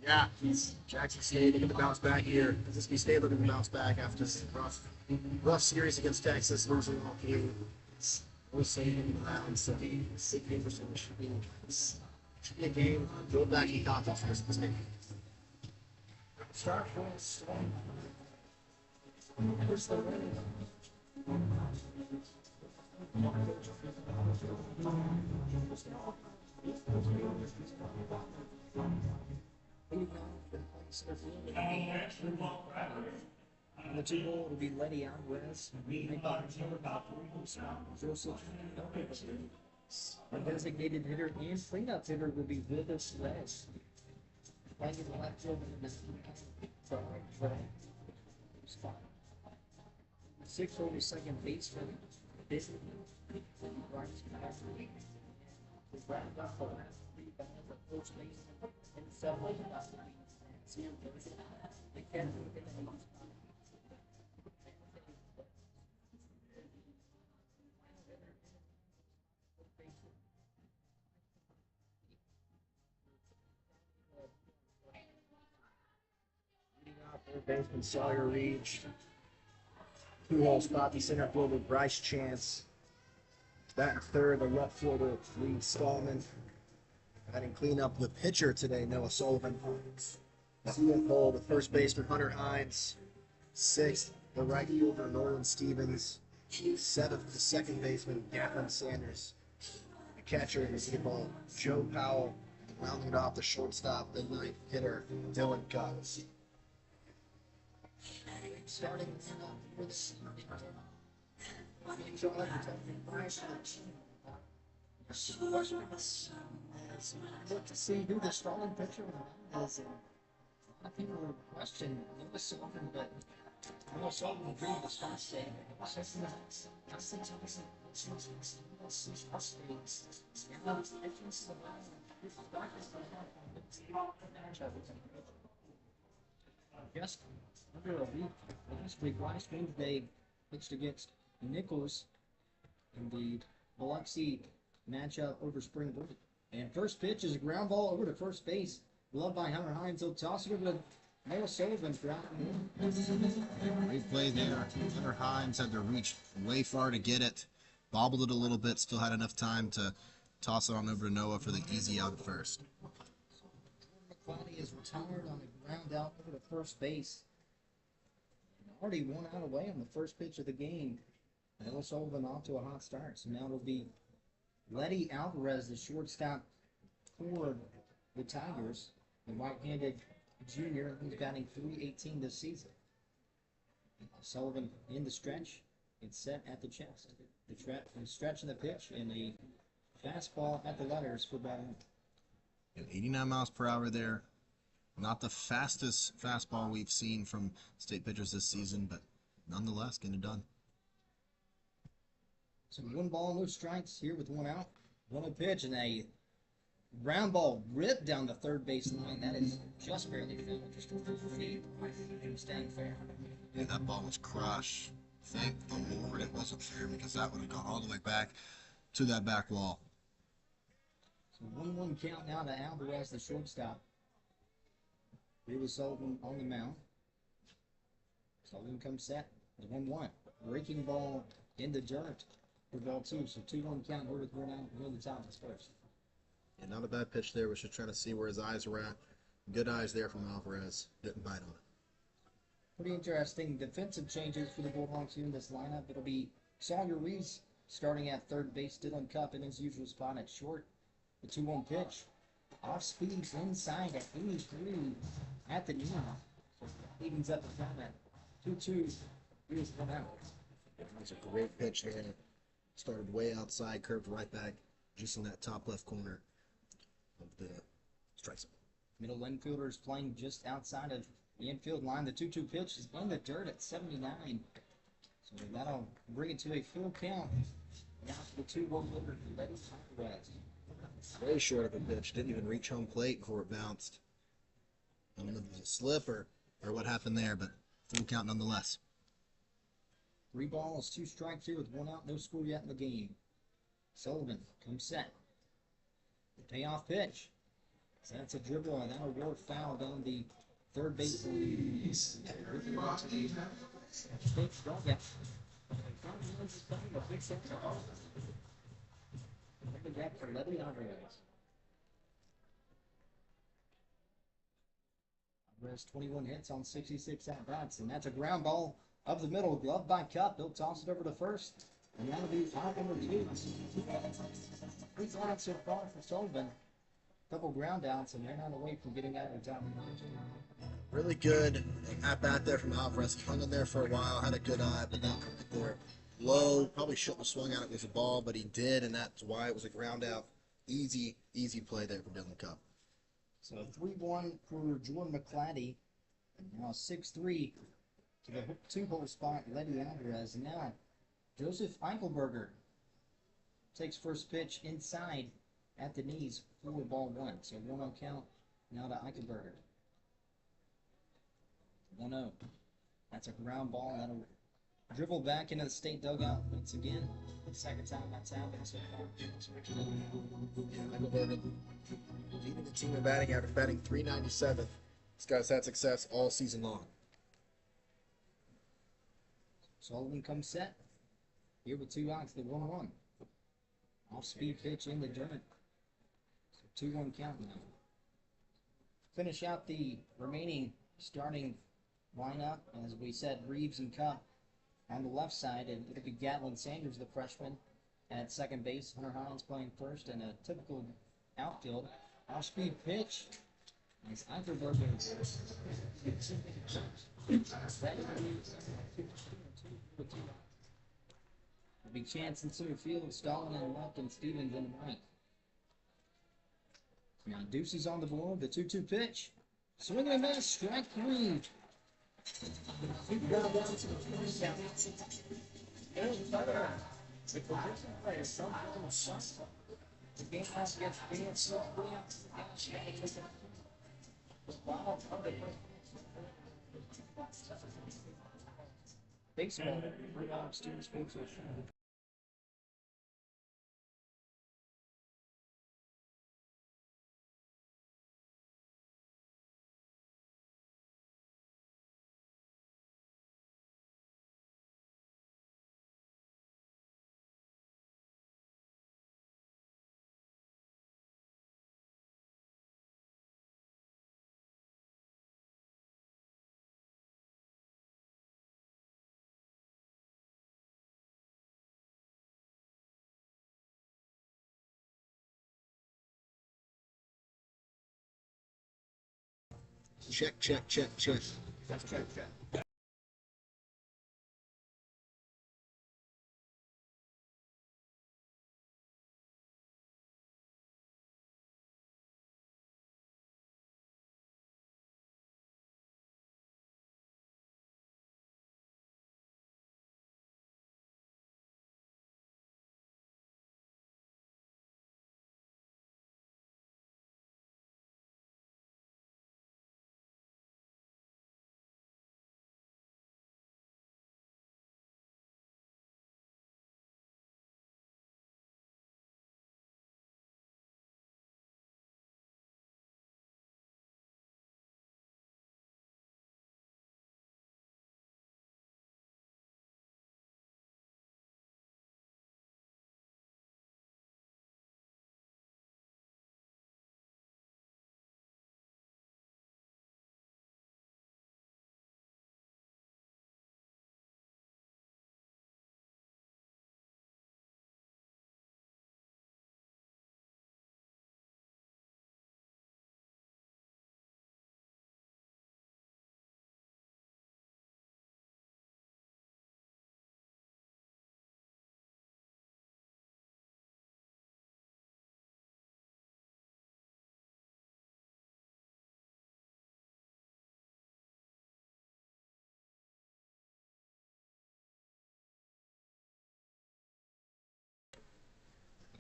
Yeah, Jackson State looking to bounce back here. Mississippi State looking to bounce back after this rough series against Texas, losing all three. We'll see in the round, so 60% should be a game. Go back and caught off first mistake. Start first. Where's the winning? The two goal will be Letty Alvarez. Joseph. Our designated hitter and cleanup hitter will be Willis Les. Playing in the left field in the 6 over second baseman. This the round up the last 3 balls of first baseman and 7 the catcher in the third baseman Sawyer Reach. 2-hole spot, the center fielder Bryce Chance. Batting third, the left fielder Lee Stallman. Batting cleanup the pitcher today, Noah Sullivan. 7th hole, the first baseman Hunter Hines. 6th, the right fielder Nolan Stevens. 7th, the second baseman Gavin Sanders. The catcher in the ball Joe Powell. Rounding it off the shortstop, the 9th hitter Dylan Cox. Starting with look to see who the starting pitcher is. A lot of people will question Noah Sullivan, but Noah Sullivan agreed with the start today. Just under a week, last Wednesday, pitched against Nichols in the Biloxi matchup over Spring Break. And first pitch is a ground ball over to first base. Loved by Hunter Hines. He'll toss it over to Noah Sullivan. Great play there. Hunter Hines had to reach way far to get it. Bobbled it a little bit. Still had enough time to toss it on over to Noah for the easy out at first. McCloudie is retired on a ground out over to first base. Already 1 out away on the first pitch of the game. Noah Sullivan off to a hot start. So now it'll be Letty Alvarez, the shortstop for the Tigers, the right-handed junior. He's batting .318 this season. Sullivan in the stretch. It's set at the chest. The stretch in the pitch and a fastball at the letters for batting. 89 miles per hour there. Not the fastest fastball we've seen from state pitchers this season, but nonetheless, getting it done. So 1 ball, no strikes here with 1 out. 1 pitch and a ground ball ripped down the third base line. That is just barely fouled, just 4 feet. It was staying fair. Yeah, that ball was crushed. Thank the Lord it wasn't fair because that would have gone all the way back to that back wall. So 1-1 count now to Alvarez, the shortstop. Lewis Sullivan on the mound. Sullivan comes set. The 1-1. Breaking ball in the dirt for ball two. So 2-1 count here with 1 out. Near the top is first. And not a bad pitch there. Was just trying to see where his eyes were at. Good eyes there from Alvarez. Didn't bite on it. Pretty interesting defensive changes for the Bulldogs here in this lineup. It'll be Sawyer Reeves starting at third base. Dylan Cup in his usual spot at short. The 2-1 pitch. Off speed inside at 83 at the knee. Evens up the count at 2-2. Here's 1 out. That was a great pitch there. Started way outside, curved right back, just in that top left corner of the strike zone. Middle infielder is playing just outside of the infield line. The 2-2 pitch is in the dirt at 79. So that'll bring it to a full count. Now to the 2-1 hitter, Letty Alvarez. Way short of a pitch. Didn't even reach home plate before it bounced. I don't know if it was a slip or what happened there, but full count nonetheless. 3 balls, 2 strikes here with 1 out, no score yet in the game. Sullivan comes set. The payoff pitch. So that's a dribble, and that'll roll foul down the third base line. Back for Letty Alvarez. Alvarez 21 hits on 66 at-bats, and that's a ground ball up the middle, gloved by Cup. He'll toss it over to first, and that'll be out number 2. 3 outs so far for Sullivan. Couple ground outs, and they're not away from getting out of the top. Really good at bat there from Alvarez. Hung in there for a while, had a good eye, but that right there low. Probably shouldn't have swung at it with a ball, but he did, and that's why it was a ground out. Easy play there for Dylan Cup. So 3-1 for Jordan McClatty, and now 6-3 to the 2-hole spot, Letty Alvarez. And now Joseph Eichelberger takes first pitch inside at the knees for ball 1. So 1-0 count now to Eichelberger. 1-0. That's a ground ball. That'll dribble back into the state dugout once again. Second time that's happened so far. Eichelberger leading the team in batting average, batting .397. This guy's had success all season long. Sullivan comes set. Here with 2 outs, the 1-1. Off-speed pitch in the dirt. So 2-1 count now. Finish out the remaining starting lineup. As we said, Reeves and Cup on the left side, and it'll be Gatlin Sanders, the freshman, at second base. Hunter Hines playing first, and a typical outfield. Off-speed pitch. As Eichelberger. There'll be Chance in center field, Stalin in left, and Stevens in right. Now Deuce is on the board. The 2-2 pitch. Swing and a miss. Strike 3. Baseball. Student sports. Check. Check.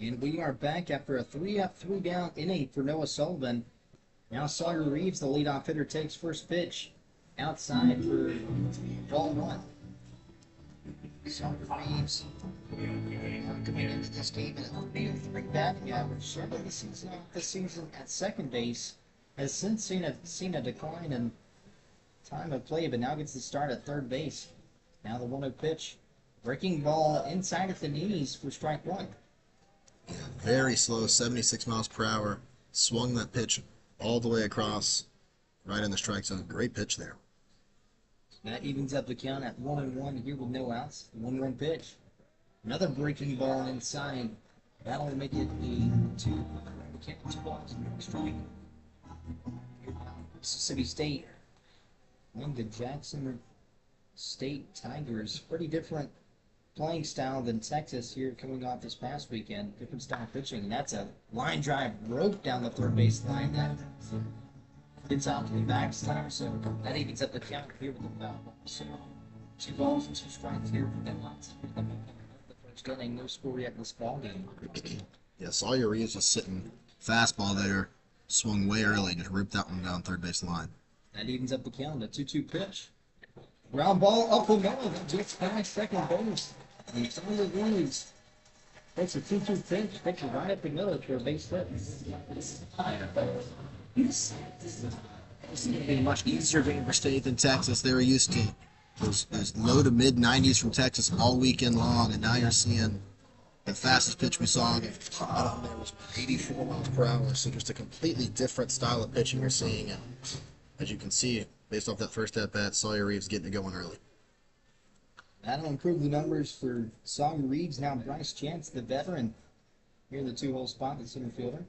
And we are back after a 3-up, 3-down inning for Noah Sullivan. Now Sawyer Reeves, the leadoff hitter, takes first pitch outside for ball one. Sawyer Reeves coming into this game at a 3.03 batting average. Started the season at second base. Has since seen a decline in time of play, but now gets the start at third base. Now the 1-0 pitch. Breaking ball inside at the knees for strike one. Yeah, very slow, 76 miles per hour. Swung that pitch all the way across, right in the strike zone. Great pitch there. That evens up the count at 1-1 here with no outs. 1-1 pitch. Another breaking ball inside. That'll make it the two balls and strike. Mississippi State and the Jackson State Tigers. Pretty different playing style than Texas here coming off this past weekend. Different style pitching. And that's a line drive rope down the third base line that gets out to the backstop. So that evens up the count here with the foul. So 2 balls and 2 strikes here for them. The first inning, no score yet in this ball game. Yeah, Sawyer Reeves was sitting fastball there. Swung way early, just ripped that one down third base line. That evens up the count. A 2-2 pitch. Ground ball up the middle. That gets past second base. And Sawyer Reeves takes a 2-2 pitch. Takes it right up the middle for a base hit. It's going to be a much easier game for State than Texas. They were used to those low to mid 90s from Texas all weekend long, and now you're seeing the fastest pitch we saw out of them there was 84 miles per hour. So just a completely different style of pitching you're seeing. And as you can see, based off that first at bat, Sawyer Reeves getting it going early. That'll improve the numbers for Sawyer Reeves. Now Bryce Chance, the veteran, here in the 2-hole spot, the center fielder.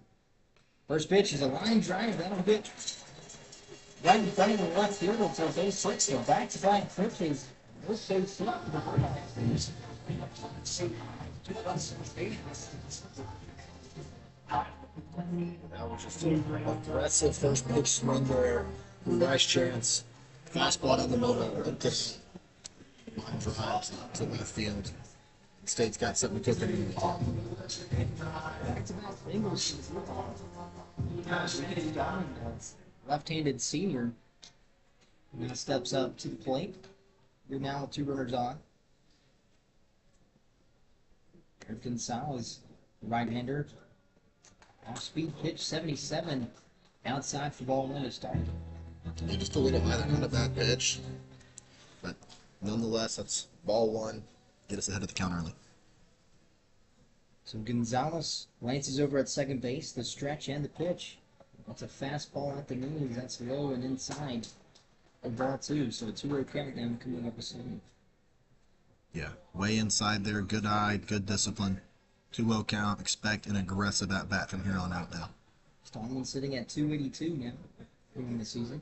First pitch is a line drive. That'll hit right in front of the left field until base hit. So back-to-back pitches. This base hit. That was just an aggressive first pitch swing there. Nice chance. Fastball down the middle. Just line drives to left field. State's got something cooking. Left-handed senior now steps up to the plate. You're now with 2 runners on. Eric Gonzalez, right-hander. Off-speed pitch, 77. Outside for ball 1 to start. Yeah, just a little higher, not a bad pitch. But nonetheless, that's ball 1. Get us ahead of the count early. So Gonzalez lances over at second base, the stretch and the pitch. That's a fastball at the knees. That's low and inside of ball 2. So a 2-0 count now coming up with 7. Yeah, way inside there. Good eye, good discipline. 2-0 count. Expect an aggressive at bat from here on out now. Stallman sitting at 282 now, in the season.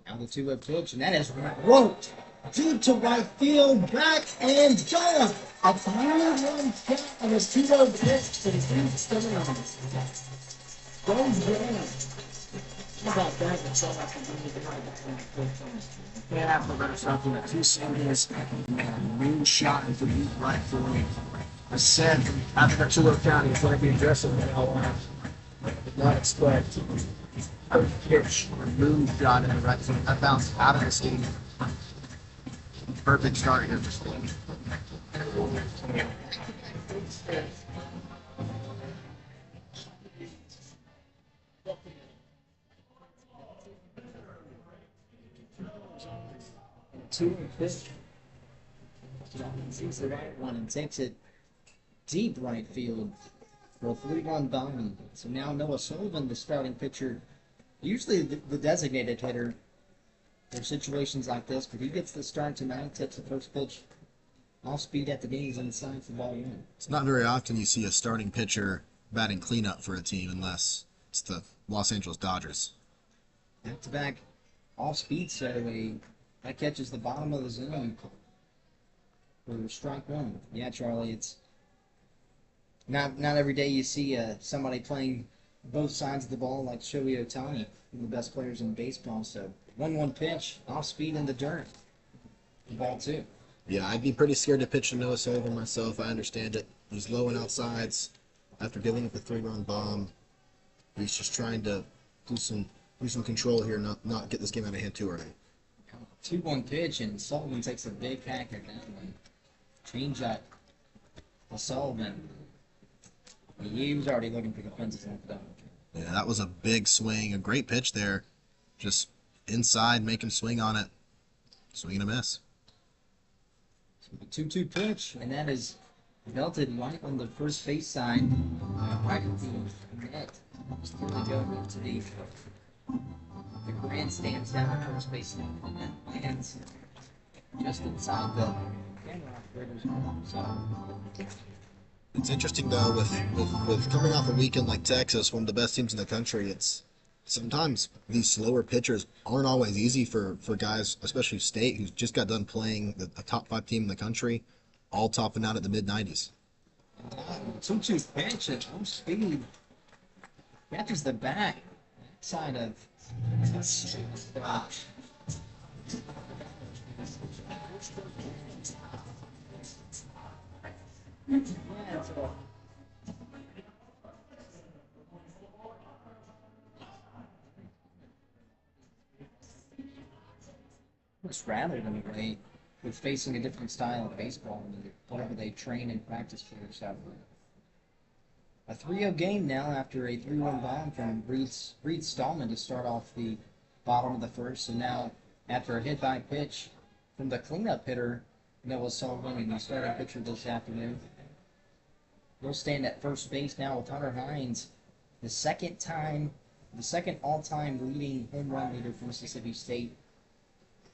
Now the 2-0 pitch, and that is roped deep to right field, back and gone. A 3-1 count on a 2-0 pitch to the Reeves Steelers. Goes down. How about that? Yeah, for better something. 2 singles and a moonshot into deep right field. I said after 2-0 count, he's going to be aggressive now. I did not expect a pitch or moonshot in the right field. That bounced out of the stadium. Perfect start here for State. Two pitch. Sees the right one and takes it deep right field for a 3-1 bombing. So now Noah Sullivan, the starting pitcher, usually the designated hitter in situations like this, but he gets the start tonight, takes the first pitch off speed at the knees inside for ball 1. It's not very often you see a starting pitcher batting cleanup for a team unless it's the Los Angeles Dodgers. Back-to-back off-speed setaway. That catches the bottom of the zone for strike 1. Yeah, Charlie, it's not every day you see somebody playing both sides of the ball like Shohei Ohtani, one of the best players in baseball. So 1-1 pitch, off-speed in the dirt. Ball 2. Yeah, I'd be pretty scared to pitch to Noah Sullivan myself. I understand it. He's low and outsides after giving up a 3-run bomb. He's just trying to do some control here, not get this game out of hand too early. 2-1 pitch, and Sullivan takes a big hack at that one. Change up to Sullivan. He was already looking for the fences on the Yeah, that was a big swing, a great pitch there. Just inside, make him swing on it. Swing and a miss. 2-2 pitch, and that is belted right on the first base side, right at the net. Still going into the grandstands down the first base line, and that lands just inside the camera operator's arm. So It's interesting though, with coming off a weekend like Texas, one of the best teams in the country. It's sometimes these slower pitchers aren't always easy for guys, especially State, who's just got done playing a top 5 team in the country, all topping out at the mid-90s. 2-2 pitch at full speed. Catches the back side of. Much rather than way with facing a different style of baseball and whatever they train and practice for themselves. A 3-0 game now after a 3-1 bomb from Reed Stallman to start off the bottom of the first, and now after a hit by pitch from the cleanup hitter Noah Sullivan, and the starting pitcher this afternoon. He'll stand at first base now with Hunter Hines, the second all-time leading home run leader for Mississippi State.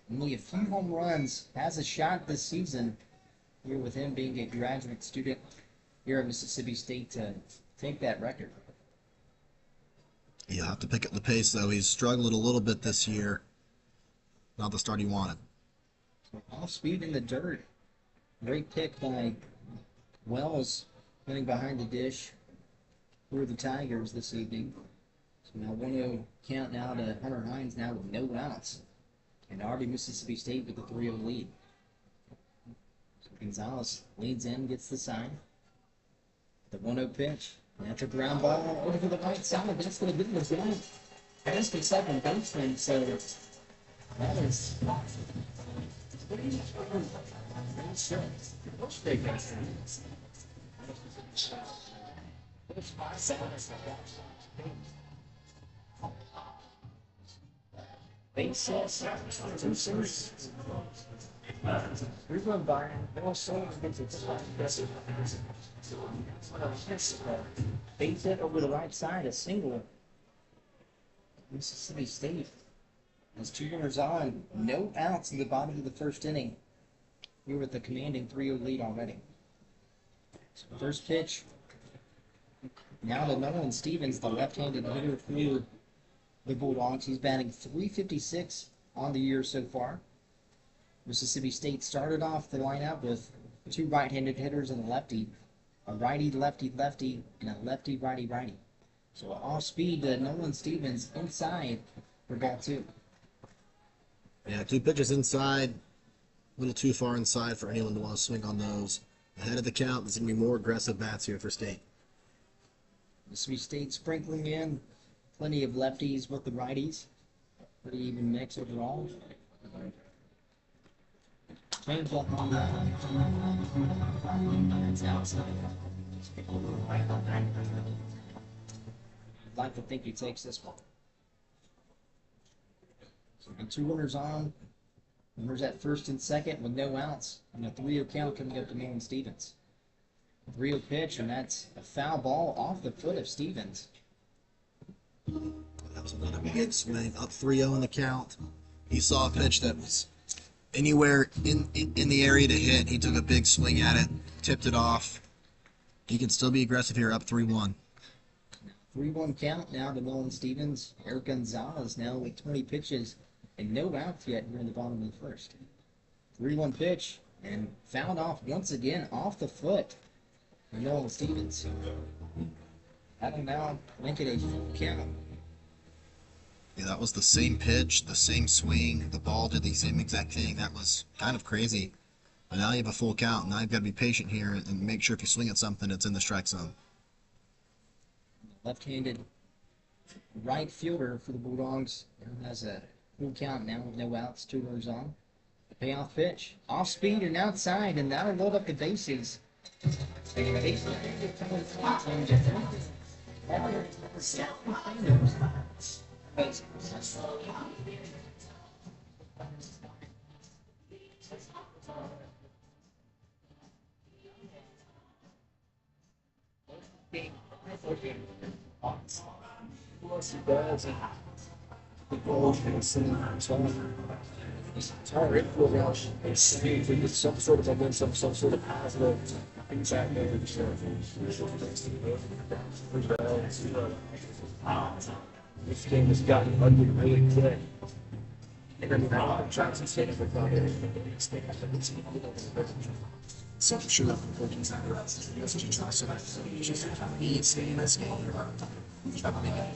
Only a few home runs, has a shot this season here with him being a graduate student here at Mississippi State to take that record. You'll have to pick up the pace though. He's struggled a little bit this year. Not the start he wanted. Off speed in the dirt. Great pick by Wells, running behind the dish for the Tigers this evening. So now 1-0 count now to Hunter Hines now with no outs. And already Mississippi State with the 3-0 lead. So Gonzalez leads in, gets the sign. The 1-0 pitch. That's a ground ball over to the right side. That's going to be the guy. That's the second baseman. So that is. Bases, we run by Noah Sullivan gets it. Base hit over the right side, a single. Mississippi State has 2 runners on, no outs in the bottom of the first inning. We're with the commanding 3-0 lead already. So first pitch. Now to Nolan Stevens, the left-handed hitter for the Bulldogs. He's batting .356 on the year so far. Mississippi State started off the lineup with 2 right-handed hitters and a lefty. A righty, lefty, lefty, and a lefty, righty, righty. So off speed to Nolan Stevens inside for ball 2. Yeah, 2 pitches inside. A little too far inside for anyone to want to swing on those. Ahead of the count, there's going to be more aggressive bats here for State. Mississippi State sprinkling in plenty of lefties with the righties. Pretty even mix overall. Change up on that. That's outside. I'd like to think he takes this one. So 2 runners on. Runners at first and second with no outs. And a 3-0 count coming up to Nolan Stevens. 3-0 pitch, and that's a foul ball off the foot of Stevens. That was another big swing. Up 3-0 in the count. He saw a pitch that was anywhere in the area to hit. He took a big swing at it, tipped it off. He can still be aggressive here, up 3-1. 3-1 count now to Nolan Stevens. Eric Gonzalez now with 20 pitches and no outs yet here in the bottom of the first. 3-1 pitch and fouled off once again off the foot for Nolan Stevens. That'll now make it a full count. Yeah, that was the same pitch, the same swing. The ball did the same exact thing. That was kind of crazy. But now you have a full count. Now you've got to be patient here and make sure if you swing at something, it's in the strike zone. Left-handed right fielder for the Bulldogs has a full count now with no outs, 2 runners on. Payoff pitch, off speed and outside, and that'll load up the bases. Entire infield rush and see if we get some sort of momentum, some sort of positive feedback there. This game has gotten ugly really quick. Johnson said it without it. So I'm sure that SG Johnson just needs in this game. Try to make it.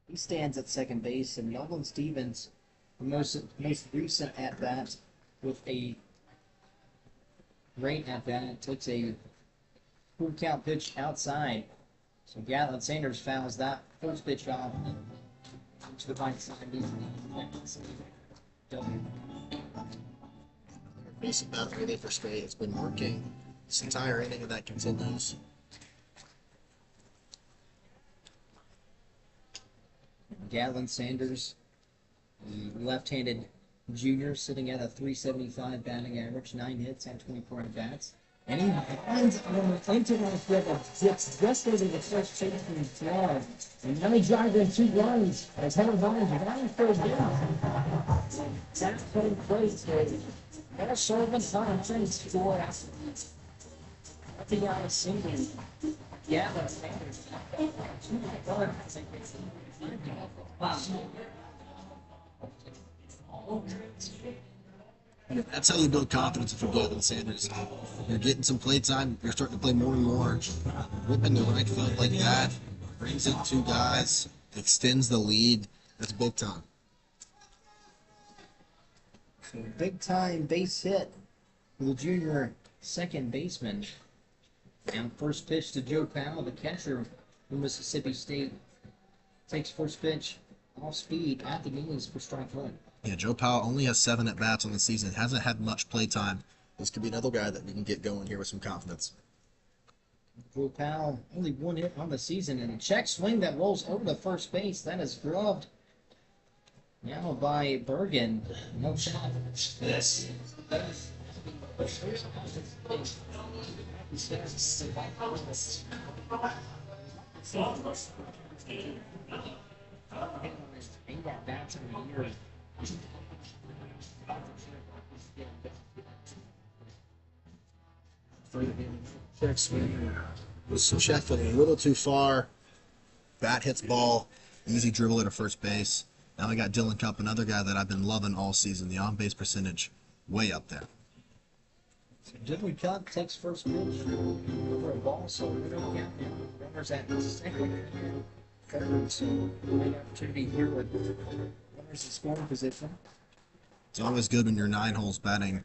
He stands at second base, and Nolan Stevens, the most recent at bat, with a great at bat, takes a full count pitch outside. So Gatlin Sanders fouls that first pitch off to the right side. Basic bat really for straight. It's been working this entire inning, and that continues. Gatlin Sanders, the left-handed junior, sitting at a .375 batting average, 9 hits and 24 at-bats. And he runs into the field that dips just over the first baseman's glove. And now he drives in 2 runs as Howard Hines down third down. That third place, Paul Sullivan on Prince for the out of single. Gatlin Sanders. That's how you build confidence for Gatlin Sanders. You're getting some play time. You're starting to play more and more. Whipping the right foot like that. Brings in 2 guys. Extends the lead. That's big time. So big time base hit for the junior second baseman. And first pitch to Joe Powell, the catcher from Mississippi State. Takes first pitch off speed at the knees for strike 1. Yeah, Joe Powell only has 7 at-bats on the season. Hasn't had much play time. This could be another guy that we can get going here with some confidence. Joe Powell, only 1 hit on the season, and a check swing that rolls over to first base. That is gloved now by Bergen. No shot. Yes. Check swing. Was checked a little too far. Bat hits ball. Easy dribble at first base. Now we got Dylan Cup, another guy that I've been loving all season. The on-base percentage way up there. Dylan Cup takes first pitch over a ball, so we don't get runners at second, third, so great opportunity here with runners in scoring position. It's always good when you're 9 holes batting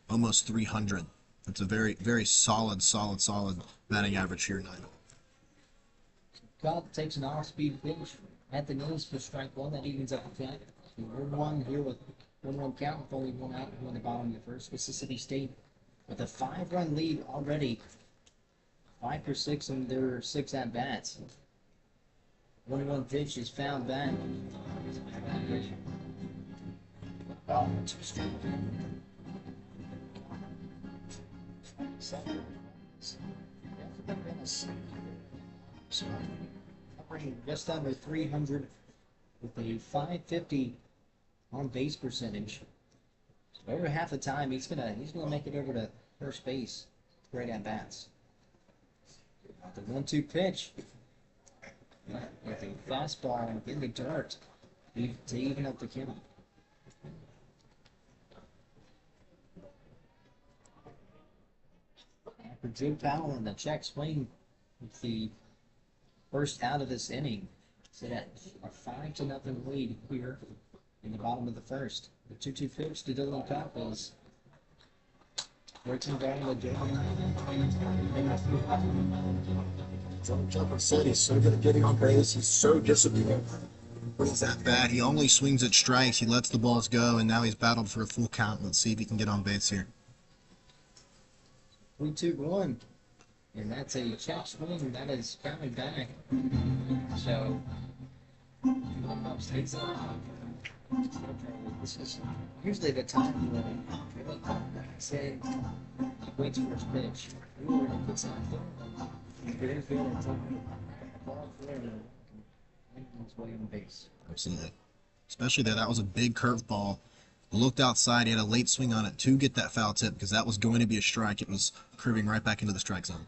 almost 300. It's a very, very solid batting average here, 9 holes. Cup takes an off-speed pitch at the knees for strike 1. That evens up the count. 1-1 here with 1-1 count with only 1 out in the bottom of the first. Mississippi State with a 5-run lead already. 5 for 6 in their 6 at-bats. 1-1 pitch is fouled back. Just under 300 with a .550 on base percentage. So over half the time he's gonna make it over to first base. Great at bats. The 1-2 pitch. with a fastball in the dirt to even up the count. For Jim Powell in the check swing with the first out of this inning. Sit at a 5-0 lead here in the bottom of the first. The 2-2 pitch to Dylan Copp is working down the John Jumper said he's so good at getting on base. He's so disciplined. When he's at bat, he only swings at strikes. He lets the balls go, and now he's battled for a full count. Let's see if he can get on base here. 3-2-1. And that's a check swing that is coming back. So, this is usually the time when say he waits for his pitch. Ooh, it gets out there. Very fair. Ball fair. And his way on base. Absolutely. Especially that was a big curveball. Looked outside, he had a late swing on it to get that foul tip because that was going to be a strike. It was curving right back into the strike zone.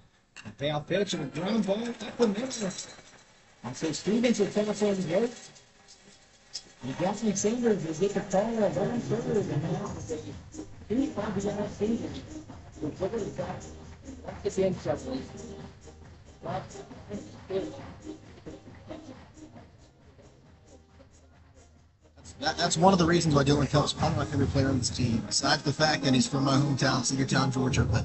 Payoff pitch and a ground ball up the middle. And so Stevens will pass on the gate. And Gaston Sanders will get the call around third. And now he's probably out of season. That's the end trouble. That's one of the reasons why Dylan Kelp's probably my favorite player on this team. Besides the fact that he's from my hometown, Cedartown, Georgia, but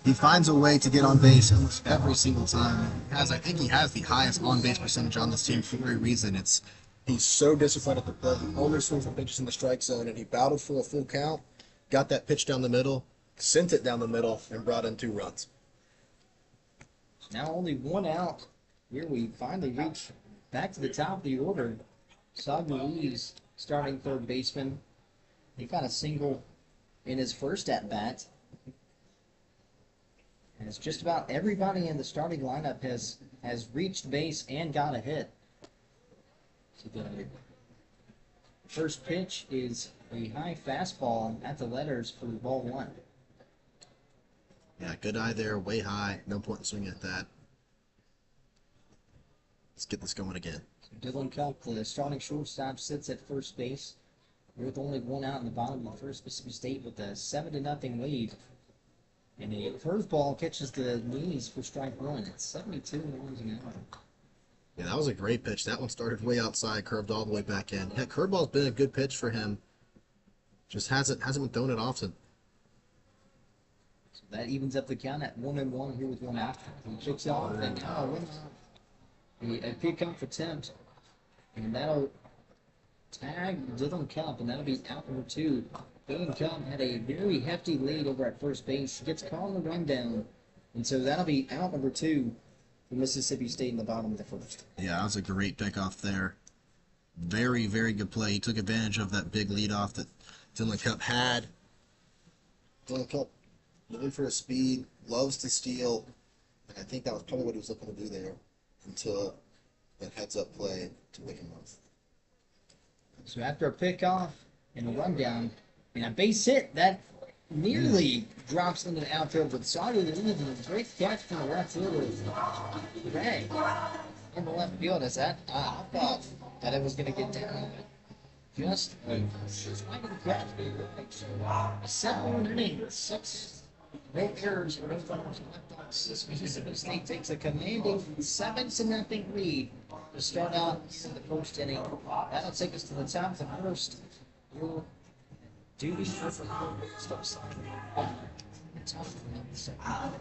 he finds a way to get on base almost every single time. I think he has the highest on-base percentage on this team for a reason. He's so disciplined at the plate. He only swings the pitches in the strike zone, and he battled for a full count, got that pitch down the middle, sent it down the middle, and brought in 2 runs. Now only 1 out. Here we finally reach back to the top of the order. Saad Ruiz, starting third baseman. He got a single in his first at-bat. And it's just about everybody in the starting lineup has reached base and got a hit. So the first pitch is a high fastball at the letters for ball 1. Yeah, good eye there, way high. No point in swinging at that. Let's get this going again. Dylan Copp, the starting shortstop, sits at first base. With only 1 out in the bottom of the first, Mississippi State with a 7-0 lead. And a curveball catches the knees for strike 1. It's 72 miles an hour. Yeah, that was a great pitch. That one started way outside, curved all the way back in. Yeah, curveball's been a good pitch for him. Just hasn't been throwing it often. So that evens up the count at 1-1 here with 1 out. He kicks off and now a pickoff attempt. And that'll tag Dylan Copp, and that'll be out number 2. Dylan Copp had a very hefty lead over at first base. He gets caught on the rundown. And so that'll be out number 2 for Mississippi State in the bottom of the first. Yeah, that was a great pickoff there. Very, very good play. He took advantage of that big leadoff that Dylan Copp had. Dylan Copp, known for his speed, loves to steal. And I think that was probably what he was looking to do there until that heads-up play to pick him off. So after a pickoff and a rundown and a base hit, that nearly drops into the outfield, but Saad Ruiz and a great catch from the left fielder. Ray in the left field is that. I thought that it was going to get down, but just right in the catch. So 7 innings, 6 no errors or no runners left on. Mississippi State takes a commanding 7-0 lead to start out in the first inning. That'll take us to the top of the first. We'll do these for stop sign. It's off the second.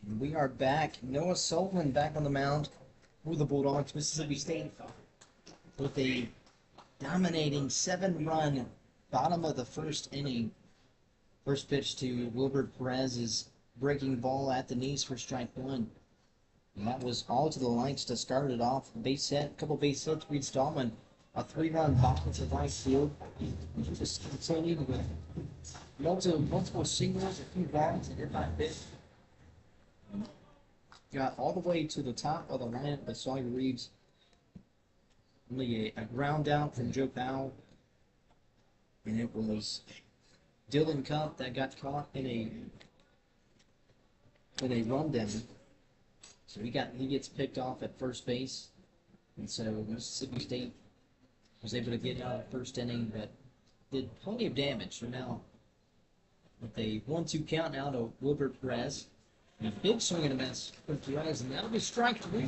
And we are back. Noah Sullivan back on the mound for the Bulldogs. Mississippi State with a dominating 7-run bottom of the first inning. First pitch to Wilbert Perez's breaking ball at the knees for strike one. And that was all to the lights to start it off. Base hit, couple base hits, Reed Stallman. A 3-run ball to right field. Just continued with multiple singles, a few balls, and hit by pitch. Got all the way to the top of the lineup with Sawyer Reeves. Only a ground out from Joe Powell. And it was Dylan Cup that got caught in a rundown. So he gets picked off at first base. And so Mississippi State was able to get out of the first inning, but did plenty of damage. So now with a 1-2 count now to Wilbert Perez. And a big swing and a miss for Perez, and that'll be strike three.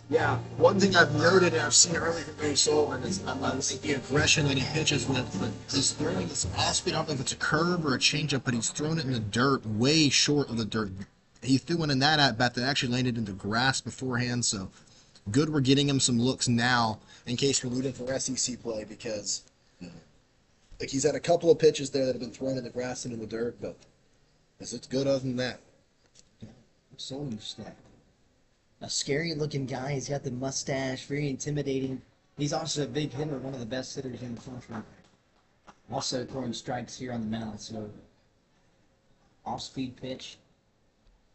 Yeah, one thing I've noted and I've seen earlier from Barry Sullivan is I like the aggression that he pitches with, but he's throwing this off speed. I don't know if it's a curve or a changeup, but he's thrown it in the dirt, way short of the dirt. He threw one in that at bat that actually landed into grass beforehand, so good we're getting him some looks now in case we're rooting for SEC play, because like he's had a couple of pitches there that have been thrown in the grass and in the dirt, but it's good other than that. So a scary looking guy. He's got the mustache, very intimidating. He's also a big hitter, one of the best hitters in the country. Also throwing strikes here on the mound. So off-speed pitch.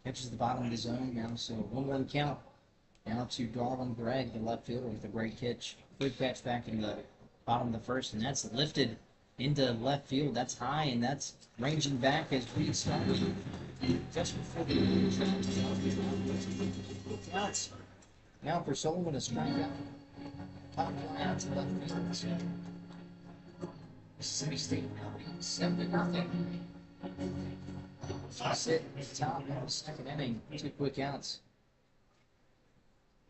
Catches the bottom of the zone now. So 1-1 count. Now to Darwin Gregg, the left fielder, with a great catch. Quick catch back in the bottom of the first, and that's lifted into left field. That's high, and that's ranging back as Reed started just before the counts. Now for Sullivan to strike out. Top fly out to left field. Mississippi State now 7-0. Sit at the top of the second inning. 2 quick outs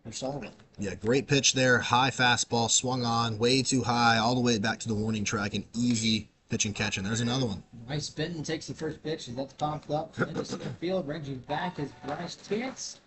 for Sullivan. Yeah, great pitch there. High fastball, swung on, way too high, all the way back to the warning track. An easy pitch and catch, and there's another one. Nice Benton takes the first pitch, and that's popped up into center field. Ranging back is Bryce Terrence.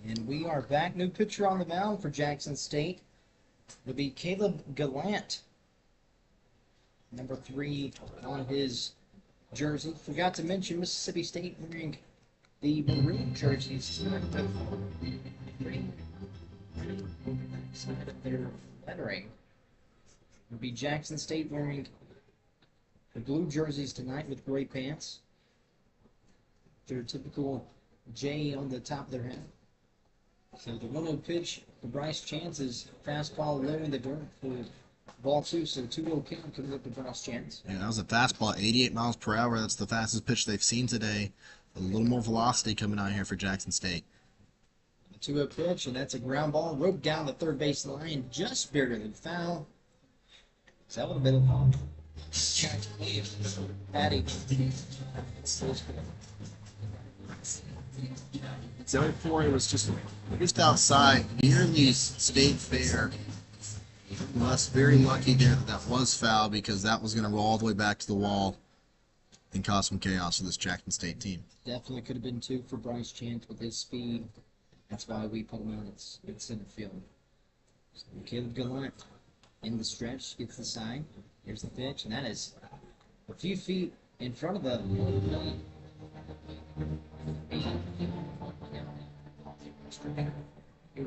And we are back. New pitcher on the mound for Jackson State. It'll be Caleb Gallant. Number 3 on his jersey. Forgot to mention Mississippi State wearing the maroon jerseys tonight. Their lettering. It'll be Jackson State wearing the blue jerseys tonight with gray pants. Their typical J on the top of their head. So the 1-0 pitch for Bryce Chance is fastball low in the dirt for ball 2. So 2-0 count coming up to Bryce Chance. Yeah, that was a fastball, 88 miles per hour. That's the fastest pitch they've seen today. A little more velocity coming out here for Jackson State. A 2-0 pitch, and that's a ground ball roped down the third base line, just barely foul. So that would have been a Patty. Zone 4 was just outside, nearly State Fair. Was very lucky there that was foul because that was going to roll all the way back to the wall and cause some chaos for this Jackson State team. Definitely could have been 2 for Bryce Chance with his speed. That's why we put him on at center field. So Caleb Gallant in the stretch gets the sign. Here's the pitch, and that is a few feet in front of the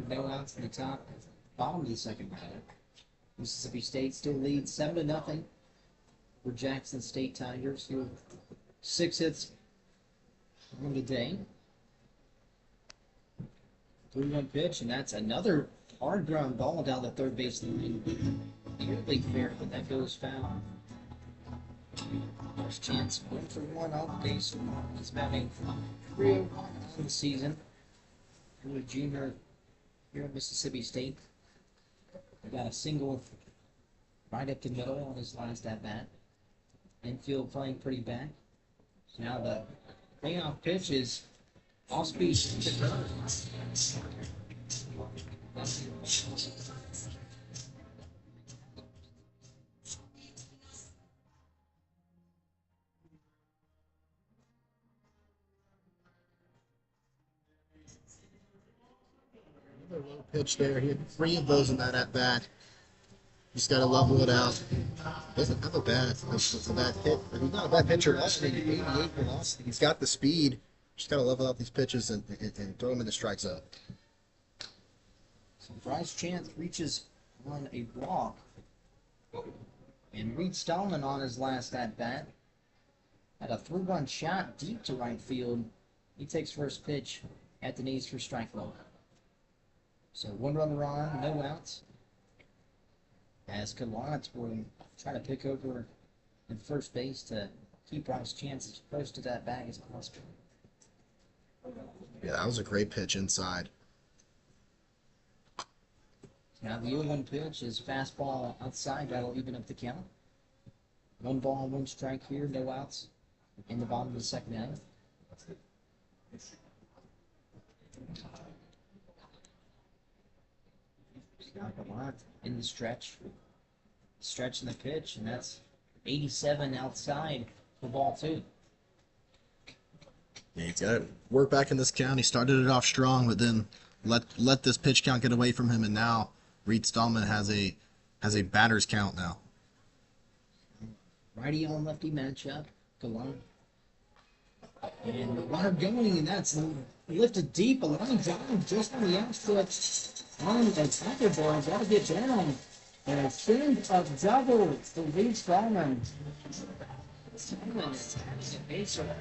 no outs in the top, bottom of the second round. Mississippi State still leads 7-0 for Jackson State Tigers, who 6 hits on the day. 3-1 pitch, and that's another hard ground ball down the third base line. Nearly fair, but that goes foul. First chance, 1 for 1 off base. He's batting 301 on the season. He's a junior here at Mississippi State. He got a single right up the middle on his last at bat. Infield playing pretty bad. So now the payoff pitch is off speed. Another low pitch there. He had 3 of those in that at bat. Just got to level it out. Doesn't have a bad hit. He's not a bad pitcher at all. 88 velocity. He's got the speed. Just got to level out these pitches and throw them in the strike zone. So Bryce Chance reaches on a walk. And Reed Stallman on his last at bat had a 3-run shot deep to right field. He takes first pitch at the knees for strike one. So 1 run on, no outs. As Gallant will try to pick over in first base to keep Bryce Chance as close to that bag as possible. Yeah, that was a great pitch inside. Now the 0-1 pitch is fastball outside. That'll even up the count. 1 ball, 1 strike here, no outs in the bottom of the second inning. Gallant in the stretch. Stretch in the pitch, and that's 87 outside for ball 2. Yeah, he's got to work back in this count. He started it off strong, but then let this pitch count get away from him, and now Reed Stallman has a batter's count now. Righty on lefty matchup. Gallant. And the runner going, and that's lifted deep. A line drive just on the outstretch on the tackle board. Got to get down. And a string of doubles for Reed Stallman. Stallman is having a base runner.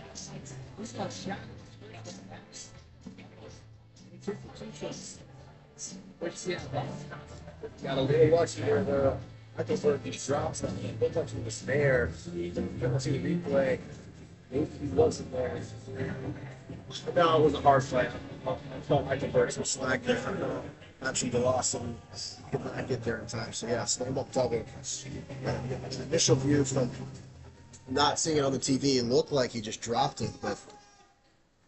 He's got shot. Got a little lucky there, though. I think where he drops on him, looked like he was there. You couldn't see the replay. Maybe he wasn't there. But no, it was a hard play. I felt like the birds were slack there. Had some velocity. Could not get there in time. So, yeah, stand up double. The initial view from Not seeing it on the TV, it looked like he just dropped it, but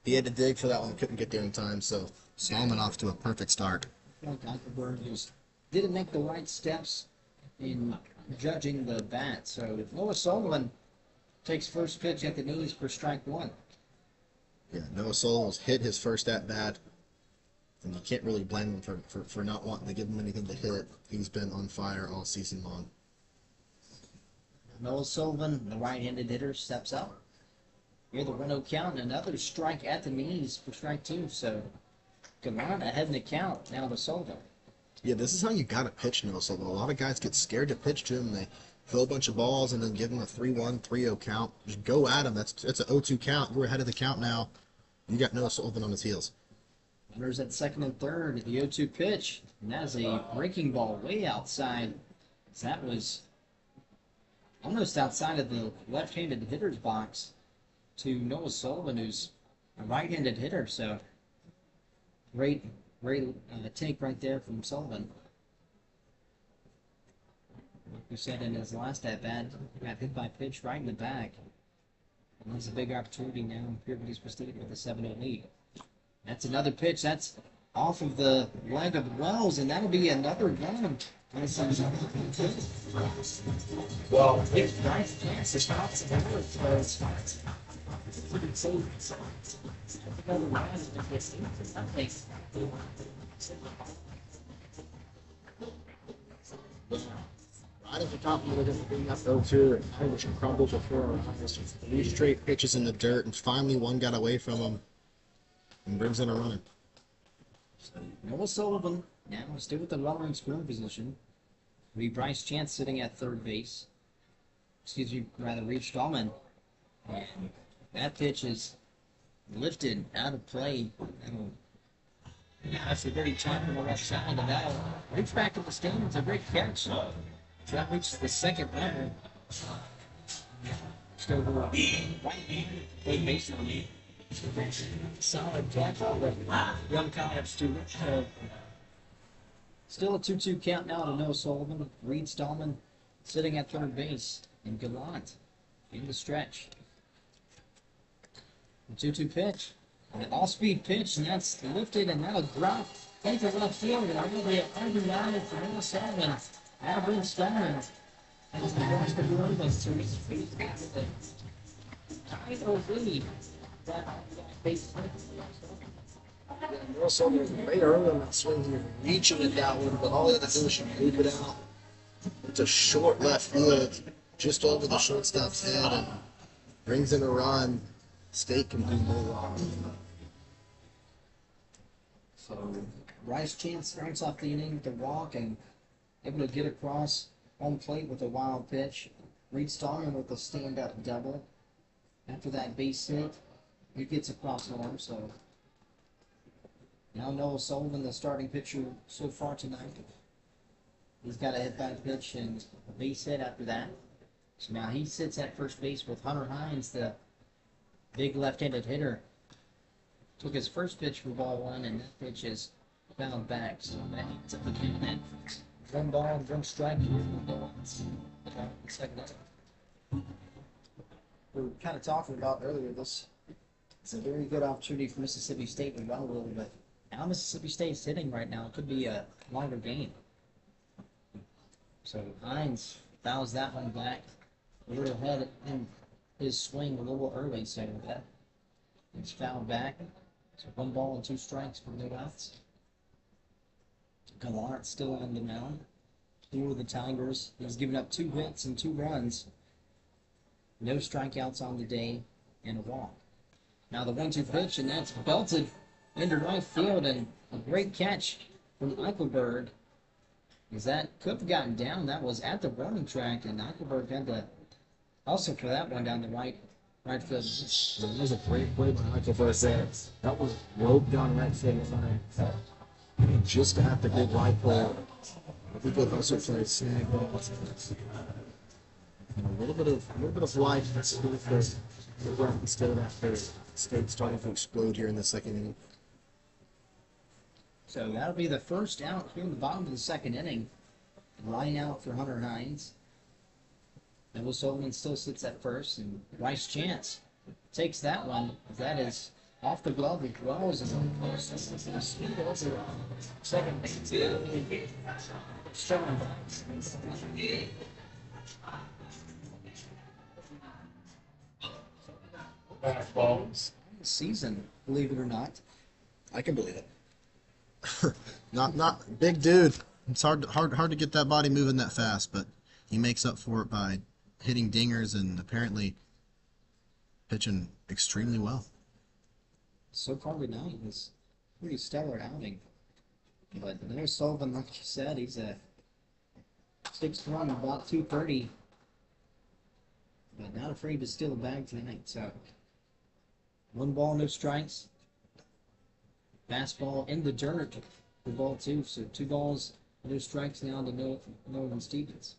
he had to dig for that one. Couldn't get there in time. So Stallman off to a perfect start. Like Eichelberg just didn't make the right steps in judging the bat. So Noah Sullivan takes first pitch at the knees for strike one. Yeah, Noah Sullivan was hit his first at bat. And you can't really blame him for not wanting to give him anything to hit. He's been on fire all season long. Noah Sullivan, the right-handed hitter, steps up. Here's the 1-0 count, and another strike at the knees for strike two. So Gallant ahead in the count now to Sullivan. Yeah, this is how you got to pitch Noah Sullivan. A lot of guys get scared to pitch to him. They throw a bunch of balls and then give him a 3-1, 3-0 count. Just go at him. It's an 0-2 count. You're ahead of the count now. You got Noah Sullivan on his heels. Runners at second and third. The 0-2 pitch, and that is a breaking ball way outside. So that was almost outside of the left-handed hitter's box to Noah Sullivan, who's a right-handed hitter. So great take right there from Sullivan. Like we said in his last at-bat, got hit by a pitch right in the back. And there's a big opportunity now in Peabody Prestige with a 7-0 lead. That's another pitch. That's off of the leg of Wells, and that'll be another run. Well, it's nice chance to stop some more throws. Right at the top of the bring up 0-2, and Irish crumbled before our eyes. 3 straight pitches in the dirt, and finally one got away from him and brings in a runner. Noah Sullivan now still with the runner in scoring position. We Bryce Chance sitting at third base. Excuse me, rather Reed Stallman. And that pitch is lifted out of play. That's a very tight on the left side, and that'll reach back to the stands. A great catch. That reaches the second level. Still right behind third baseline. Solid catch by the young college student. Still a 2-2 count now to Noah Sullivan. Reed Stallman sitting at third base. And Gallant in the stretch. The 2-2 pitch. An all-speed pitch, and that's lifted, and that'll drop into left field. And I'm going to be at RB9 for Noah Sullivan. Now Reed Stallman. And it's the rest of the Ravens to reach the title lead. Noah Sullivan way early on that swing here, reaching it downward, but all he had to do was just move it out. It's a short left field, just over the shortstop's head, and brings in a run. State can do no wrong. So Bryce Chance starts off the inning with a walk and able to get across home plate with a wild pitch. Reed Stallman with a stand-up double. After that base hit, he gets across the arm. So now Noah Sullivan, the starting pitcher so far tonight. He's got a hit-by pitch and a base hit after that. So now he sits at first base with Hunter Hines, the big left-handed hitter. Took his first pitch for ball one, and that pitch is fouled back. So that ends up again at 1 ball and 1 strike here. Second inning. We were kind of talking about earlier, this it's a very good opportunity for Mississippi State to run a little bit. Now Mississippi State's hitting right now. It could be a longer game. So Hines fouls that one back. A little ahead in his swing a little early, so that it's fouled back. So 1 ball and 2 strikes for no outs. Gallant still on the mound. For the Tigers. He's given up 2 hits and 2 runs. No strikeouts on the day and a walk. Now the 1-2 pitch, and that's belted into right field, and a great catch from Eichelberg. Because that could have gotten down. That was at the running track, and Eichelberg had to also for that one down the right field. That was a great play by Eichelberg there. That was roped down right field line. Just at the big right pole. I think they've also played snag balls. And a little bit of life that's good for the run instead of after State Starting to explode here in the second inning. So that'll be the first out here in the bottom of the second inning. Line out for Hunter Hines. Noah Sullivan still sits at first, and Bryce Chance takes that one. That is off the glove of Wells, and speed over second base. Season, believe it or not. I can believe it. Not big dude. It's hard to get that body moving that fast, but he makes up for it by hitting dingers and apparently pitching extremely well. So far tonight is pretty stellar outing. But Noah Sullivan, like you said, he's a 6'1", about 230. But not afraid to steal a bag tonight. So 1 ball, no strikes. Fastball in the dirt for ball 2. So 2 balls, no strikes now to Nolan Stevens.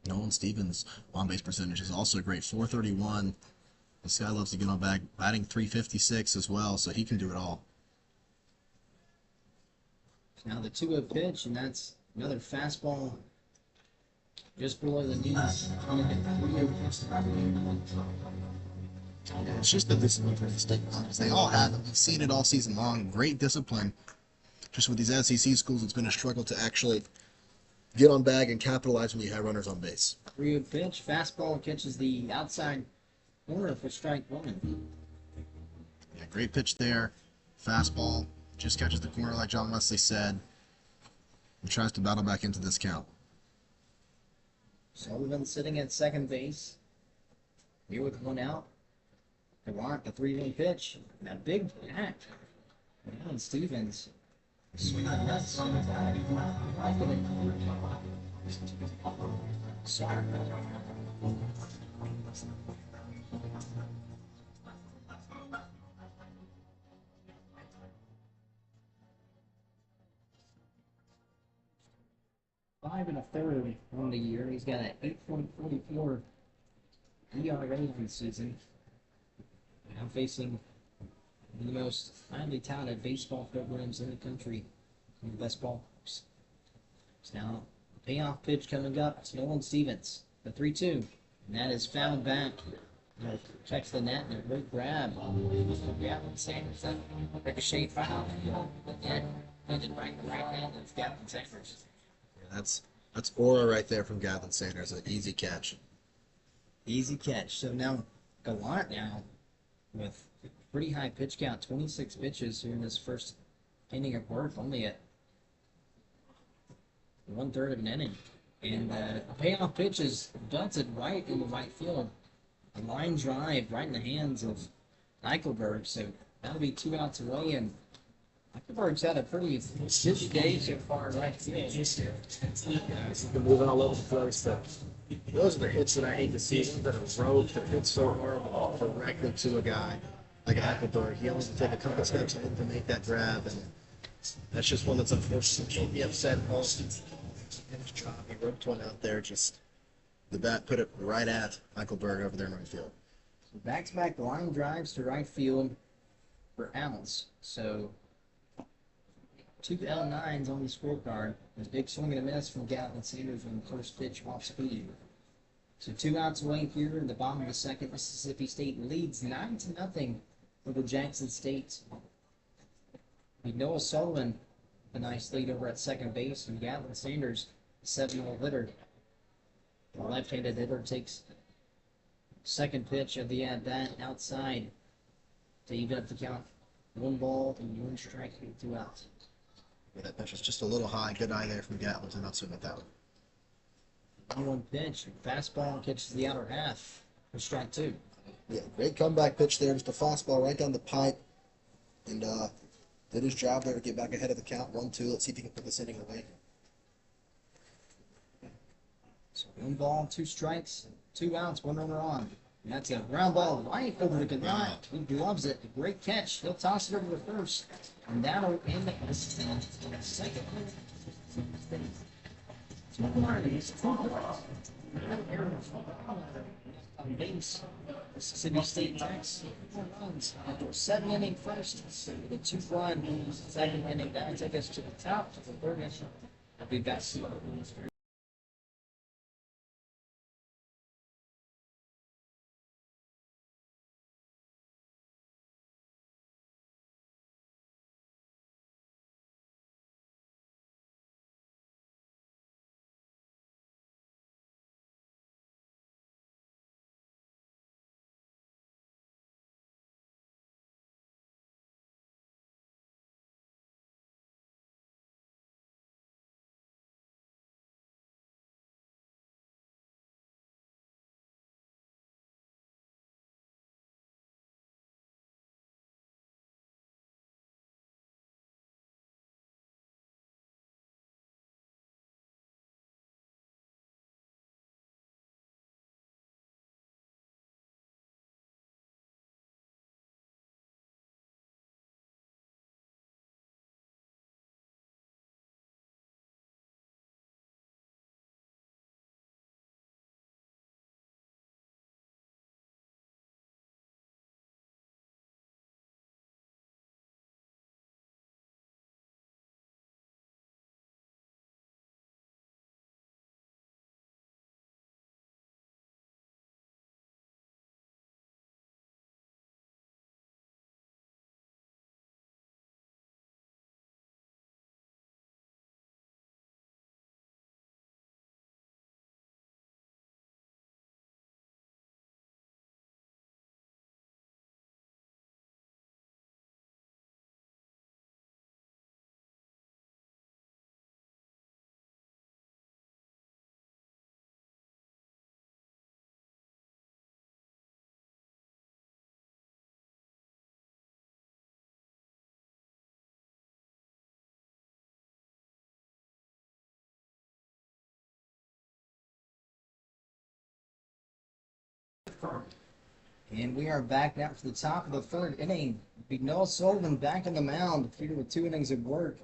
Nolan Stevens' on base percentage is also great, 431. This guy loves to get on bag, batting 356 as well, so he can do it all. Now the 2-0 pitch, and that's another fastball just below the knees. It's just the discipline for the state runners. They all have it. We've seen it all season long. Great discipline. Just with these SEC schools, it's been a struggle to actually get on bag and capitalize when you have runners on base. 3-0 pitch, fastball catches the outside corner for strike 1. Yeah, great pitch there. Fastball just catches the corner like John Wesley said. And tries to battle back into this count. Sullivan sitting at second base. Here with 1 out. Gallant, the 3-0 pitch. And a big act. And Stevens. Swing and nuts. Sorry. 5 1/3 on the year. He's got an 8.44 ERA this season. Now facing the most highly touted baseball programs in the country, the best ballparks. So now, payoff pitch coming up. It's Nolan Stevens, the 3-2. And that is fouled back. Checks the net and a great grab. Gatlin Sanders, that ricochet foul. Again, landed right in the right hand of Gatlin Sanders. That's aura right there from Gatlin Sanders. An easy catch. Easy catch. So now Gallant now with pretty high pitch count, 26 pitches here in this first inning of work, only at 1/3 of an inning. And a payoff pitch is bunted right in the right field. A line drive right in the hands of Eichelberg. So that'll be 2 outs away, and Eichelberg's had a pretty busy day so far in right field. He's been moving all over the place, but those are the hits that I hate to see. That are rogue, that hit so hard directly to a guy like Eichelberg. He only has to take a couple steps in to make that grab, and that's just one that's unfortunate. Can't be upset. Did his job. He roped one out there. Just the bat put it right at Eichelberg over there in right field. Back-to-back line drives to right field for outs. So 2 L9s on the scorecard. A big swing and a miss from Gatlin Sanders on the first pitch off speed. So 2 outs away here in the bottom of the second. Mississippi State leads 9-0 over Jackson State. Noah Sullivan, a nice lead over at second base, and Gatlin Sanders, a 7-0 hitter. The left-handed hitter takes second pitch of the at-bat outside to even up the count. 1 ball and 1 strike, 2 outs. Yeah, that pitch was just a little high. Good eye there from Gatlin to not swing at that one. 1 pitch, fastball catches the outer half for strike 2. Yeah, great comeback pitch there. Just a fastball right down the pipe. And did his job there to get back ahead of the count. 1-2. Let's see if he can put this inning away. So 1 ball, 2 strikes, 2 outs, 1 runner on. And that's a ground ball right over to Gallant. He loves it. A great catch. He'll toss it over to first. And that'll end the second. On base, Mississippi State takes 4 runs after a 7-inning first. With a 2-run second inning, that'll take us to the top of the third inning. I'll be back soon. And we are back now to the top of the third inning. Noah Sullivan back on the mound, defeated with 2 innings of work.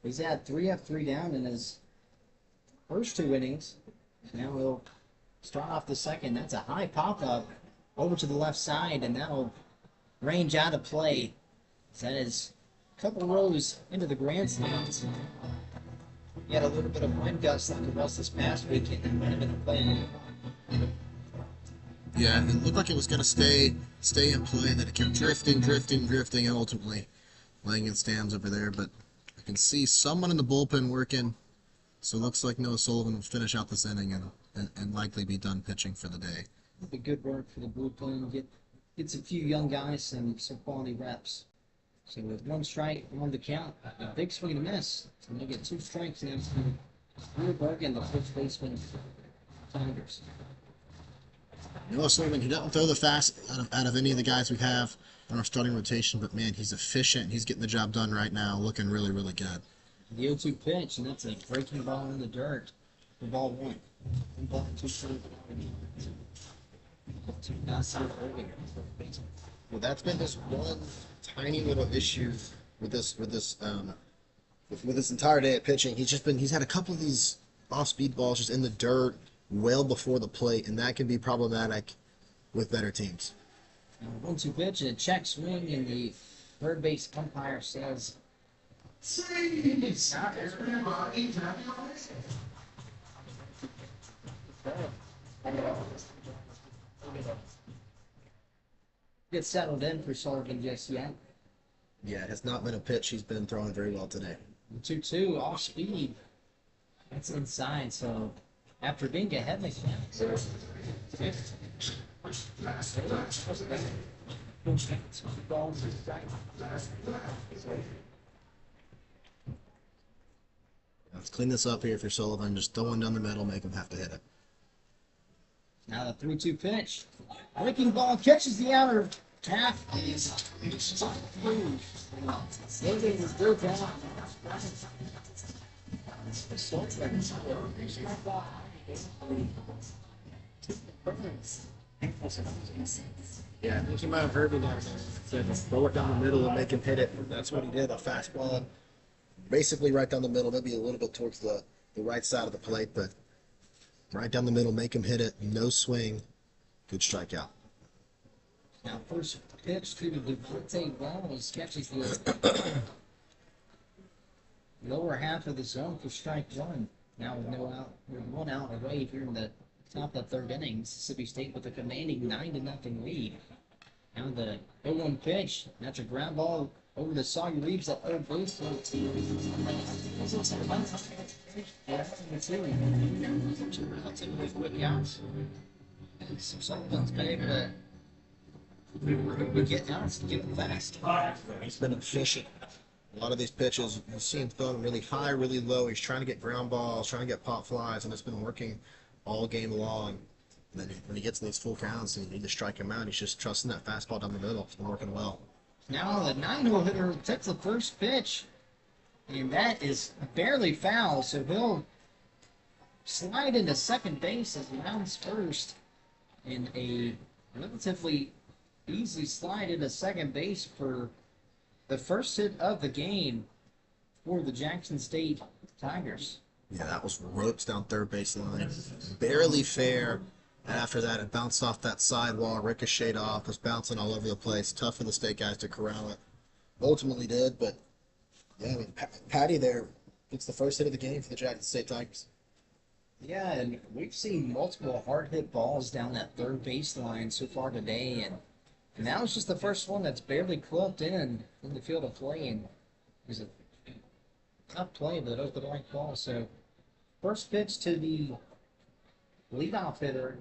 He's had 3 up, 3 down in his first 2 innings. Now he'll start off the second. That's a high pop-up over to the left side, and that'll range out of play. That is a couple rows into the grandstands. He had a little bit of wind gust like it was this past weekend. That might have been a play. Yeah, it looked like it was going to stay in play, that it kept drifting, and ultimately laying in stands over there. But I can see someone in the bullpen working, so it looks like Noah Sullivan will finish out this inning and likely be done pitching for the day. A good work for the bullpen. Gets a few young guys some quality reps. So with 1 strike on the count, a big swing and a miss. So they get 2 strikes now. Drew Bergen, the first baseman, Tigers. Noah Sullivan, he doesn't throw the fast out of any of the guys we have in our starting rotation, but man, he's efficient. He's getting the job done right now, looking really, really good. The 0-2 pitch, and that's a breaking ball in the dirt for ball 1. 1 ball, 2 strikes. Well, that's been just one tiny little issue with this entire day of pitching. He's had a couple of these off-speed balls just in the dirt well before the plate, and that can be problematic with better teams. 1-2 pitch and a check swing, and the third base umpire says it's not get settled in for Sullivan just yet. Yeah, it has not been a pitch he's been throwing very well today. 2-2 off speed. That's inside, so after being ahead like that. Let's clean this up here for Sullivan. Just throw one down the middle, make him have to hit it. Now the 3-2 pitch. Breaking ball catches the outer half. Yeah, I think you might have heard me there. Said throw it down the middle and make him hit it. That's what he did. A fastball, Basically right down the middle, maybe a little bit towards the right side of the plate, but right down the middle, make him hit it. No swing. Good strikeout. Now first pitch to the Devontae Wells catches the lower half of the zone for strike 1. Now with no out, we're 1 out away here in the top of the 3rd inning. Mississippi State with a commanding 9-0 lead. Now the 0-1 pitch. That's a ground ball over to Sawyer Reeves at third base. Relatively quick outs. Sullivan's been able to get outs to get them fast. He's been efficient. A lot of these pitches, you see him throwing really high, really low. He's trying to get ground balls, trying to get pop flies, and it's been working all game long. And then when he gets in these full counts and you need to strike him out, he's just trusting that fastball down the middle. It's been working well. Now the 9-hole hitter takes the first pitch, and that is barely foul, so he'll slide into second base as he rounds first in a relatively easy slide into second base for the first hit of the game for the Jackson State Tigers. Yeah, that was ropes down third base line. Barely fair. And after that, it bounced off that sidewall, ricocheted off, was bouncing all over the place. Tough for the State guys to corral it. Ultimately did, but yeah, I mean, Patty there gets the first hit of the game for the Jackson State Tigers. Yeah, and we've seen multiple hard hit balls down that third baseline so far today, and that was just the first one that's barely clipped in the field of play, and it was a tough play, but it was the right ball. So first pitch to the leadoff hitter,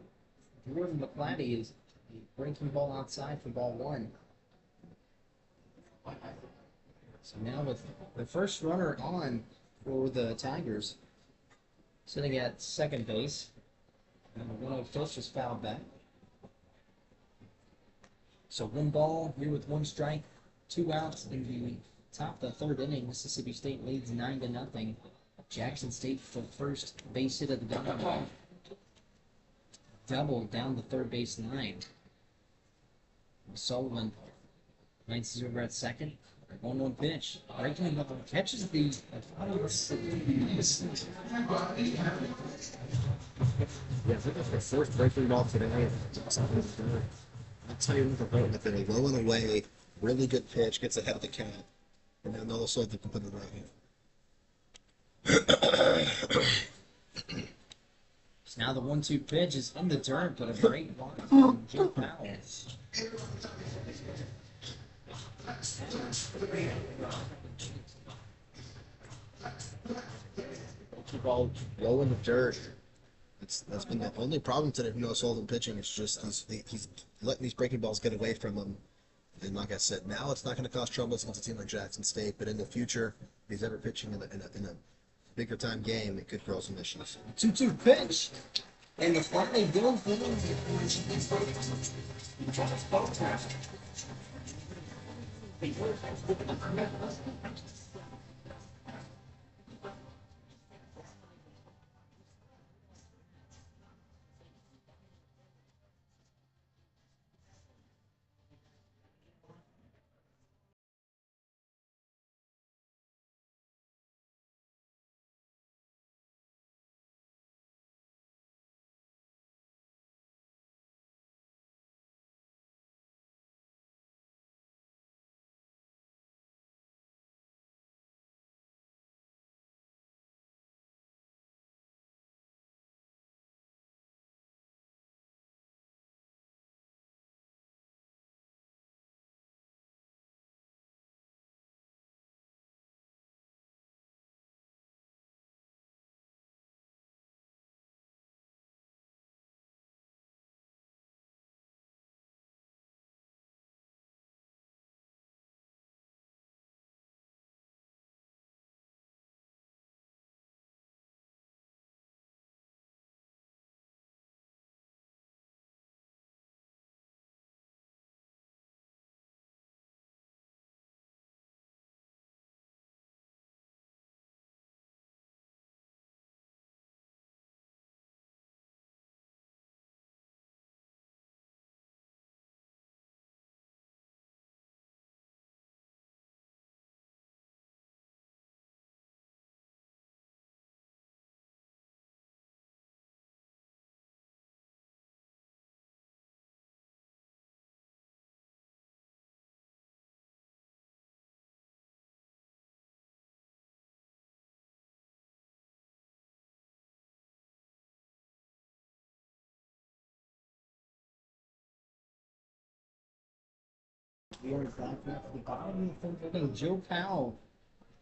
Jordan McClatty, is a breaking ball outside for ball 1. So now with the first runner on for the Tigers, sitting at second base, and the 1-0 pitch is fouled back. So 1 ball here with 1 strike, 2 outs in the top of the 3rd inning. Mississippi State leads 9-0. Jackson State for the first base hit of the game. double down the third base line. Sullivan glances over at second. 1-1 pitch. Breaking up, catches the. Yeah, I think that's the first breaking ball today. I'll tell you what, within a low and away, really good pitch, gets ahead of the count, and then all of a sudden they can put it right. So now the 1-2 pitch is in the dirt, but a great ball from Joe Powell. Keep all low in the dirt. That's been the only problem today from Noah Sullivan pitching. It's just he's letting these breaking balls get away from him. And like I said, now it's not going to cause trouble against a team like Jackson State. But in the future, if he's ever pitching in a bigger time game, it could cause some issues. 2-2 pitch. And the fly goes for We are back at the bottom of the inning. Joe Powell,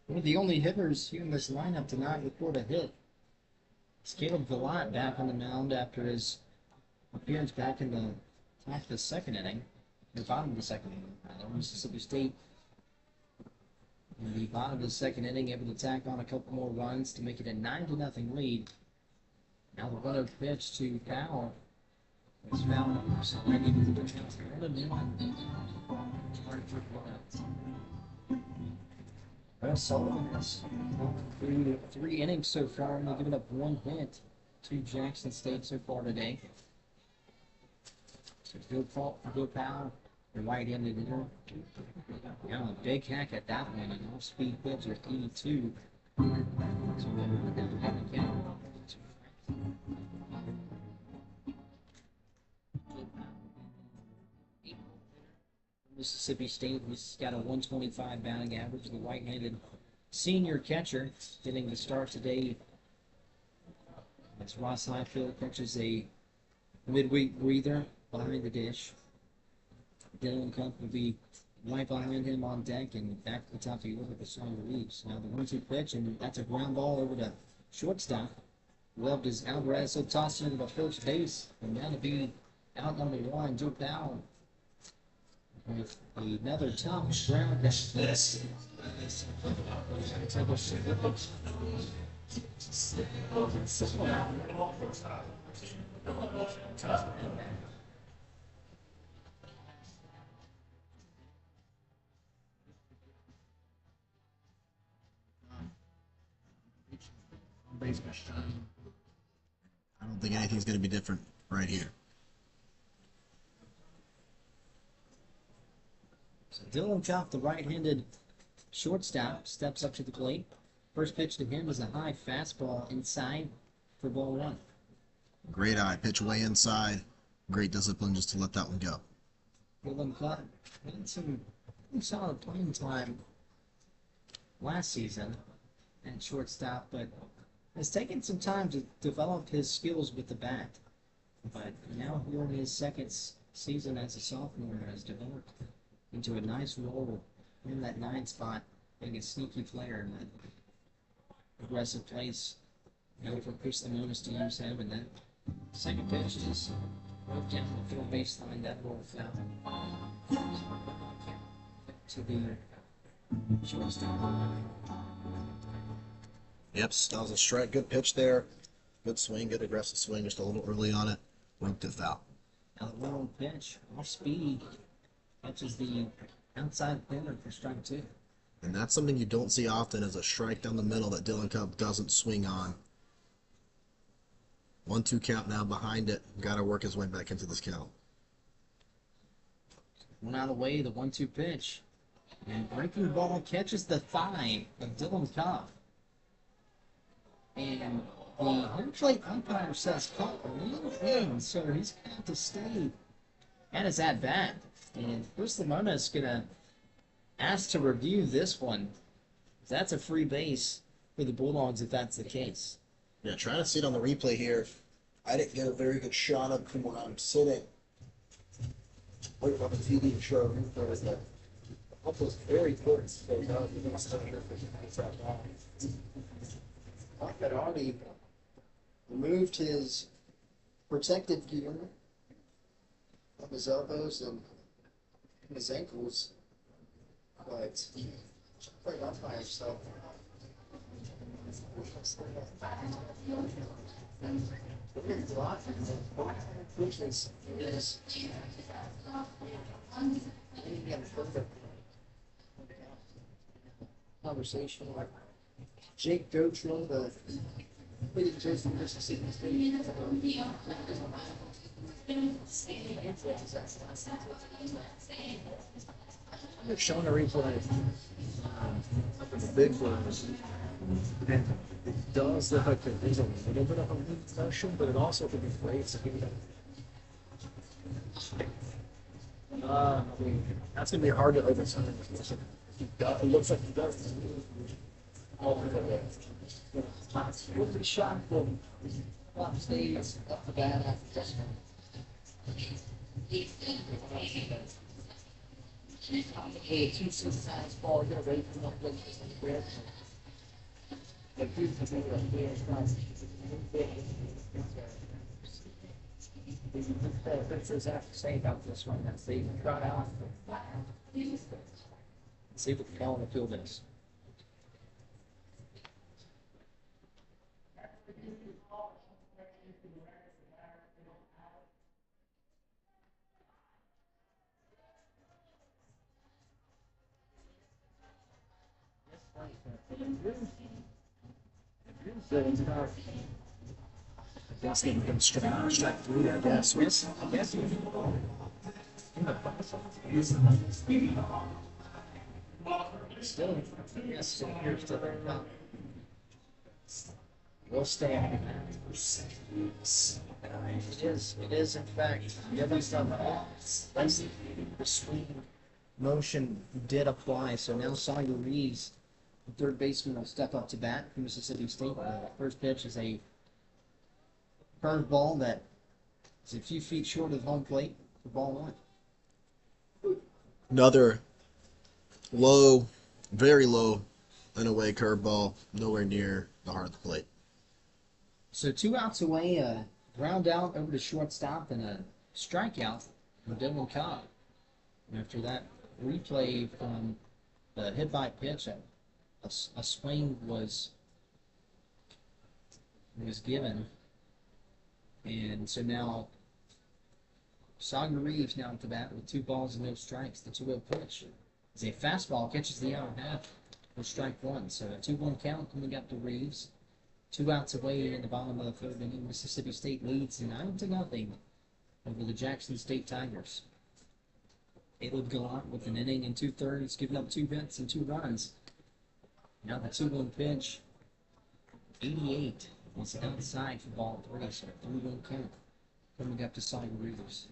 one of the only hitters here in this lineup to not record a hit. It's Caleb Gallant back on the mound after his appearance back in the top of the second inning, the bottom of the second inning. Mississippi State in the bottom of the second inning, able to tack on a couple more runs to make it a 9-0 lead. Now the 1-0 pitch to Powell. It's found ready to the chance to run him in. Sullivan has through 3 innings so far, only given up 1 hit to Jackson State so far today. So good fault for Bill Powell, the right-handed hitter. Now a big hack at that one, an off-speed pitch at 82. So we're down to the count. Mississippi State has got a 125 batting average. The right-handed senior catcher getting the start today. As Ross Highfield catches a midweek breather behind the dish. Dylan Cup will be right behind him on deck and back to the top of the order for Sawyer Reeves. Now the 1-2 pitch, and that's a ground ball over to shortstop. Loved as Alvarez will toss into the first base, and that'll be out number 1, Joe Powell. With another top ground this. I don't think anything's going to be different right here. So Dylan Kopp, the right-handed shortstop, steps up to the plate. First pitch to him is a high fastball inside for ball one. Great eye, pitch way inside. Great discipline just to let that one go. Dylan Kopp had some pretty solid playing time last season at shortstop, but has taken some time to develop his skills with the bat. But now here in his second season as a sophomore has developed into a nice role in that 9 spot, being a sneaky player in that aggressive place. Known for Chris Lemonis to use him, and then second pitch is broke down the third baseline, that ball foul to the shortstop. Yep, that was a strike. Good pitch there. Good swing, good aggressive swing, just a little early on it. Went to foul. Now the long pitch, off speed, catches the outside corner for strike two. And that's something you don't see often is a strike down the middle that Dylan Kopp doesn't swing on. 1-2 count now behind it. Got to work his way back into this count. One out of the way, the 1-2 pitch. And breaking ball catches the thigh of Dylan Kopp. And the home plate umpire says Kopp leaned in, so he's going to have to stay at his at-bat. And Chris Lamona is going to ask to review this one. That's a free base for the Bulldogs if that's the case. Yeah, trying to see it on the replay here. I didn't get a very good shot of from where I'm sitting. Waiting on the TV to show a replay is that The pump was very close, so now you're going to start here for that ball. Kopp had already removed his protective gear from his elbows and his ankles, but played off by himself. Conversation with Jake Gotro, the leading Jason Mississippi State. They're showing a replay of the big ones, and it does look like there's a little bit of a lead motion, but it also could be great speed. I mean, that's going to be hard to overturn. It looks like he does. Would be shocked if Kopp stays up the bat after this one. Hey, 2-6 ball, you're ready for the play. The dude is going to be a Pitchers have to say about this one as they trot out. See what the call in the field is. That's going to be strike three, I guess. Yes, I guess. Still, yes, here's the we'll stay on that. It is, in fact, the other stuff. The swing motion did apply, so now Sawyer Reeves, the third baseman, will step up to bat for Mississippi State. The first pitch is a curveball that is a few feet short of home plate for ball one. Another low, very low and away curveball, nowhere near the heart of the plate. So 2 outs away, a ground out over to shortstop and a strikeout from Dylan Kopp. And after that replay from the hit by pitch, a swing was given. And so now Sawyer Reeves now at the bat with 2 balls and no strikes. The 2-0 pitch is a fastball, catches the outer half for strike one. So a 2-1 count coming up to Reeves. 2 outs away in the bottom of the third inning. Mississippi State leads 9-0 over the Jackson State Tigers. Caleb Gallant with an inning and 2/3, giving up 2 hits and 2 runs. Now the 2-1 pitch. 88 was outside for ball 3, so 3-1 count coming up to Sawyer Reeves.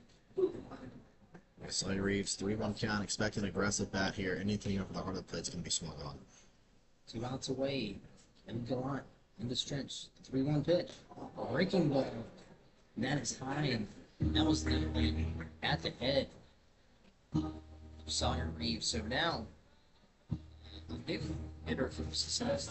Sawyer Reeves, 3-1 count. Expect an aggressive bat here. Anything over the heart of the plate is going to be swung on. 2 outs away. Caleb Gallant in the stretch. 3-1 pitch. Breaking ball. And that is high, and that was at the head. Sawyer Reeves. So now, if hitter from Cincinnati,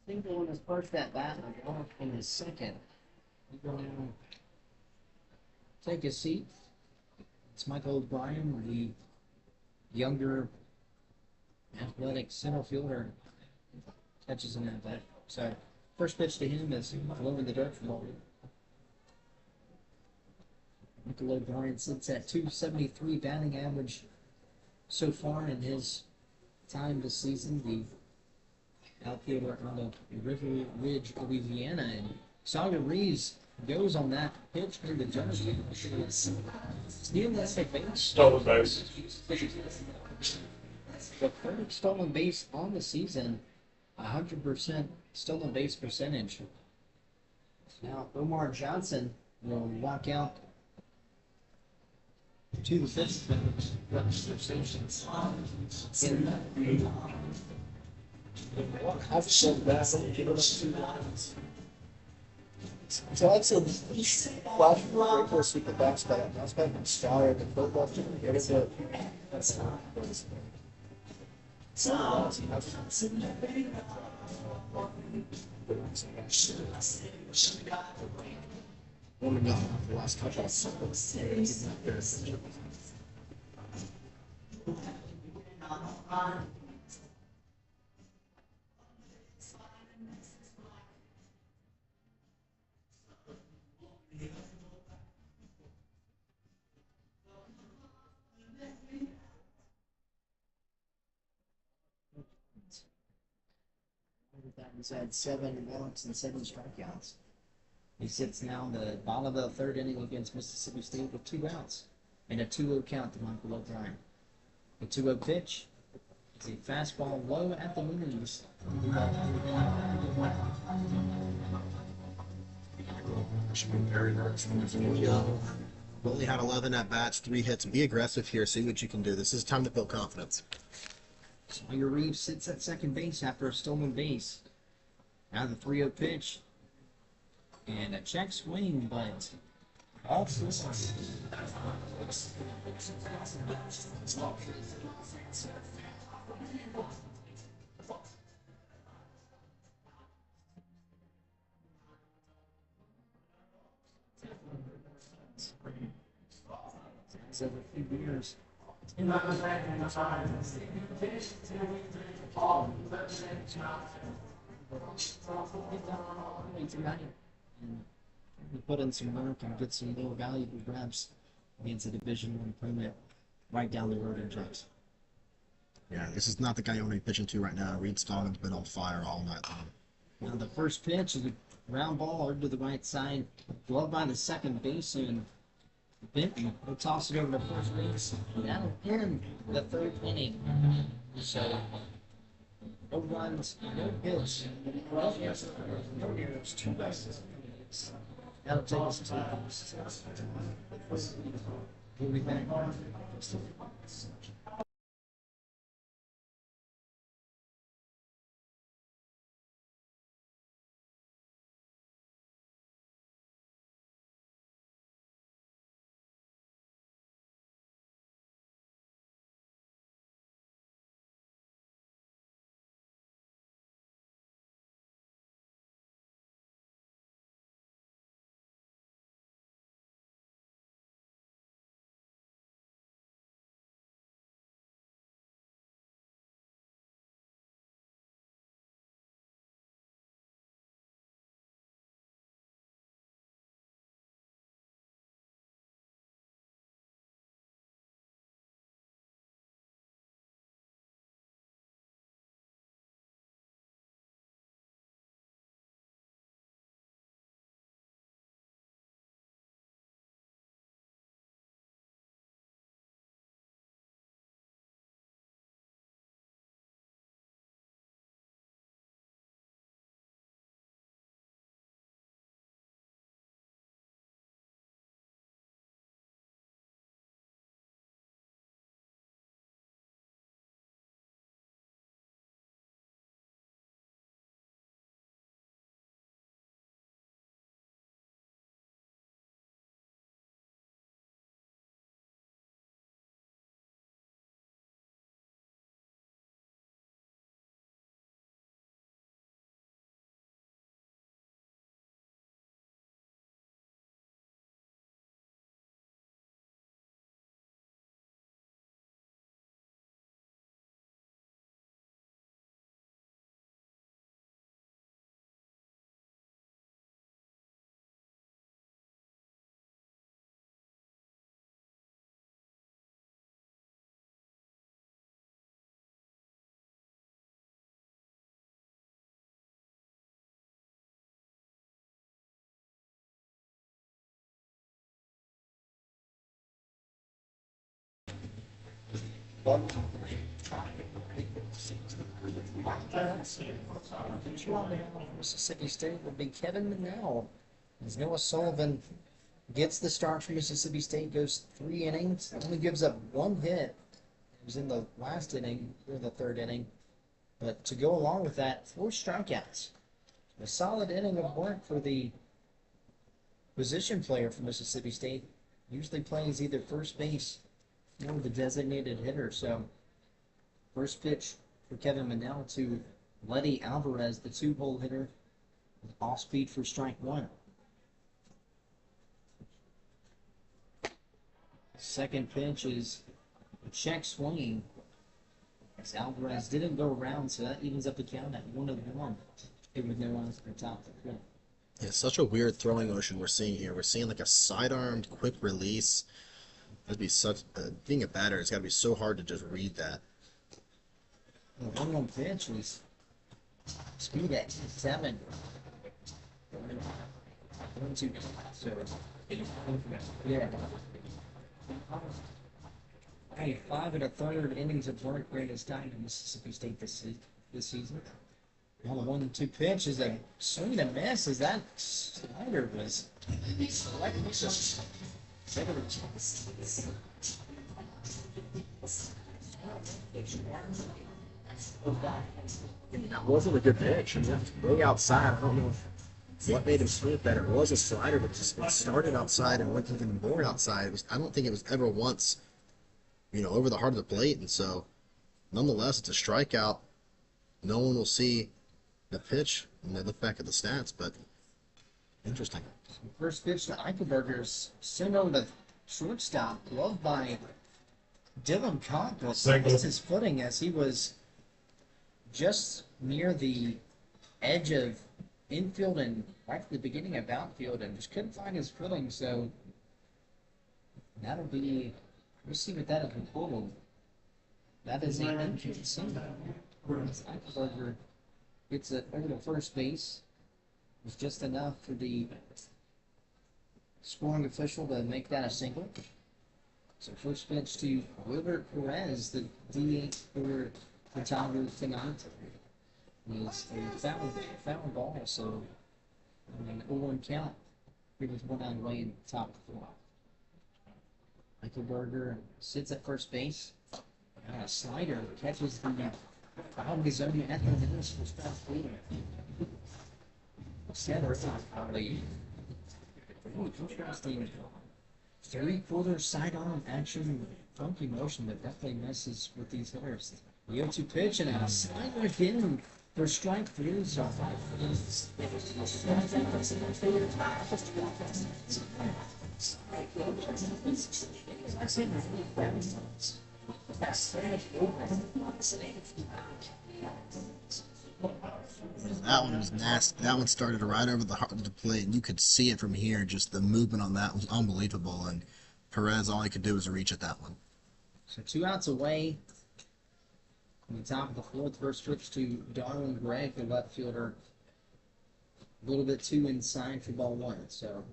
single in his first at bat and a walk in his second. He will now take a seat. It's Michael O'Brien, the younger athletic center fielder, catches an at bat. So first pitch to him is low in the dirt for ball. Michael O'Brien sits at 273 batting average so far in his time this season. The outfielder out of River Ridge, Louisiana, and Sawyer Reeves goes on that pitch in the dirt. Stealing that base. Stolen base. The third stolen base on the season, 100% stolen base percentage. Now Omar Johnson will walk out to the fifth bench. I've said that from giving up 2 lines. So I'd say flash breakers with the bounce back. Bounce back inspired the football team to get into that's not. Warming up the last couple. He's had 7 walks and 7 strikeouts. He sits now in the bottom of the third inning against Mississippi State with 2 outs and a 2-0 count to Michael O'Brien. The 2-0 pitch is a fastball low at the knees. Only had 11 at bats, 3 hits. Be aggressive here. See what you can do. This is time to build confidence. Sawyer Reeves sits at second base after a stolen base. Now the 3-0 pitch. And a check swing, but also over a few years. And put in some work and get some more valuable reps against a Division I opponent right down the road in Jackson. Yeah, this is not the guy you want to be pitching to right now. Reed Stallman's been on fire all night long. Now the first pitch is a ground ball over to the right side, gloved by the second baseman. Benton will toss it over to first base. That'll end the third inning. So no runs, no hits, no errors, 2 bases. That'll take us to we'll be back. Mississippi State will be Kevin Monell. As Noah Sullivan gets the start for Mississippi State, goes 3 innings, only gives up 1 hit. It was in the last inning, or the third inning. But to go along with that, 4 strikeouts. A solid inning of work for the position player for Mississippi State. Usually plays either first base or the designated hitter. So, first pitch for Kevin Monell to Letty Alvarez, the 2-hole hitter, with off speed for strike 1. Second pitch is a check swinging. As Alvarez didn't go around, so that evens up the count at 1-1. It with no runs for top of the fifth. Yeah, such a weird throwing motion we're seeing here. We're seeing like a side-armed quick release. That'd be such being a batter. It's got to be so hard to just read that. The 1-1 pitch was speed at 7. 1-2. So, yeah. Hey, 5 1/3 innings of work, greatest time in Mississippi State this season. Well, the 1-2 pitch is a swing and a miss. As that slider was That wasn't a good pitch. I mean, way outside. I don't know what made him swing that. It was a slider, but just it started outside and went even more outside. I don't think it was ever once, over the heart of the plate. And so, nonetheless, it's a strikeout. No one will see the pitch when they look back at the stats, but interesting. first pitch to Eichelberger's sent over to shortstop, loved by Dylan Cobb, but missed his footing as he was just near the edge of infield and right at the beginning of outfield and just couldn't find his footing. So that'll be, we'll see what that is in total. That is an inconsistent. Eichelberger gets it over to first base. It was just enough for the scoring official to make that a single. So first pitch to Wilbert Perez, the DH for the Tigers tonight. Is a foul ball, so an 0-1 count. He was 1 out of the way in the top of the fourth. Eichelberger sits at first base. And a slider catches the out of his own at the municipal staff leader. Center probably interesting 3/4 sidearm action, funky motion that definitely messes with these hitters. The 0-2 pitch and a slider again for strike 3. So That one was nasty. That one started right over the heart of the plate, and you could see it from here. Just the movement on that was unbelievable. And Perez, all he could do was reach at that one. So 2 outs away. On the top of the fourth, first pitch to Darwin Gregg, the left fielder. A little bit too inside for ball 1. So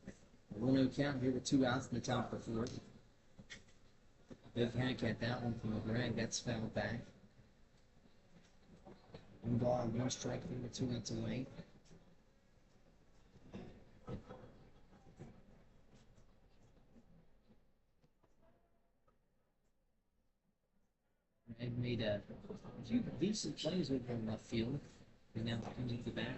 a 1-0 count here with 2 outs in the top of the fourth. Big hack at that one from Gregg. That's fouled back. 1 ball, 1 strike with 2 outs away. Gregg made a few decent plays over in left field. And now into the back.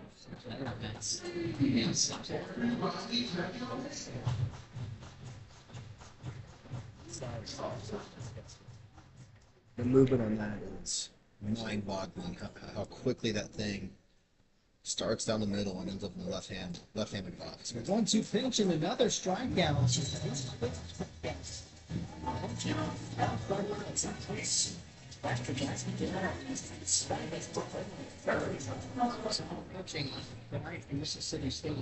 The movement on that is Mind-boggling how quickly that thing starts down the middle and ends up in the left-handed box. 1-2 pitch and another strikeout. Pitching tonight from Mississippi State.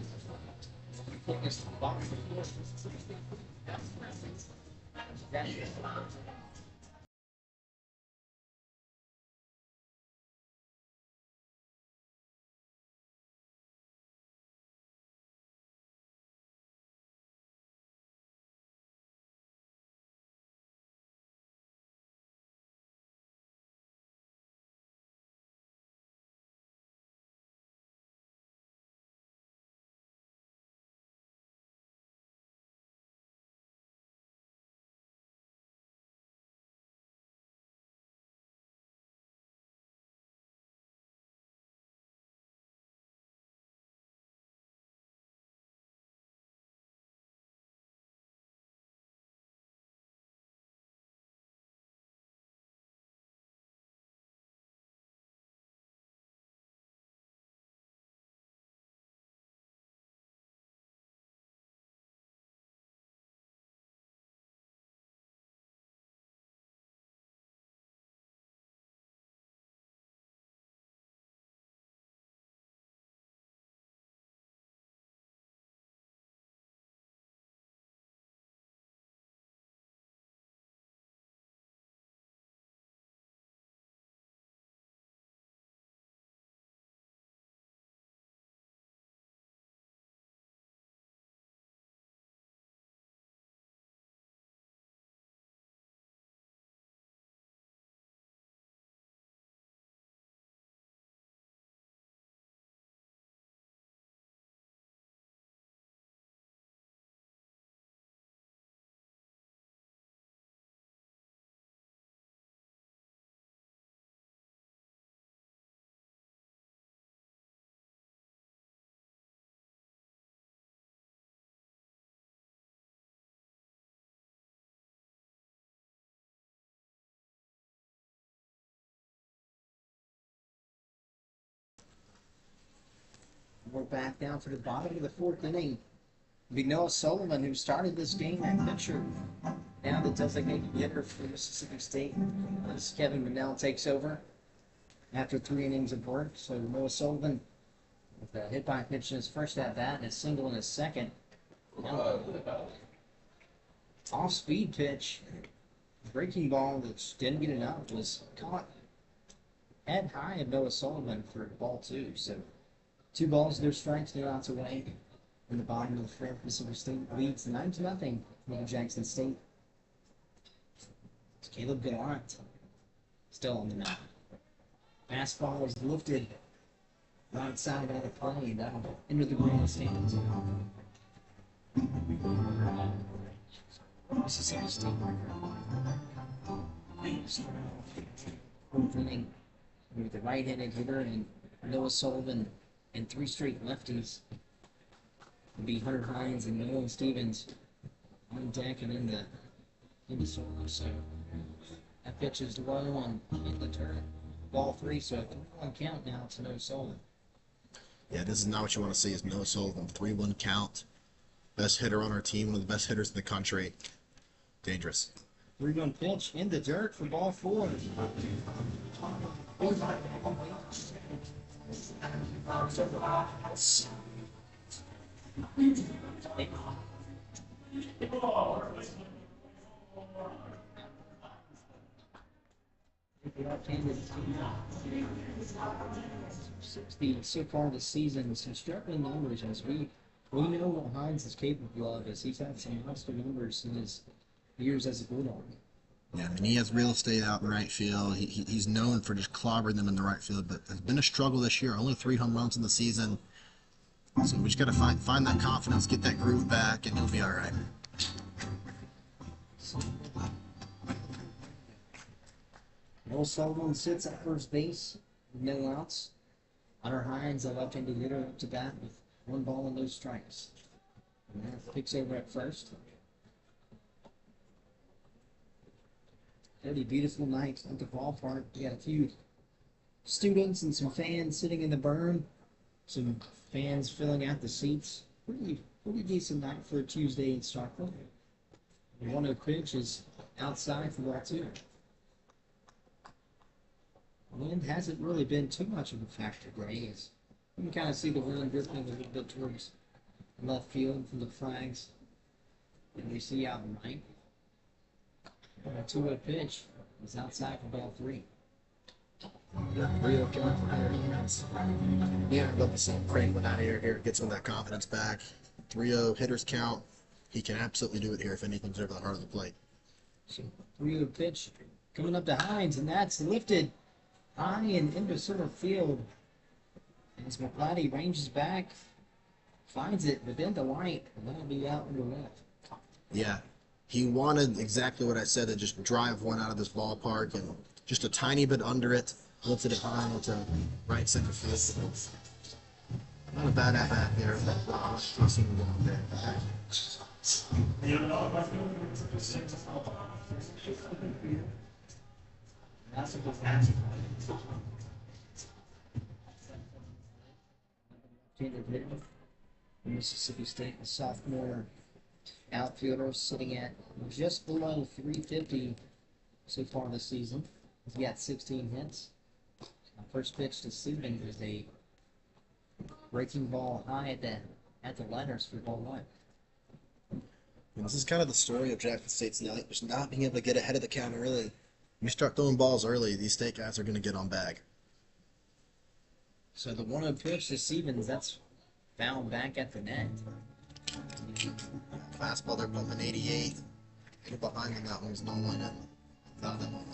back down to the bottom of the fourth inning. It'll be Noah Sullivan, who started this game at pitcher. Now the designated hitter for Mississippi State. As Kevin Manell takes over after 3 innings of work. So Noah Sullivan with a hit by pitch in his first at bat and a single in his second. Off speed pitch. Breaking ball that didn't get enough was caught head high of Noah Sullivan for ball 2. So 2 balls, no strikes, no outs away. In the bottom of the fifth, Mississippi State leads 9-0 over Jackson State. It's Caleb Gallant still on the mound. Fastball is lifted right side of the play down into the grandstands. Mississippi State. Fourth inning with the right-handed hitter and Noah Sullivan and 3 straight lefties. It'll be Hunter Hines and Nolan Stevens on deck and in the solo. So that pitch is low on in the turn. Ball 3, so a 3-1 count now to Noah Sullivan. Yeah, this is not what you want to see. Is Noah Sullivan 3-1 count, best hitter on our team, one of the best hitters in the country. Dangerous. 3-1 pitch in the dirt for ball 4. Left-handed 60 so far this season. Some struggling numbers as we know what Hines is capable of, as he's had some monster numbers in his years as a Bulldog. Yeah, I mean, he has real estate out in right field. He's known for just clobbering them in the right field, but it's been a struggle this year. Only 3 home runs in the season. So we just got to find that confidence, get that groove back, and he'll be all right. Noah Sullivan sits at first base with no outs. Hunter Hines, a left-handed hitter, up to bat with 1 ball and no strikes. And that picks over at first. Pretty beautiful night at the ballpark. We got a few students and some fans sitting in the berm. Some fans filling out the seats. Pretty decent night for a Tuesday in Starkville. The 1-0 pitch is outside for ball 2. Wind hasn't really been too much of a factor today. You can kind of see the wind drifting a little bit towards left field from the flags. And we see out right. A 2-0 pitch is outside for ball 3. Rio coming from there. Yeah, I'd love to see him crank one out of here. Get some of that confidence back. 3-0 hitters count. He can absolutely do it here if anything's over the heart of the plate. So 3-0 pitch coming up to Hines, and that's lifted high and into center field. As McLady ranges back, finds it within the light, and that'll be out in the left. Yeah, he wanted exactly what I said, to just drive one out of this ballpark, and just a tiny bit under it, lifted it high into right center field. Not a bad at-bat there. Mississippi State, a sophomore outfielder, sitting at just below 350 so far this season. He's got 16 hits. First pitch to Stevens is a breaking ball high at the letters for ball 1. This is kind of the story of Jackson State's night, just not being able to get ahead of the count early. When you start throwing balls early, these state guys are going to get on bag. So the 1-0 pitch to Stevens, that's fouled back at the net. Fastball, they're bumping 88. Get behind him, that one's no one. Found that one.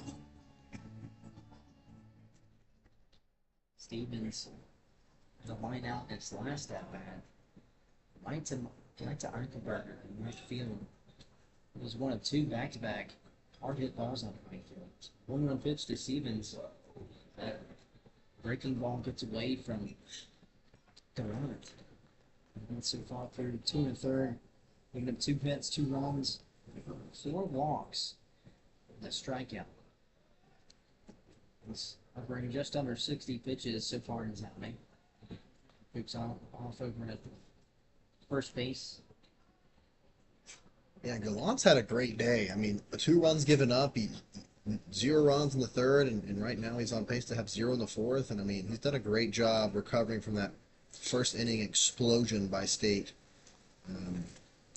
Stevens, the line out his last at bat. Right to Eichelberger in right field. It was one of 2 back-to-back hard hit balls on the right field. 1-1 pitch to Stevens. That breaking ball gets away from Durant. And so far through 2 1/3. Picking up 2 hits, 2 runs, 4 walks, and a strikeout. He's operating just under 60 pitches so far in his outing. Luke's off over at first base. Yeah, Gallant's had a great day. I mean, 2 runs given up. He 0 runs in the third, and right now he's on pace to have 0 in the fourth. And I mean, he's done a great job recovering from that first inning explosion by State.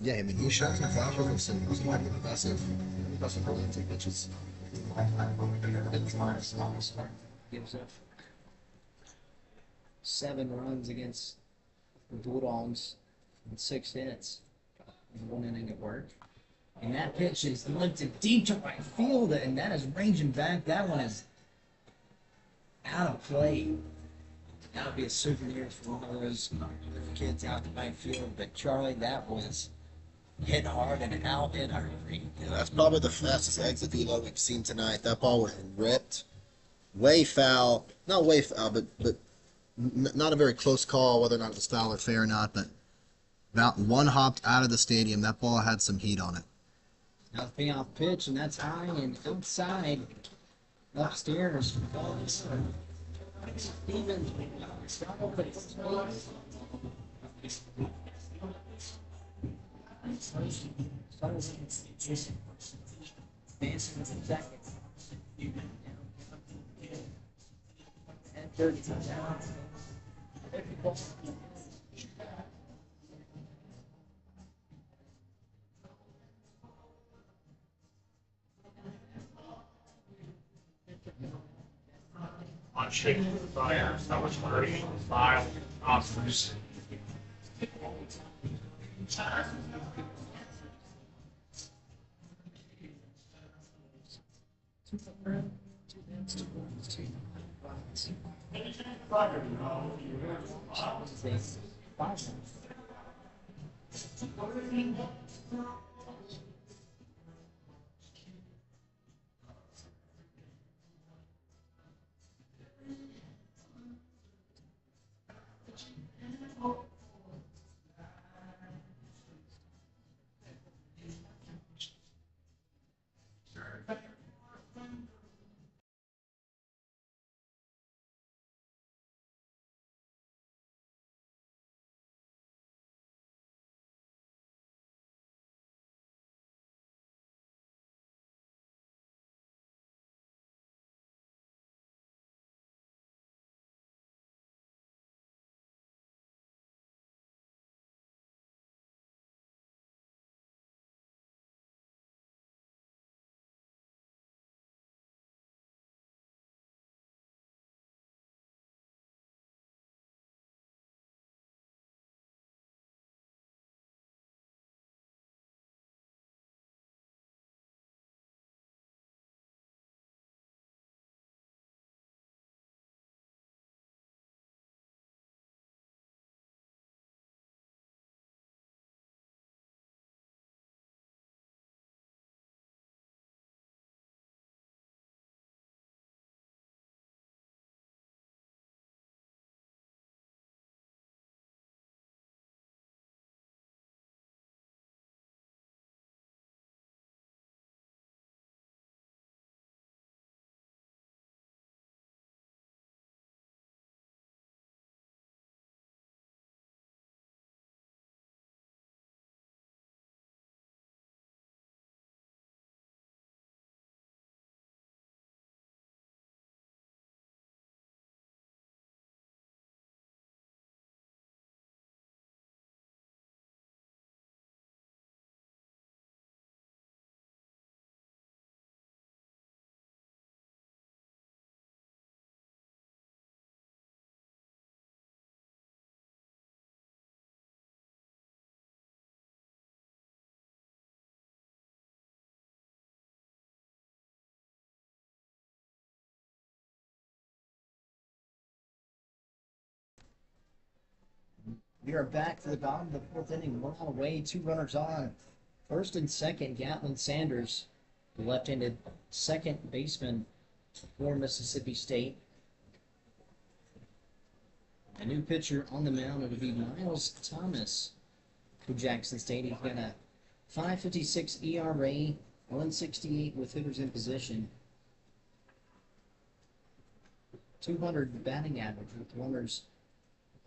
Yeah, I mean, he shot some flashes of some impressive romantic pitches. Gives up 7 runs against the Bulldogs in 6 hits in 1 inning at work. And that pitch is lifted deep to right field, and that is ranging back. That one is out of play. That'll be a souvenir for one of those kids out in right field. But Charlie, that was hit hard and out in a hurry. Yeah, that's probably the fastest exit velo we've seen tonight. That ball was ripped, way foul. Not way foul, but not a very close call whether or not it was foul or fair or not. But about 1 hopped out of the stadium. That ball had some heat on it. Now the payoff pitch, and that's high and outside, upstairs. Stevens, start over at first base. Dancing with the second. And 30 down. On shaking the fires, that was 35 offers. We are back for the bottom of the 4th inning. 1 out away, 2 runners on. First and second, Gatlin Sanders, the left-handed second baseman for Mississippi State. A new pitcher on the mound, it would be Miles Thomas for Jackson State. He's got a 5.56 ERA, 168 with hitters in position. 200 batting average with runners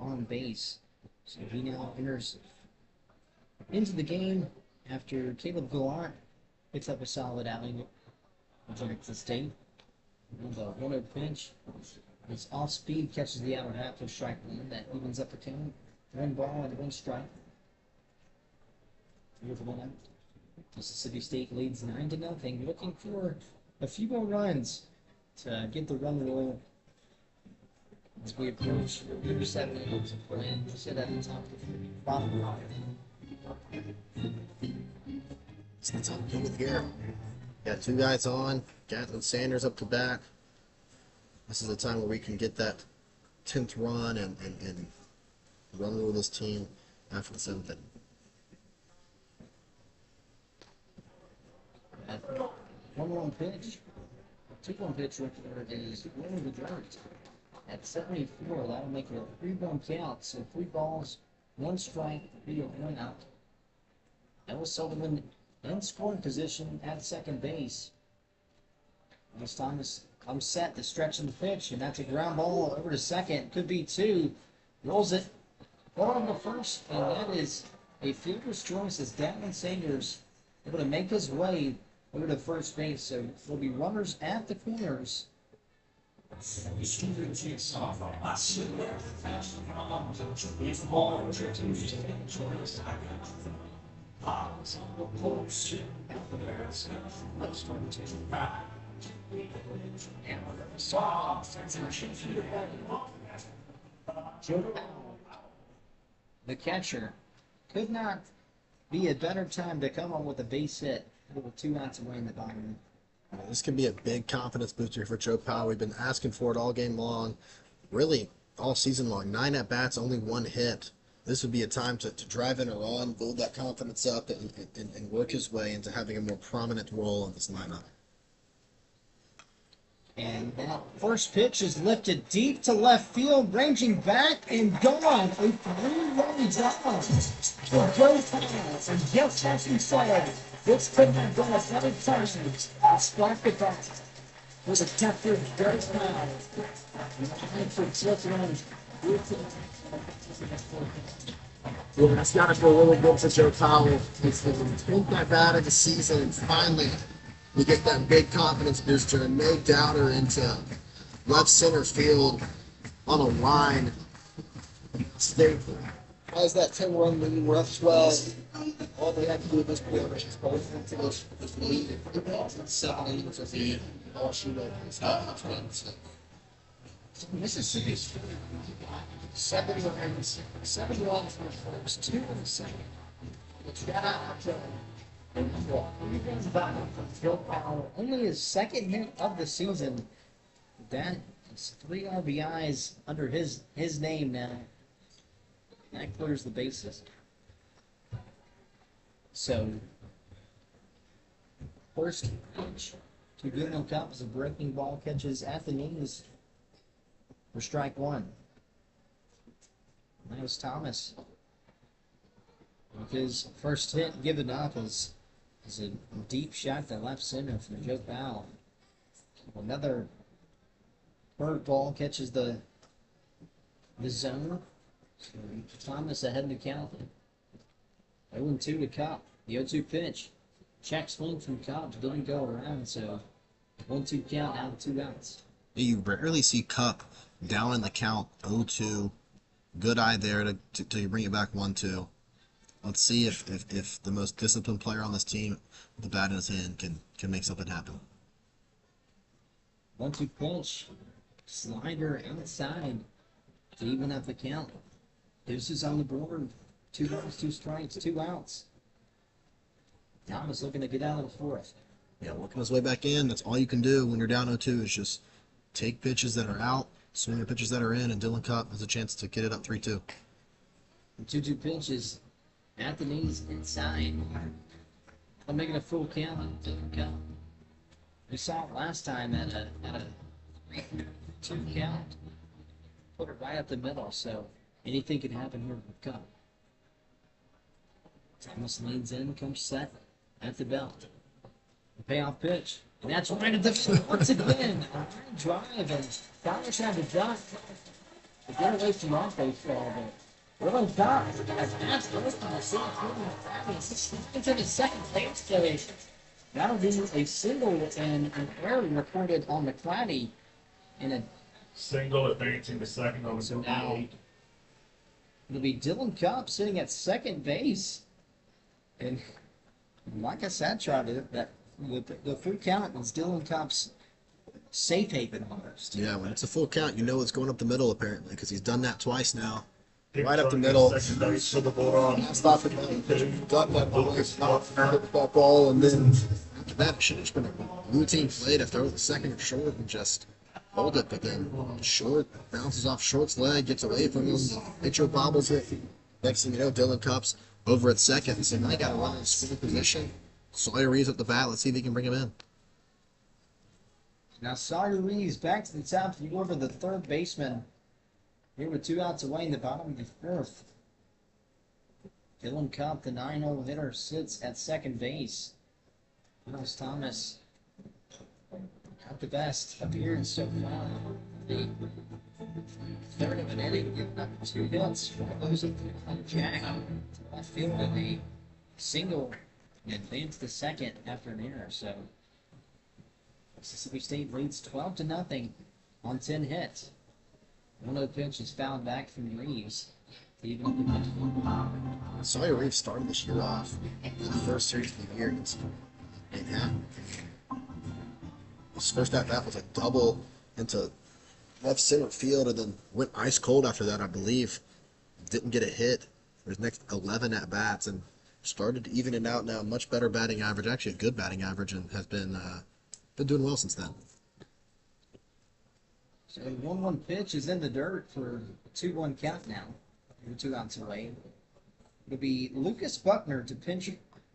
on base. So he now enters into the game after Caleb Gallant picks up a solid outing with Jackson State. The 1-0 pinch. His off speed catches the outer half of strike one. That evens up the count. 1 ball and 1 strike. With 1 out. Mississippi State leads 9-0, looking for a few more runs to get the run roll as we approach number 7 innings of play. We said at the top of the bottom line. It's the top of here. Got 2 guys on. Gatlin Sanders up to bat. This is the time where we can get that 10th run and run rule this team after the 7th inning. At 1-1 pitch. 2-1 pitch record is one the dirt. At 74, that'll make it a 3-1 count. So 3 balls, 1 strike, 1 out. Noah Sullivan in scoring position at second base. This Thomas comes set to stretch in the pitch, and that's a ground ball over to second. Could be 2. Rolls it on the first, and that is a fielder's choice as Gatlin Sanders able to make his way over to first base. So there'll be runners at the corners. Joe Powell, the catcher, could not be a better time to come on with a base hit with 2 outs away in the bottom. This can be a big confidence booster for Joe Powell. We've been asking for it all game long, really all season long. 9 at-bats, only 1 hit. This would be a time to drive in a run, build that confidence up, and work his way into having a more prominent role in this lineup. And that first pitch is lifted deep to left field, ranging back and gone. A 3-run double for Joe Powell. And just as he said, this could have been another time. Strike the bat with a catcher very loud. And for just runs. Well, it's got to feel really good for Joe Powell. He's been 10th at bat of the season, and finally we get that big confidence booster and no doubter into left center field on a line. State has that 10-run lead. We're up 12. All they have to do at this point is just both into this lead. 7 innings of the all shootout is not much. Mississippi State, 7 runs, 7 runs in the first, 2 in the second. It's got out to 3 runs back from Joe Powell. Only his 2nd hit of the season. That is 3 RBIs under his name now. That clears the bases. So, first pitch to Goodman Cup is a breaking ball, catches at the knees for strike 1. Miles Thomas, with his first hit given up, is a deep shot to left center from Joe Powell. Another bird ball catches the zone. So Thomas ahead in the count. 0-2 to Cup. The 0-2 pitch. Check swing from Cup. Didn't go around, so 1-2 count, out of 2 outs. You rarely see Cup down in the count 0-2. Good eye there till you bring it back 1-2. Let's see if the most disciplined player on this team, with the bat in his hand, can make something happen. 1-2 pitch. Slider outside to even up the count. Deuces on the board. 2 balls, 2 strikes, 2 outs. Thomas looking to get out of the 4th. Yeah, working his way back in. That's all you can do when you're down 0-2 is just take pitches that are out, swing the pitches that are in, and Dylan Cup has a chance to get it up 3-2. The 2-2 pitch is at the knees inside. I'm making a full count on Dylan Cup. We saw it last time at a 3-2 count. Put it right up the middle, so anything can happen here with Cup. Thomas leans in, comes set at the belt. The payoff pitch. And that's right at the field once again. A high drive, and Thomas had to duck. Get away from rock baseball, but Dylan Cobb has passed both on the same team. He's into the second base today. That'll be a single and an error recorded on McClatty in a Single advancing to second on So the now- eight. it'll be Dylan Cobb sitting at second base. And like I said, Charlie, that the full count is Dylan Cobb's safe haven almost. Yeah, when it's a full count, you know it's going up the middle apparently because he's done that twice now. Pick Right up the from middle. Second base for the Bulldogs. Last off the mound, got that ball, knocked that ball, and then after that, it should have just been a routine play to throw the second or short and just hold it. But then short bounces off short's leg, gets away from him, pitcher bobbles it. Next thing you know, Dylan Cups over at second. So now you got to run in scoring position. Sawyer Reeves at the bat. Let's see if he can bring him in. Now Sawyer Reeves back to the top of the order, the third baseman. Here with 2 outs away in the bottom of the fourth. Dylan Cobb, the 9-hole hitter, sits at second base. Miles Thomas, not the best appearance so far. The third of an inning, giving up 2 hits, losing on Jack. Left field with a single and advanced to second after an error. So Mississippi State leads 12-0 on 10 hits. 1-0 pitch is fouled back from Reeves. Even up the pitch. Sawyer Reeves started this year off in the first series of the year against Manhattan. His first at bat was a double into left center field and then went ice cold after that, I believe. Didn't get a hit for his next 11 at bats and started to even it out now. Much better batting average, actually a good batting average, and has been doing well since then. So the 1-1 pitch is in the dirt for a 2-1 count now. We're 2 outs away. It'll be Lucas Buckner to pinch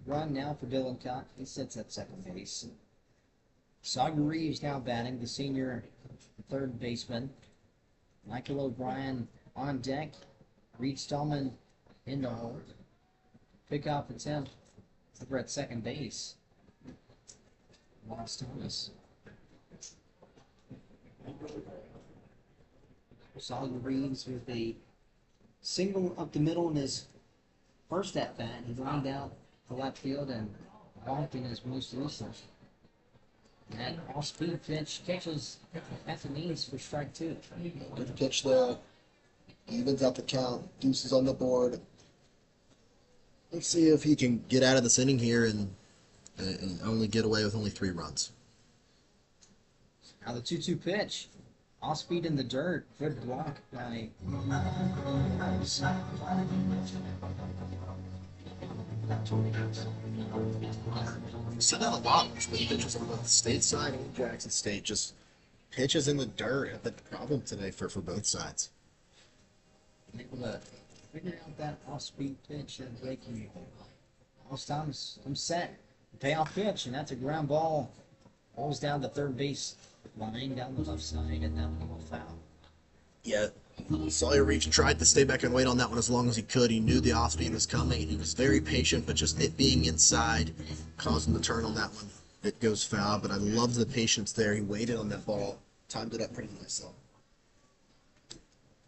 run now for Dylan Cobb. He sits at second base. Sawyer Reeves now batting, the senior third baseman. Michael O'Brien on deck. Reed Stallman in the hole. Pickoff attempt over at second base. Miles Thomas. Sawyer Reeves with a single up the middle in his first at bat. He lined out to left field and walked in his most recent. That off-speed pitch catches at the knees for strike 2. Good pitch there. Evens out the count. Deuces on the board. Let's see if he can get out of this inning here and only get away with only 3 runs. Now the 2-2 pitch. Off speed in the dirt. Good block by See that a lot with pitchers on both State side and Jackson State. Just pitches in the dirt have been a problem today for both sides. able to figure out that off-speed pitch and breaking. Most times I'm set. Payoff pitch, and that's a ground ball. Rolls down the third base line, down the left side, and that one will foul. Yeah, Sawyer Reeves tried to stay back and wait on that one as long as he could. He knew the off speed was coming. He was very patient, but just it being inside caused him to turn on that one. It goes foul, but I loved the patience there. He waited on that ball, timed it up pretty nicely.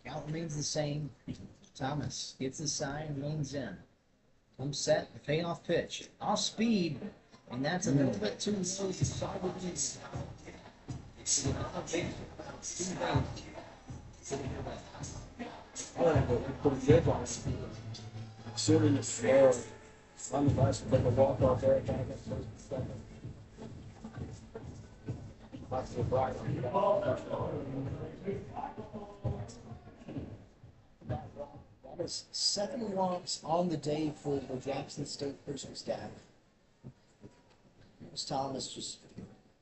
Count remains the same. Thomas gets the sign, remains in. I'm set, the payoff pitch. Off speed, and that's a little bit too slow to start with this. Pretty good one. Assuming it's on the bus, but the walk off there, kind of gets first and second. That's the right. That is 7 walks on the day for the Jackson State pitching staff. Here's Thomas just,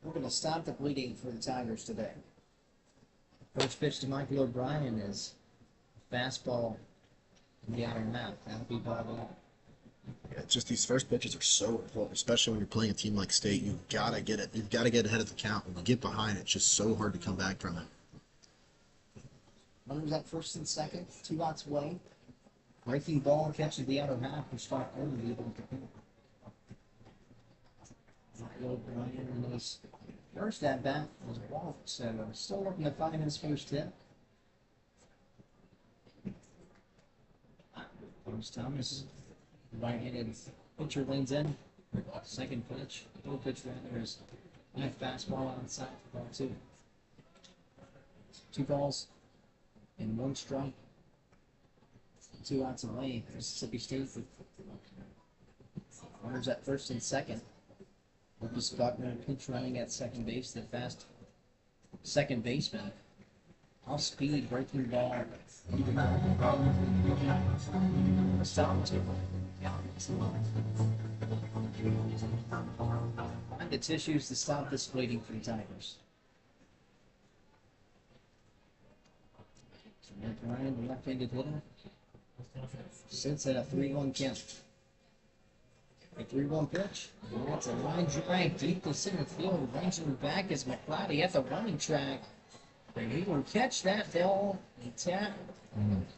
we're going to stop the bleeding for the Tigers today. First pitch to Michael O'Brien is fastball in the outer mouth. That'll be ball one. Yeah, just these first pitches are so important, especially when you're playing a team like State. You've got to get it. You've got to get ahead of the count. When you get behind, it's just so hard to come back from it. Runners at first and second, 2 outs away. Breaking ball catches the outer half and strike one. Michael O'Brien in his first at bat was walked, so still looking to find his first hit. James Thomas, right-handed pitcher leans in. Second pitch, no pitch rather is high fastball outside for ball two. 2 balls and 1 strike. 2 outs away. Mississippi State with runners at first and second. Lucas Buckner pinch running at second base. The fast second baseman. Off speed, breaking ball. Find the tissues to stop this bleeding from Tigers. Nick Ryan, the left-handed hitter, sits at a 3-1 count. A 3-1 pitch. That's a line drive deep to center field. Ranging back is McCloudy at the running track. And he will catch that ball and tap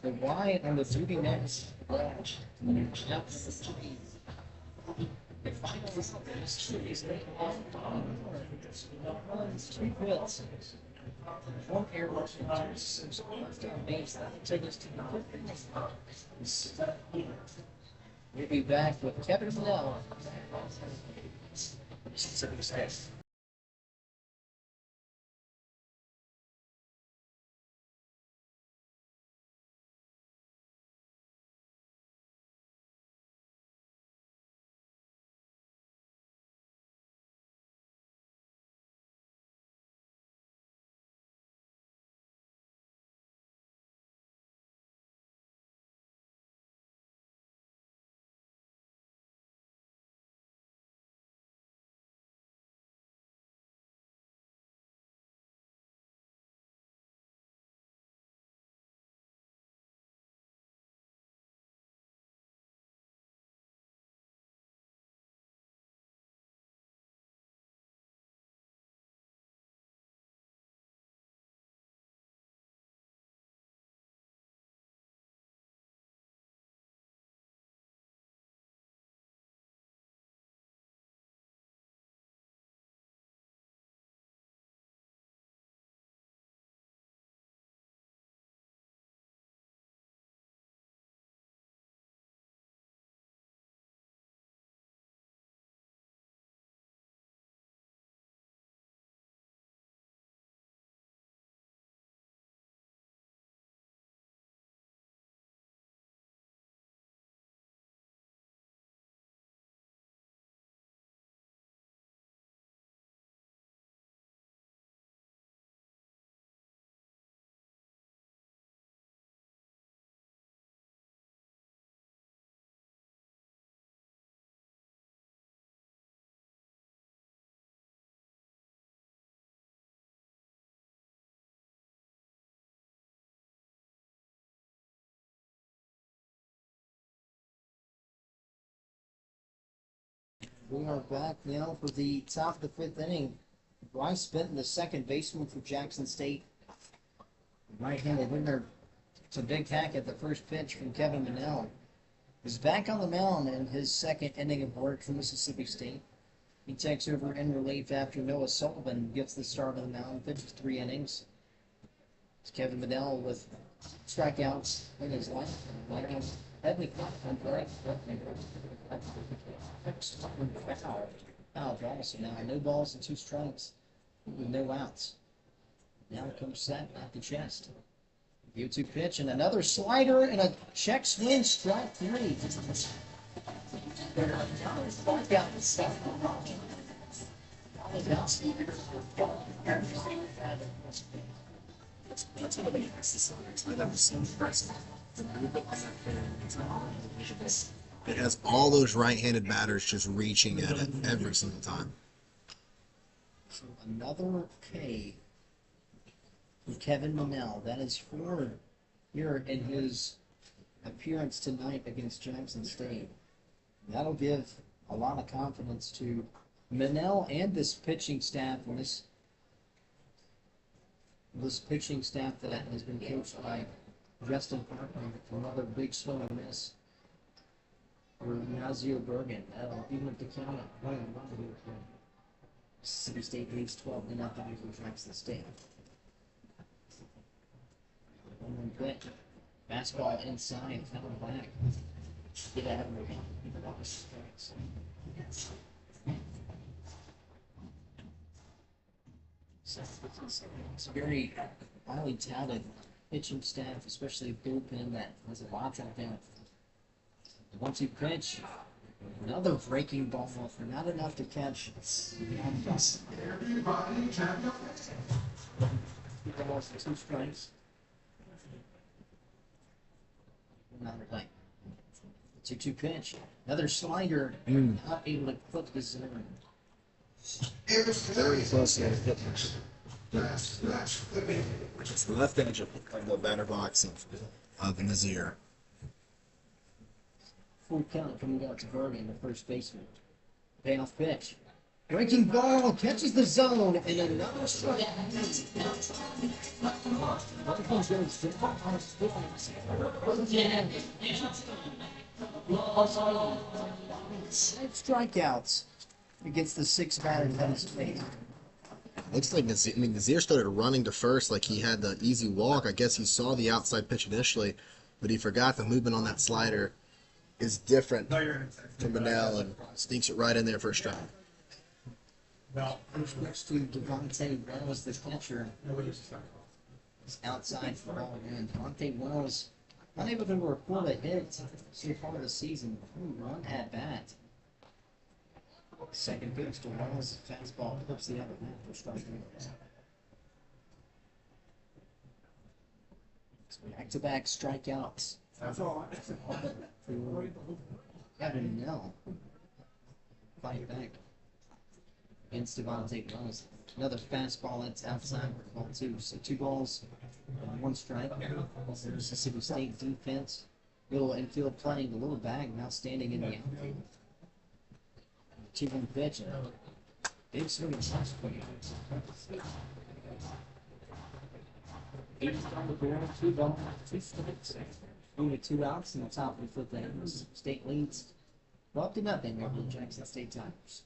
the wide on the 3D next. The final result is 2 hits. 1 air rush and 2 left on base. That'll take us to the 5th. We'll be back with Kevin Manel. Mississippi State. We are back now for the top of the 5th inning. Bryce Benton, the second baseman for Jackson State. Right-handed hitter. It's a big hack at the first pitch from Kevin Manel. Is back on the mound in his second inning of work for Mississippi State. He takes over in relief after Noah Sullivan gets the start on the mound, pitches 3 innings. It's Kevin Manel with strikeouts in his life. Heavily foul ball, so now no balls and 2 strikes with no outs. Now comes set at the chest. 0-2 pitch and another slider and a check swing, strike 3. It has all those right-handed batters just reaching at it every single time. So another K from Kevin Manel. That is 4 here in his appearance tonight against Jackson State. That'll give a lot of confidence to Manel and this pitching staff, and this pitching staff that has been coached by Justin Parker. Another big swing and miss for Nazir Bergen. Even if the count at 1-1 here. Mississippi State leads 12-0 over Jackson State. 1-1 pitch. Fastball inside, foul back. Yeah. It's a very highly touted pitching staff, especially a bullpen that has a lot of depth. 1-2 pitch, another breaking ball, not enough to catch. Almost 2 strikes. Another play. 2-2 pitch, another slider, not able to clip the zone. Very close to it. It's the left edge of the batter box of Nazir. Full count coming out to Bergen, the first baseman. Payoff pitch. Breaking ball, catches the zone, and another strike. Six strikeouts against the 6 batters that he's faced. Looks like Nazir, Nazir started running to first like he had the easy walk. I guess he saw the outside pitch initially, but he forgot the movement on that slider is different from Manel and sneaks it right in there for a strike. First next to Devontae Wells, the catcher. Is outside for ball 1. Devontae Wells unable to report a hit so far this season. 1 at bat. Second pitch to Wells, fastball clips the other half for strike 1. So back-to-back strikeouts. Kevin Nell. Fight back against Devontae Wells. Another fastball that's outside for ball 2. So 2 balls and 1 strike. Mississippi State defense. Little infield playing, a little bag now standing in the outfield. 2-1 pitch. Big swing and pass for you. 8 on the board, 2 balls, 2 strikes. Only 2 outs in the top of the 5th inning. Mississippi State leads 12-0 over the Jackson State Tigers.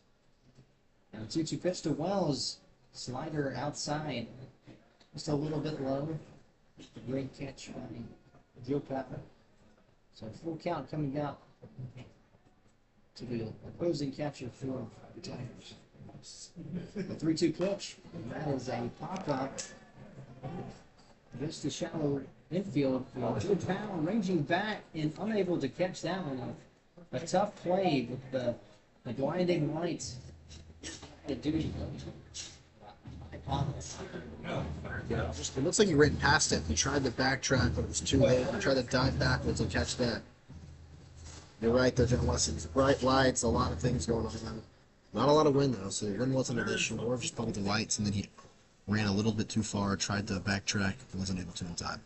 Now 2-2 pitch to Wells. Slider outside. Just a little bit low. Great catch by Joe Pepper. So full count coming out to the opposing catcher for the Tigers. The 3-2 pitch. That is a pop-up. Just a shallow infield for Joe Powell ranging back and unable to catch that one. A tough play with the blinding lights. It looks like he ran past it. He tried to backtrack, but it was too late. He tried to dive backwards and catch that. You're right, there's bright lights, a lot of things going on. Not a lot of wind though, so the wind wasn't an issue. More just probably the lights, and then he ran a little bit too far, tried to backtrack, and wasn't able to in time.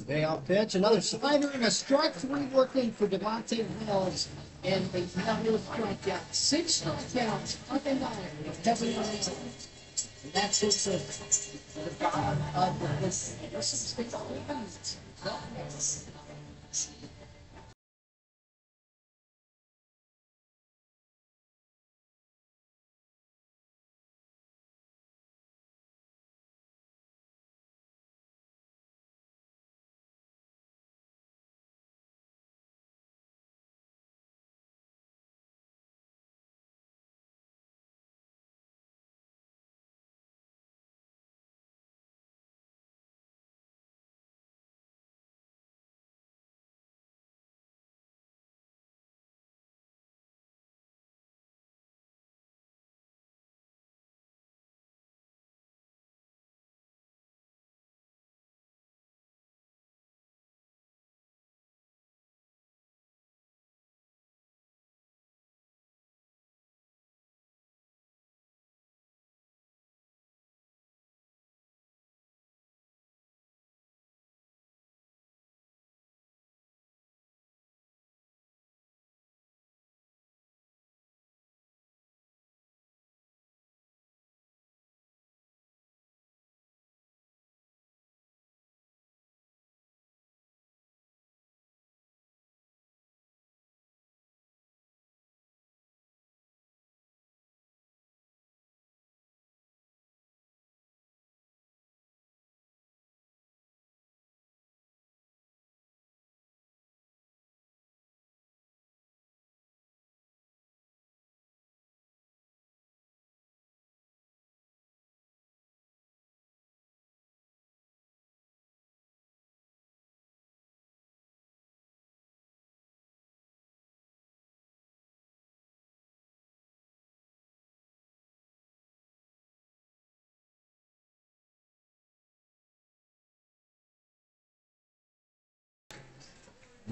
Payoff pitch, another slider and a strike 3 working for Devontae Wells, and another strikeout. 6 strikeouts, nothing down. And that's it for the bottom of this.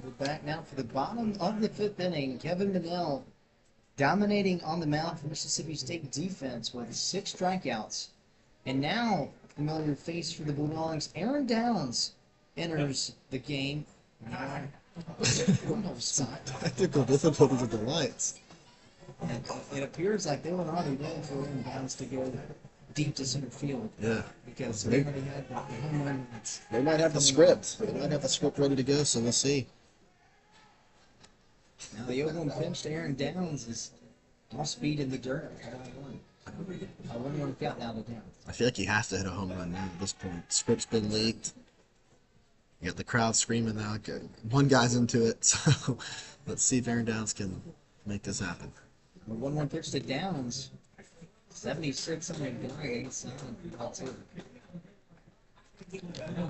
We're back now for the bottom of the fifth inning. Kevin Minnell dominating on the mound for Mississippi State defense with 6 strikeouts. And now, familiar face for the Bulldogs, Aaron Downs enters the game. Technical difficulties with the lights. And it appears like they were already ready for Aaron Downs to go deep to center field. Yeah. Because they already had the home run. They might have the script. They might have the script ready to go, so we'll see. Now the 0-1 pitch to Aaron Downs is off speed in the dirt. 1-1 count now to Downs. I feel like he has to hit a home run now at this point. Script's been leaked. You got the crowd screaming now. One guy's into it, so let's see if Aaron Downs can make this happen. The 1-1 pitch to Downs. 76 on the guy.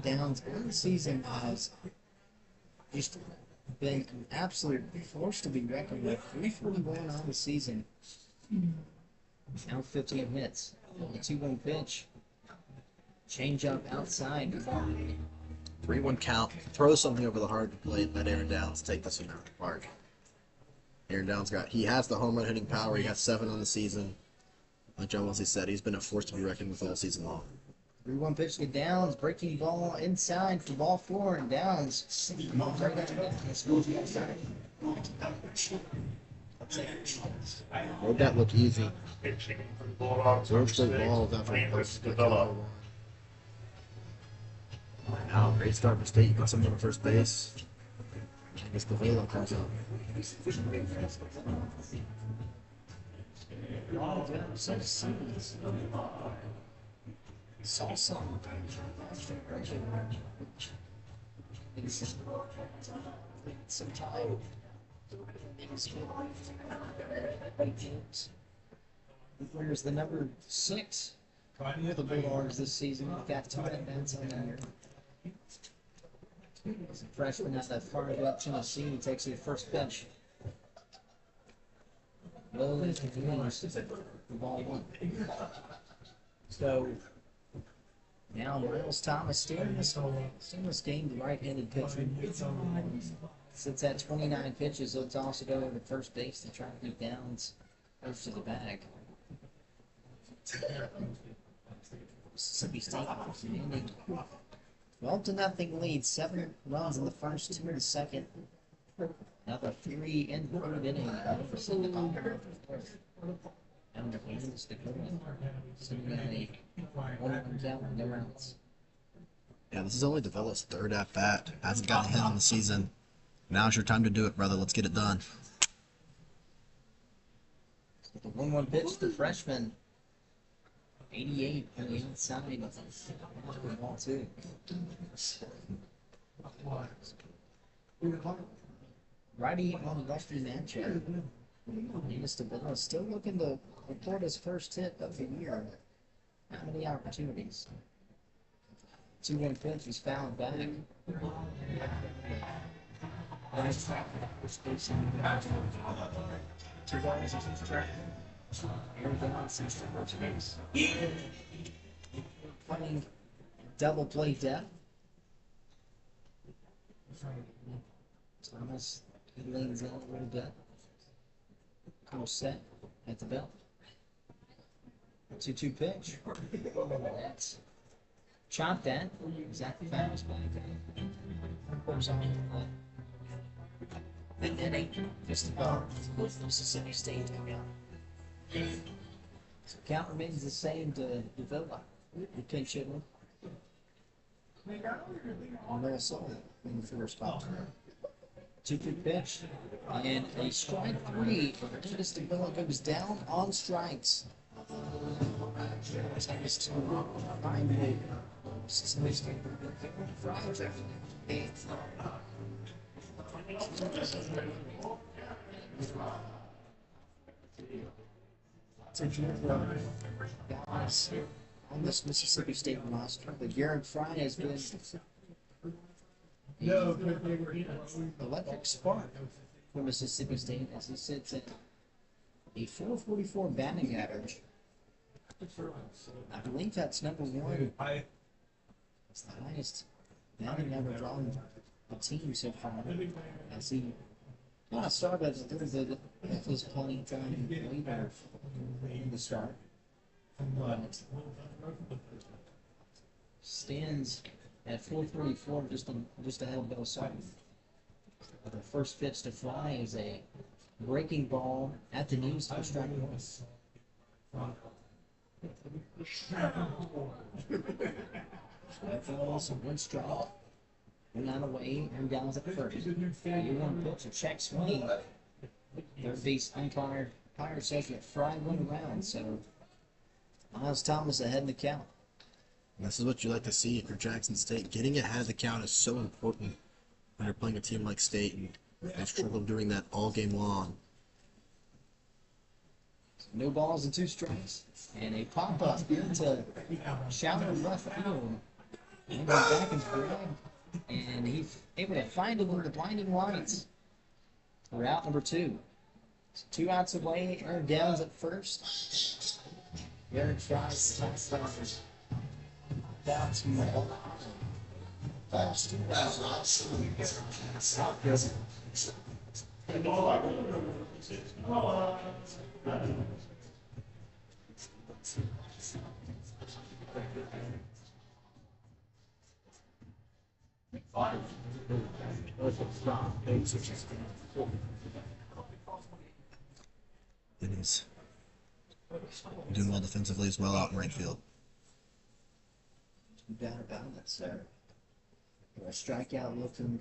Downs in the season has just been an absolute force to be reckoned with. 341 on the season. Now 15 hits. The 2-1 pitch. Change up outside. 3-1 count. Throw something over the hard plate. Let Aaron Downs take this one out of the park. Aaron Downs he has the home run hitting power. He got 7 on the season. Like John Wesley said, he's been a force to be reckoned with all season long. 3-1 pitch to Downs, breaking ball inside for ball 4, and Downs right out of Where'd that look easy? Pitching for the Bulldogs. Those balls after This develop. Now, great start for State. You got someone on first base. I guess the Velo comes out. Salsa. Some time. Where's the number 6 for the Bulldogs this season? We've got 2 at-bats on the year. He's a freshman out of Farmville, Tennessee. He takes the first pitch. Low is the ball 1. So now Miles Thomas stealing this game, the right-handed pitcher. Sits at 29 pitches, so it's also go to first base to try to keep Downs close to the bag. Mississippi State ending 12-0 lead, 7 runs in the first, 2 in the second. Another 3 in the third inning. And the Kansas Dakota sending a 1-1 count with no outs. Yeah, this is only Devella's 3rd at-bat. Hasn't gotten a hit on the season. Now's your time to do it, brother. Let's get it done. The 1-1 pitch to the freshman. 88 on the outside. Ball 2. Righty on lefty matchup. Mr. Bill is still looking to report his first hit of the year. How many opportunities? 2-1 pitch was fouled back. Two guys in the track. Everything on since the first base. Playing double play depth. Thomas leans in a little bit. Comes set at the belt. 2-2 pitch. That's chopped at. Zach Fowles back. And then just about with Mississippi State dugout. So count remains the same to Davila. The pinch hitter. Minnesota in the first spot. 2-2 pitch. And a strike 3. Curtis Davila goes down on strikes. Takes to 9 Mississippi State. Guys on this Mississippi State roster, the Garrett Fry has been electric spark for Mississippi State as he sits at a 444 batting average. I believe that's number 1. It's the highest batting average on the team so far. As he kind of started a little bit of his playing time later in the start. But stands at 434, just ahead of Bill Sutton. The first pitch to fly is a breaking ball at the knees to strike one. Falls and one strike. One out away and down at first. You want to pitch a check swing. Third base umpire says that Fry went around, so Miles Thomas ahead in the count. And this is what you like to see if you're Jackson State. Getting ahead of the count is so important when you're playing a team like State, and they've struggled doing that all game long. No balls and 2 strikes. And a pop-up into shallow left field. And back and grab. And he's able to find him in the blinding lights. We're out number 2. So 2 outs away. Aaron Downs at first. Aaron tries to pass down to And he's doing well defensively as well out in right field. down about it, sir. A strikeout looking.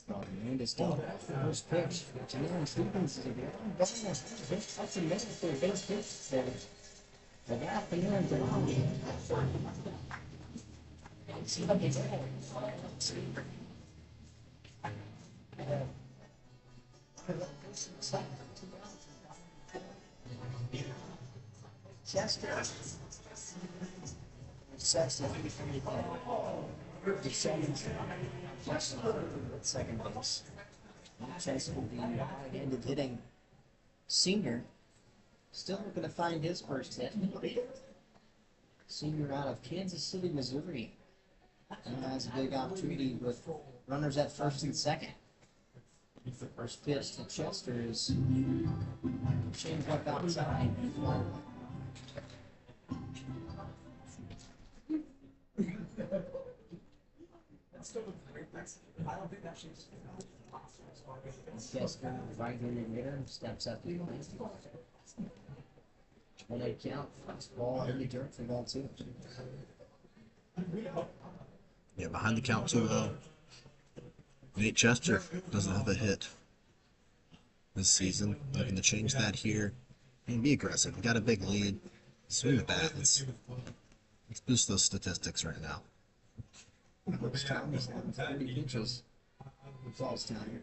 Hernandez down first pitch. Janelle Stevens is a good one. That's a minute for a base pitch. The left hand Chester. At second base. Chester, the right-handed hitting senior, still looking to find his first hit. Senior out of Kansas City, Missouri. And has a big opportunity with runners at first and second. First pitch to Chester is changed up outside. Chester, right-handed hitter, steps up to the plate. When they count, ball in the dirt for ball 2. Yeah, behind the count 2-0. Nate Chester doesn't have a hit this season. Looking to change that here and be aggressive. We got a big lead. Swing the bat. Let's boost those statistics right now. Thomas on 30 pitches. Falls down.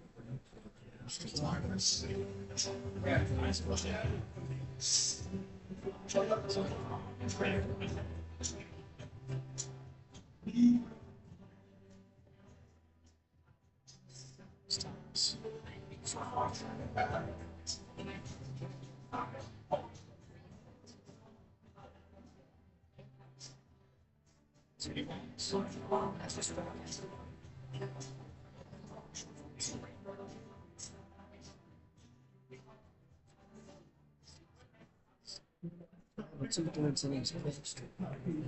The 2/3 innings pitched.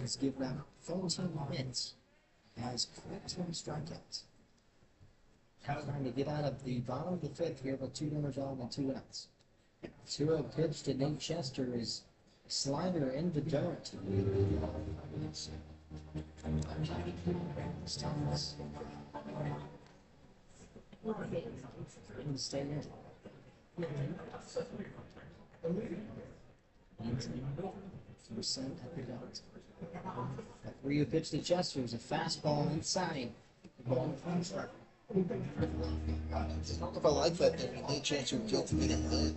He's given out 14 hits. Has 14 strikeouts. Trying to get out of the bottom of the 5th here with 2 runners on and 2 outs. 2-0 pitch to Nate Chester is slider in the dirt. Thomas. In the stand. Percent at the dot. That 3-0 pitch to Chester is a fastball inside. I don't know if I like that. Nate Chester killed to get it hit.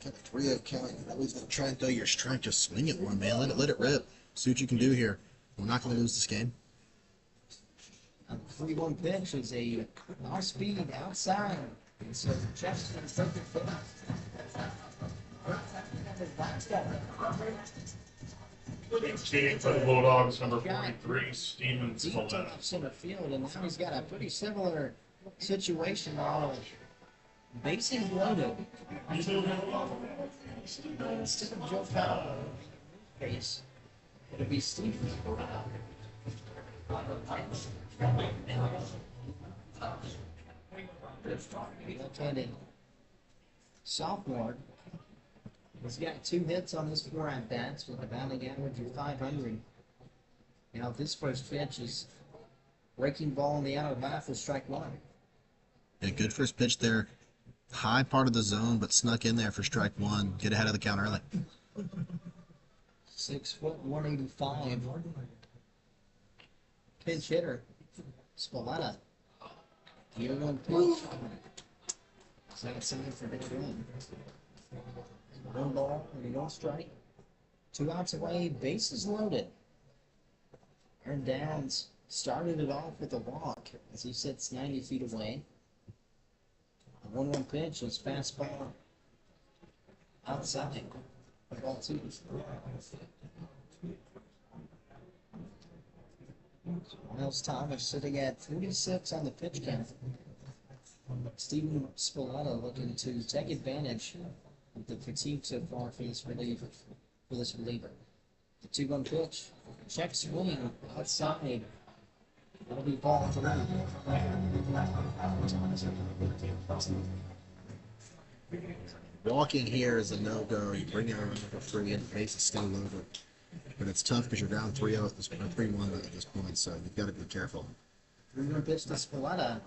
Kind of 3-0 count. You always gonna try and throw your strike. Just swing it one, man. Let it rip. See what you can do here. We're not going to lose this game. The 3-1 pitch is a off speed outside. And so Chester is taking Team for the Bulldogs, number 43, Steven Deep to Smollett. left center field, and now he's got a pretty similar situation now. Bases loaded. Instead of Joe Powell, base, it'll be Steve. Left-handed sophomore. He's got 2 hits on his 4 at-bats with a batting average of .500. Now this first pitch is breaking ball in the outer half for strike 1. Yeah, good first pitch there. High part of the zone, but snuck in there for strike 1. Get ahead of the count early. 6 foot 185. Pinch hitter. Spalletta. Year 1 pitch. Second sign for big run. 1 ball and 1 strike. 2 outs away, bases loaded. Aaron Downs started it off with a walk as he sits 90 feet away. The 1-1 pitch was fastball outside. Ball 2. Miles Thomas sitting at 46 on the pitch count. Steven Spalletta looking to take advantage of the fatigue so far for this reliever. The 2-1 pitch, check swing outside. That'll be ball 3. Walking here is a no-go. You bring it around for free, and the base is still loaded. But it's tough because you're down 3-0 at this, or 3-1 at this point, so you've got to be careful. 3-1 pitch to Spalletta.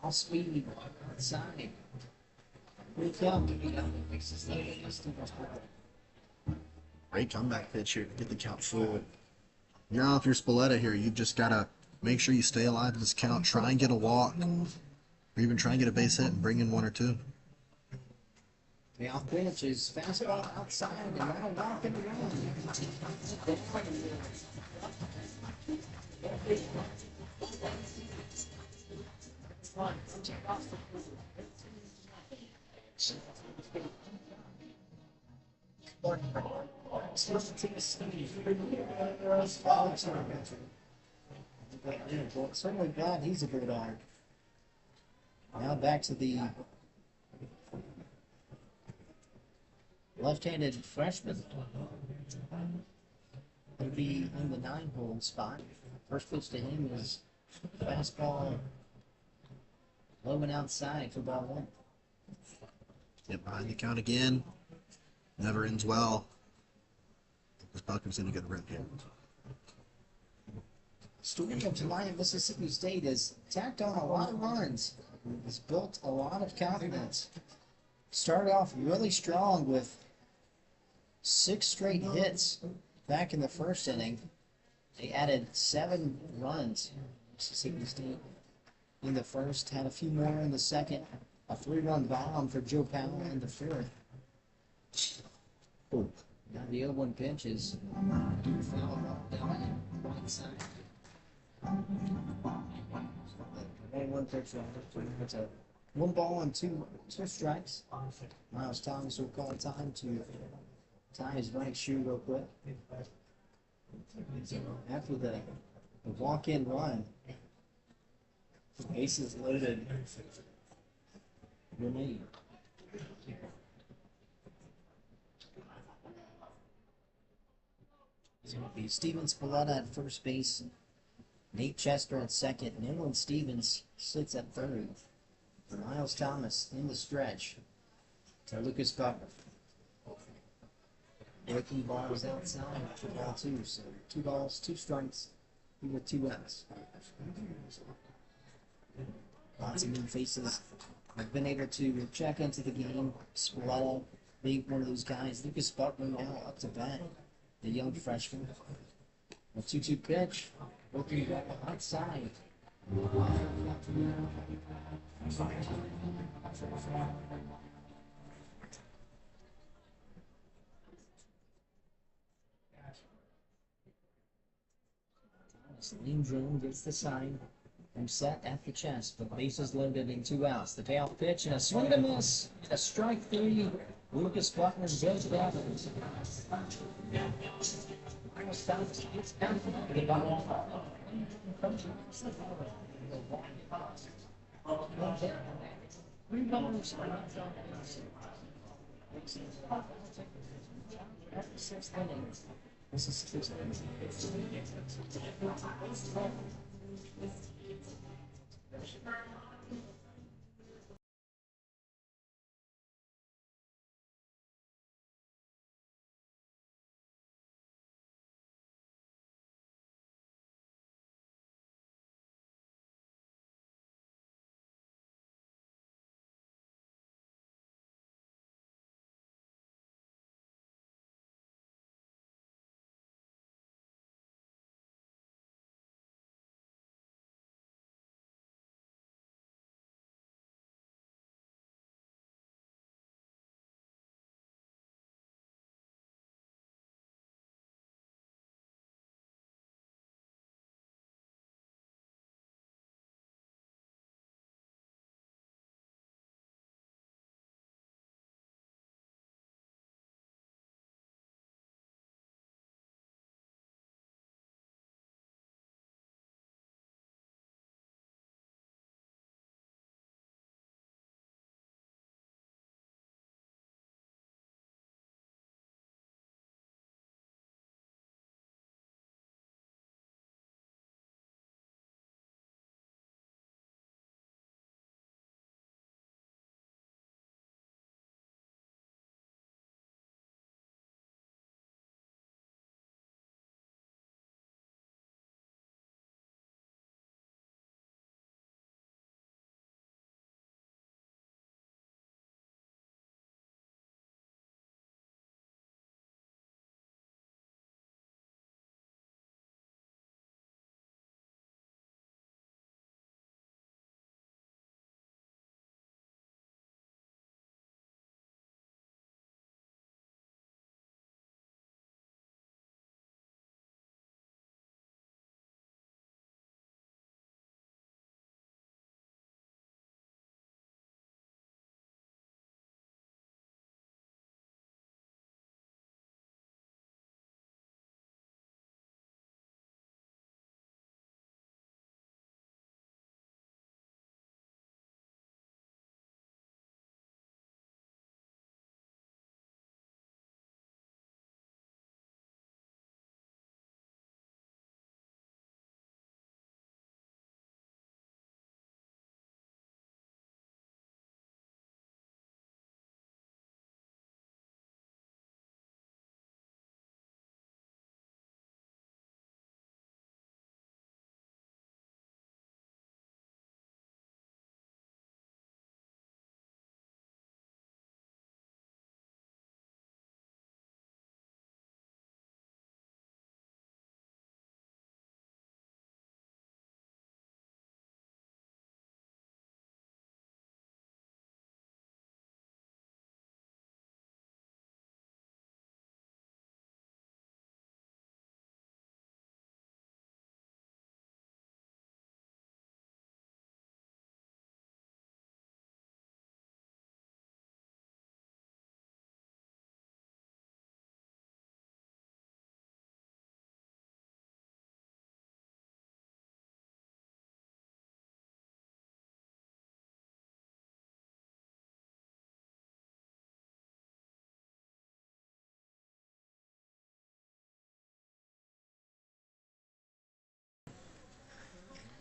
All speed outside. Wake up. Great comeback pitch here to get the count full. Now, if you're Spalletta here, you've just got to make sure you stay alive in this count. Try and get a walk, or even try and get a base hit and bring in 1 or 2. The off pitch is fastball outside and now walking around. Certainly glad he's a good arm. Now back to the left-handed freshman. He'll be in the 9-hole spot. First pitch to him is fastball low and outside for ball 1. Get behind the count again. Never ends well. This Buckham's going to get a rip here. Story of July in Mississippi State has tacked on a lot of runs. Has built a lot of confidence. Started off really strong with 6 straight hits back in the first inning. They added 7 runs. Mississippi State in the first, had a few more in the second. A 3-run bomb for Joe Powell in the 4th. Now the 0-1 pitch is foul down right side. 1-1 pitch. It's a 1 ball and 2 strikes. Miles Thomas will call time to tie his right shoe real quick. After the walk-in run, bases loaded. Remain. So it'll be Steven Spalletta at first base, Nate Chester at second, and Inland Stevens sits at third. Miles Thomas in the stretch to Lucas Buckner. Breaking balls outside for ball 2, so 2 balls, 2 strikes, with 2 outs. Lots of new faces have been able to check into the game. Spalletta being one of those guys. Lucas Buckner now up to bat, the young freshman. A 2-2 pitch, working ball outside. Lindrum gets the sign. I'm set at the chest, but bases loaded in 2 outs. The payoff pitch and a swing and a miss. And a strike 3. Lucas Buckner goes down.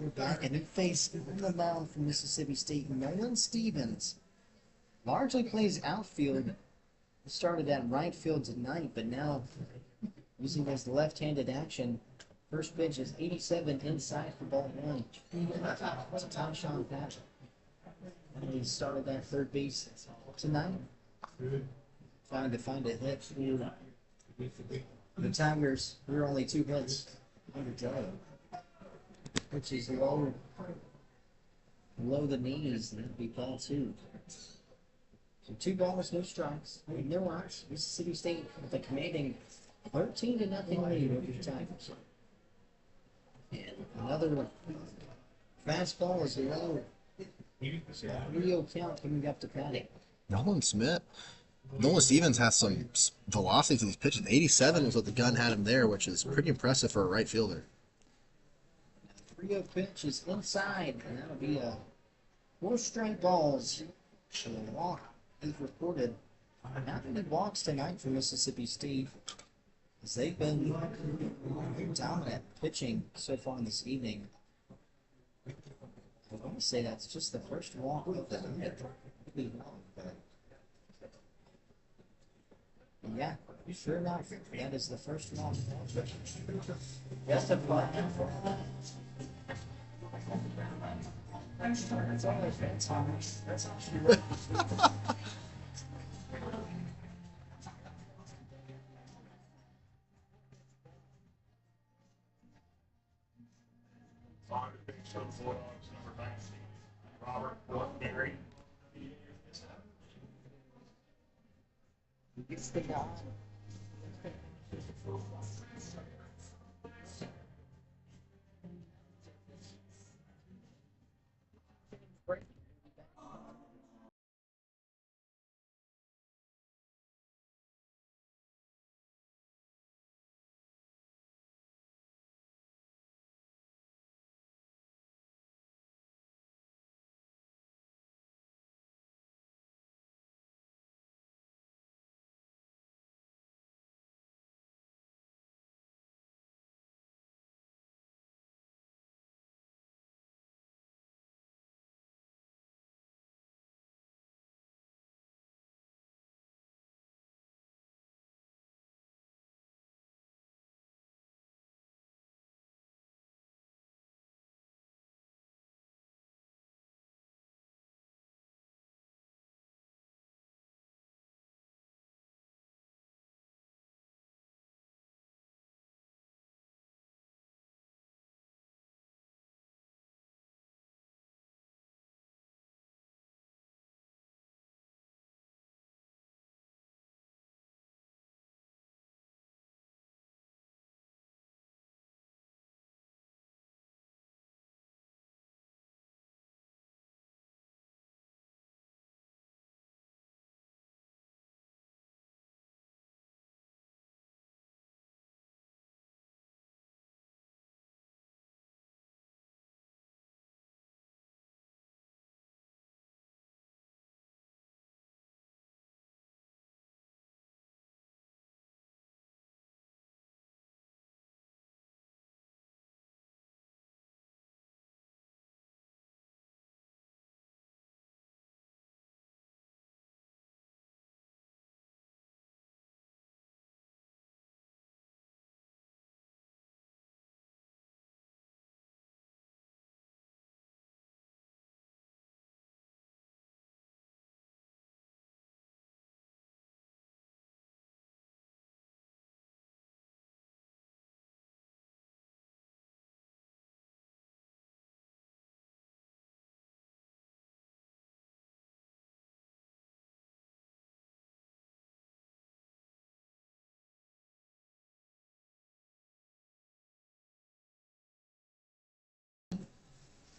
We're back, and he faced on the mound from Mississippi State, Nolan Stevens. Largely plays outfield. Started at right field tonight, but now using his left-handed action. First pitch is 87 inside for ball one. It's a Tyshawn Patrick. And he started at third base tonight. Trying to find a hit for the Tigers. We're only 2 hits under Joe, which is low the knees, and that'd be ball 2. So 2 balls, no strikes, no outs. Mississippi State with a commanding 13-0 lead over the Tigers. And another fastball is low. 3-0 count coming up to Patty. Nolan Smith Nolan Stevens has some velocity to these pitches. 87 was what the gun had him there, which is pretty impressive for a right fielder. 3-0 pitch is inside, and that'll be a 4 straight balls. So a walk is reported. Not many walks tonight for Mississippi State, as they've been dominant pitching so far this evening. I want to say that's just the first walk of the night. Really wrong, but yeah, sure enough, that is the first walk. Just a play. That's all their fans on. That's all she wrote. On to pitch for the Bulldogs, number 19, Robert Thornberry. Gets the guy.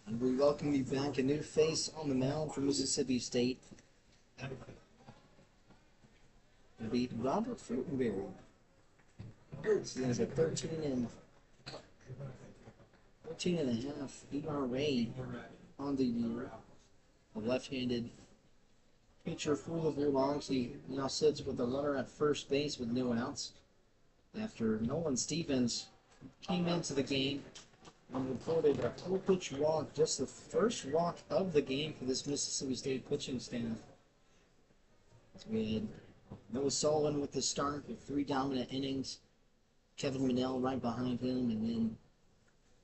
And we welcome you back, a new face on the mound for Mississippi State. It'll be Robert Frutenberry. He has a 13 and a half ERA on the year. A left-handed pitcher for the Bulldogs. He now sits with a runner at first base with no outs after Nolan Stevens came into the game and reported a full pitch walk, just the first walk of the game for this Mississippi State pitching staff. So we had Noah Sullivan with the start with 3 dominant innings. Kevin Minnell right behind him, and then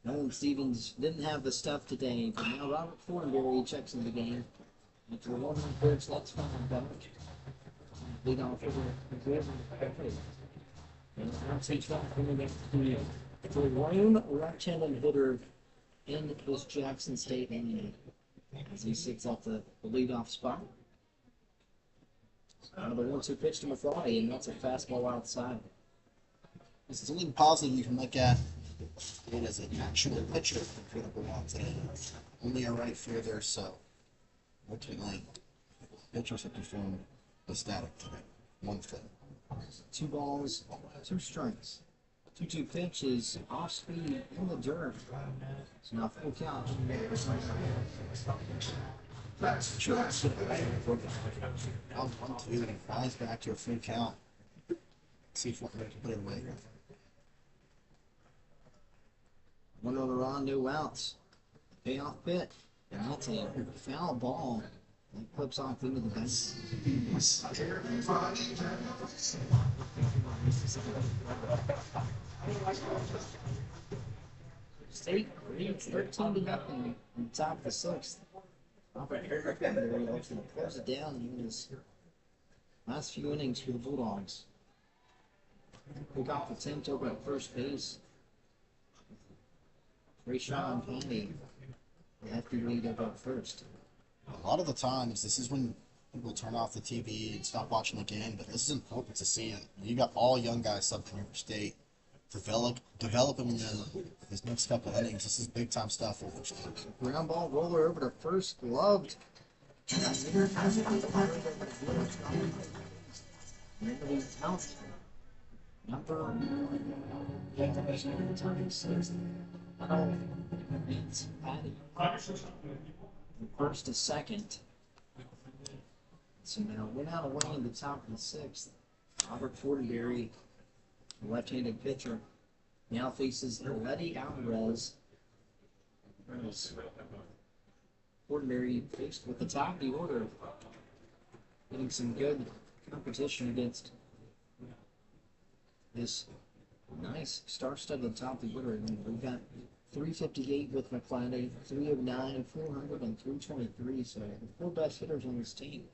Nolan Stevens didn't have the stuff today, but now Robert Thornberry checks in the game. After the 1-1 pitch, that's fine. Lead off over and now takes off coming back to the lone right-handed hitter in this Jackson State area as he sits at the leadoff spot. Another 1-2 pitch to Mafrati, and that's a fastball outside. This is something positive you can look at. It is an actual pitcher for the Bulldogs today. Only a right fielder, so ultimately, pitchers have performed ecstatic today. 1 foot. 2 balls, 2 strikes. 2-2 pitch is off speed in the dirt. So now full count. Sure. Now 1-2. Flies back to a full count. See if we can put it away. 1 on, no outs. Payoff pitch. And that's a foul ball. That clips off into the bench. State leads 13-0 in the top of the 6th. Robert Henry looks to close it down in his last few innings for the Bulldogs. We got the 10th over at first base. Rayshawn Pandy, the hefty lead over at first. A lot of the times, this is when people turn off the TV and stop watching the game, but this is important to see it. You got all young guys subbed in your state. Develop them in his next couple innings. This is big time stuff for the state. Ground ball roller over to first, gloved. Out. Number 6. Vince Patty. From first to second. So now went out away in the top of the 6th. Robert Fortenberry, left-handed pitcher, now faces Letty Alvarez. Fortenberry faced with the top of the order, getting some good competition against this nice star-studded at the top of the order. And we've got 358 with McClatty, 309, 400, and 323. So the 4 best hitters on this team.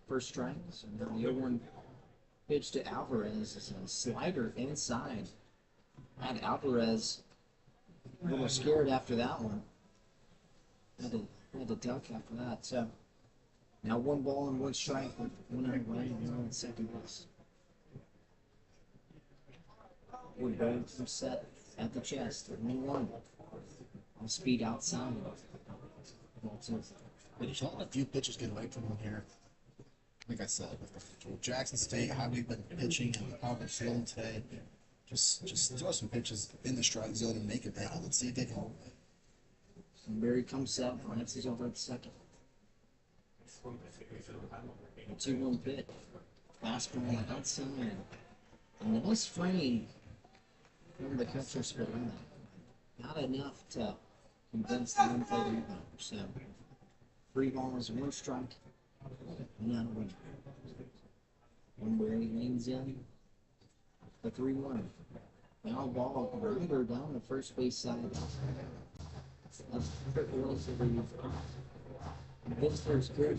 First strike, so now the 0-1 pitch to Alvarez is a slider inside. Had Alvarez a little scared after that one. Had to duck after that. So now 1 ball and 1 strike with 1 out away and 1 on second base. We're going from set at the chest. 1-1. On speed outside. There's only a few pitches get away from him here. Like I said, with Jackson State, how we've been pitching and how we're feeling today, just throw some pitches in the strike zone and make it big. Let's see if they can. Barry comes set, Francis over at second. 2-1 pitch. Fastball outside. And the nice frame from the catcher spot on that. Not enough to convince the in-play rebounder. So 3 balls, 1 strike. Not a win. One where he leans in. The 3-1. Now ball grounder down the first base side. That's early to leave. Vistor's good.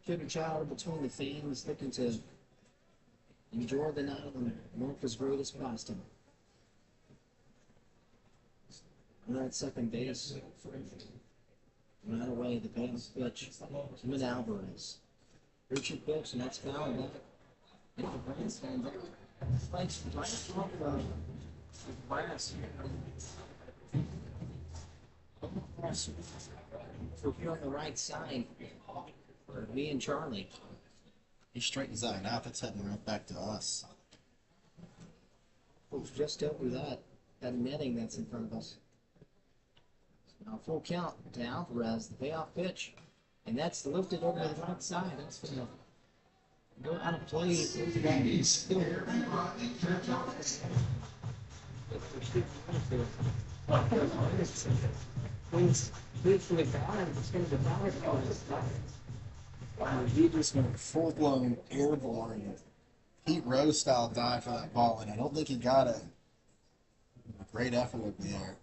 Shooting child between the fans, looking to enjoy the night on America's greatest pastime. And at second base, right away, the payoff pitch to Alvarez. Richard pitch, and that's foul back. And the grandstand there. Spikes right off the grass. So if you're on the right side, for me and Charlie. He straightens out. Now it's heading right back to us. It's just over that netting that's in front of us. Now full count to Alvarez, the payoff pitch. And that's lifted over to the right side. That's going to go out of play. He just went full-blown airborne Pete Rose style dive for that ball, and I don't think he got a great effort over there.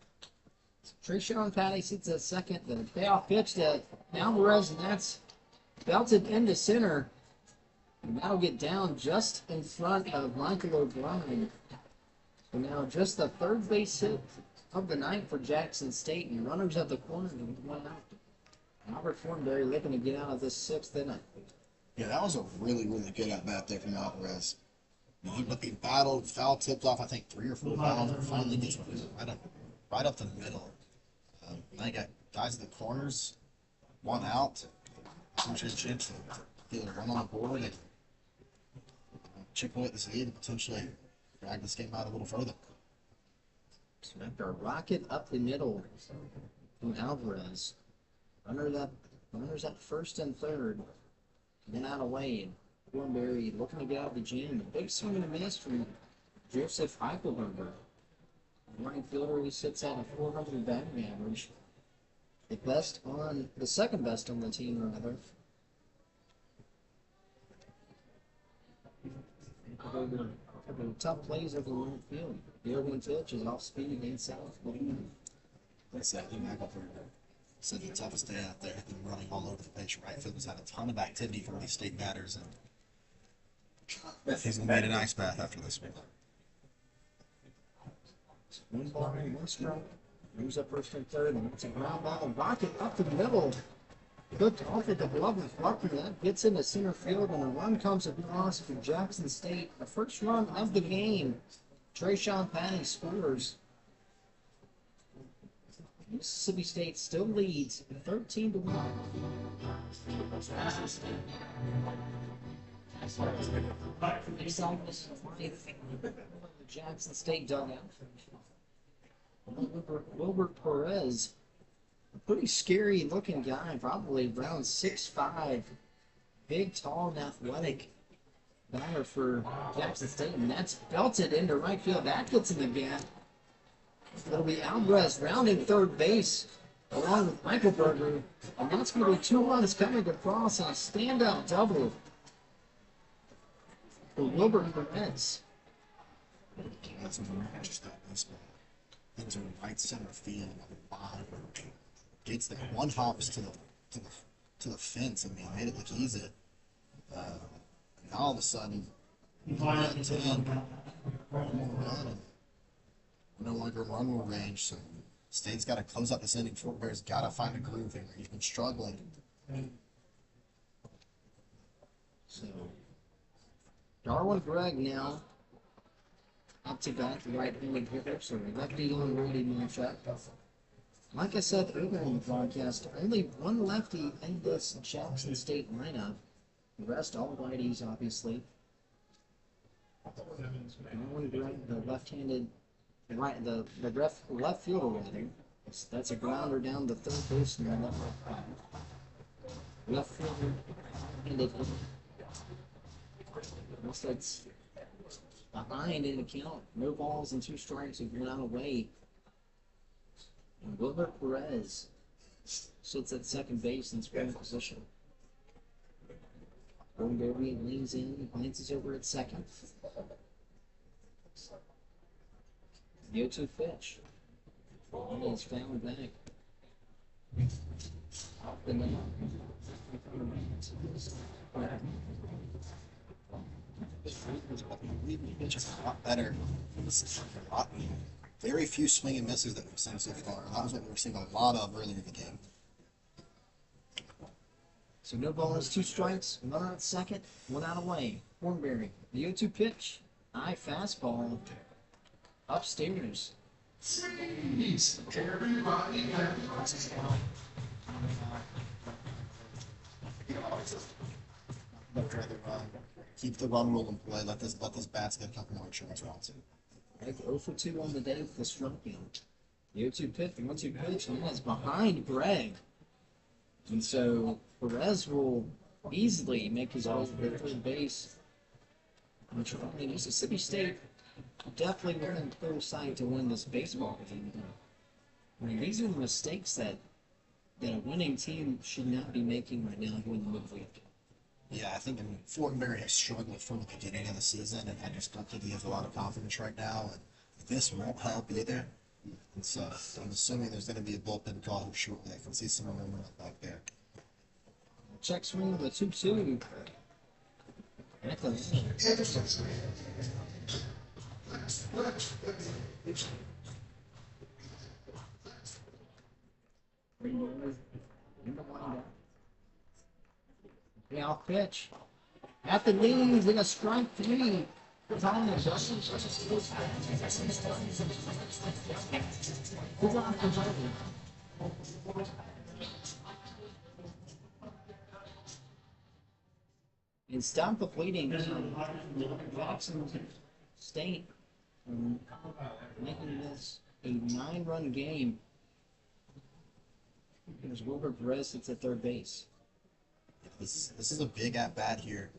Trayshawn Patty sits at second. The payoff pitch to Alvarez, and that's belted into center. And that'll get down just in front of Michael O'Brien. So now just the 3rd base hit of the night for Jackson State, and runners at the corner and 1 out. Robert Fortenberry looking to get out of this 6th inning. Yeah, that was a really, really good at-bat there from Alvarez. He battled, foul tipped off, I think, 3 or 4 balls, and finally gets right up the middle. Now you got guys in the corners, one out. Essentially a chance to get a run on the board and chip away at this lead and potentially drag this game out a little further. So after a rocket up the middle from Alvarez, runners at first and third, then out of Wade. Thornberry looking to get out of the jam. A big swing and a miss from Joseph Eichelberger. Running fielder who sits at a 400 batting average. The second best on the team, rather. Tough plays over the right field. The open pitch is off speed against south. That's that. Eichelberger said the toughest day out there had been running all over the pitch. Right field has had a ton of activity from these state batters, and he's gonna need an ice bath after this one. One ball, one strike. Moves up first and third, and it's a ground ball. Rocket up the middle. Hooked off at the glove of Flucker. That gets into center field, and a run comes across for Jackson State. The first run of the game. Trayshawn Patton scores. Mississippi State still leads 13-1. Jackson State. The Jackson State dugout. Wilbert Perez, a pretty scary looking guy, probably around 6'5", big, tall, and athletic batter for Jackson State, and that's belted into right field. That gets in the gap. It'll be Alvarez rounding third base along with Eichelberger, and that's going to be 2 runs coming across on a stand-up double for Wilbert Perez. That's a just that baseball into right center field. Wow. Gets there. One hops to the fence. I mean, made it look easy. And all of a sudden, 10, one more run, and no longer run rule range. So State's got to close up this inning. Fort Bear's got to find a groove here. He's been struggling. So Darwin Gregg now up to bat, the right-handed hitter, so lefty on righty matchup. Like I said earlier in the broadcast, only one lefty in this Jackson State lineup. The rest all righties, obviously. Darwin Gregg, the left-handed, left fielder rather. That's a grounder down the third base and the left fielder handed hitter. That's behind in the count. No balls and 2 strikes have gone out away. And Wilbert Perez sits at second base in scoring position. Thornberry leans in, glances over at second. The 0-2 pitch. Ball is found back. Off the net. A lot better. Very few swing and misses that we've seen so far. That was what we were seeing a lot of earlier in the game. So no balls, 2 strikes, 1 out second, 1 out away. Thornberry, the 0-2 pitch, high fastball, upstairs. I'd rather keep the run rule in play. Let this bats get a couple more insurance rounds. Like 0 for 2 on the day with the strikeout. The 0-2 pitch, the 1-2 pitch, and that's behind Gregg. And so Perez will easily make his way to the third base. Which will mean Mississippi State definitely willing to clear side to win this baseball game. I mean, these are the mistakes that a winning team should not be making right now here in the midweek. Yeah, I think Fortenberry has struggled from the beginning of the season, and I just don't think he has a lot of confidence right now. And this won't help either. And so I'm assuming there's going to be a bullpen call here shortly. I can see some of them back there. Check swing with a 2-2. Now pitch. At the knees in a strike 3. And stop the bleeding. Jackson State making this a 9-run game. There's Wilbur Perez sits at third base. This is a big at bat here.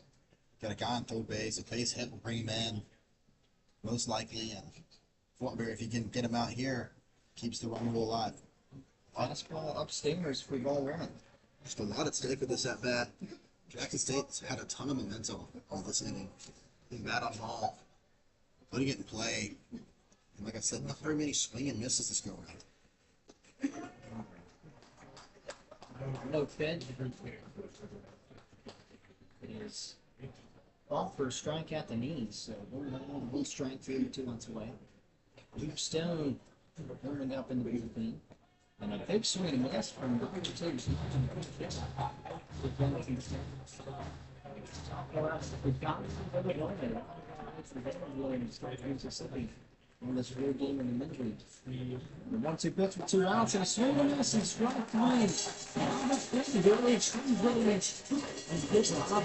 Got a guy on third base. A base hit will bring him in, most likely. And Fortenberry, if he can get him out here, keeps the run rule alive. Fastball upstairs for ball 1. Just a lot at stake with this at bat. Jackson State's had a ton of momentum all this inning. Being bat on ball, putting it in play. And like I said, not very many swing and misses this go around. No pitch. It is off for a strike at the knees, so one strike, 2 outs away. Luke Stone warming up in the bullpen. And a big swing and miss from the Tigers. We've got Mississippi on this road game in the midweek. The 1-2 pitch with 2 outs and a swing and miss and strike 3. Village, and gets a hop.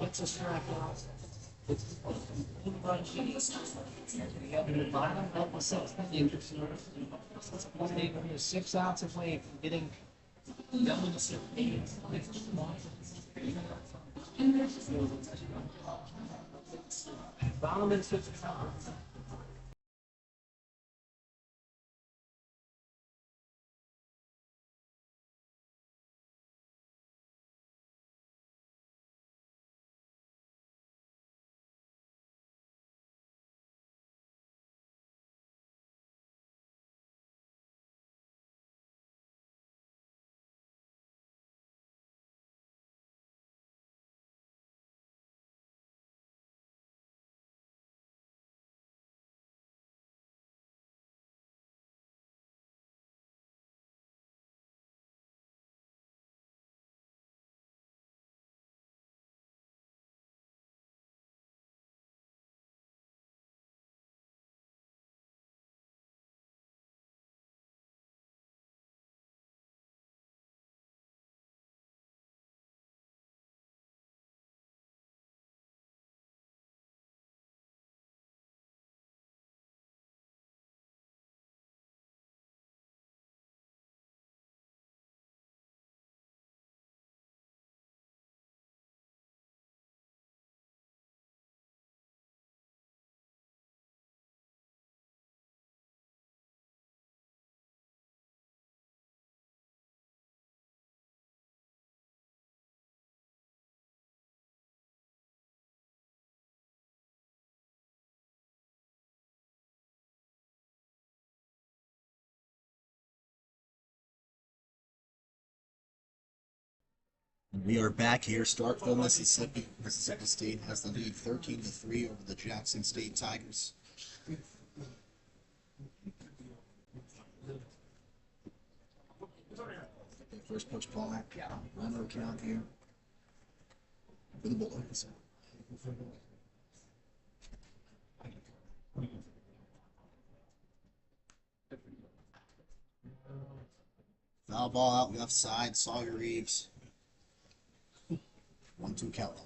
It's a strikeout. It's we have the bottom of the 6th inning. Stephen is 6 outs away from getting done in the 6th inning. Bottom and 6th. We are back here, Starkville, Mississippi. Mississippi State has the lead 13-3 over the Jackson State Tigers. First pitch ball, runner count here for the Bulldogs. Foul ball out left side, Sawyer Reeves. 1-2 count.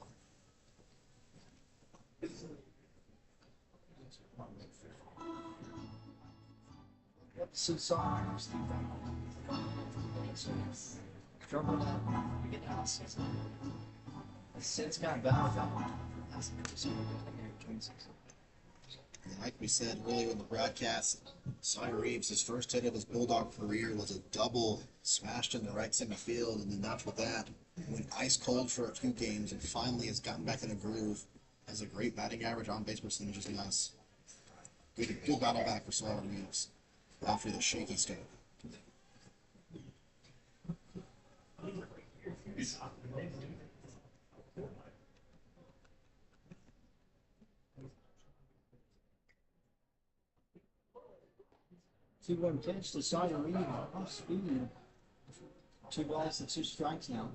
Susan, struggled at the beginning of the season. Since got back, And like we said earlier in the broadcast, Sawyer Reeves, his first hit of his Bulldog career was a double smashed in the right center field, and then after that, went ice cold for a few games and finally has gotten back in a groove. Has a great batting average, on base percentage is nice. Good battle back for Sawyer Reeves after the shaky start. Two one pitch to Sawyer Reed, off speed. 2 balls and 2 strikes now.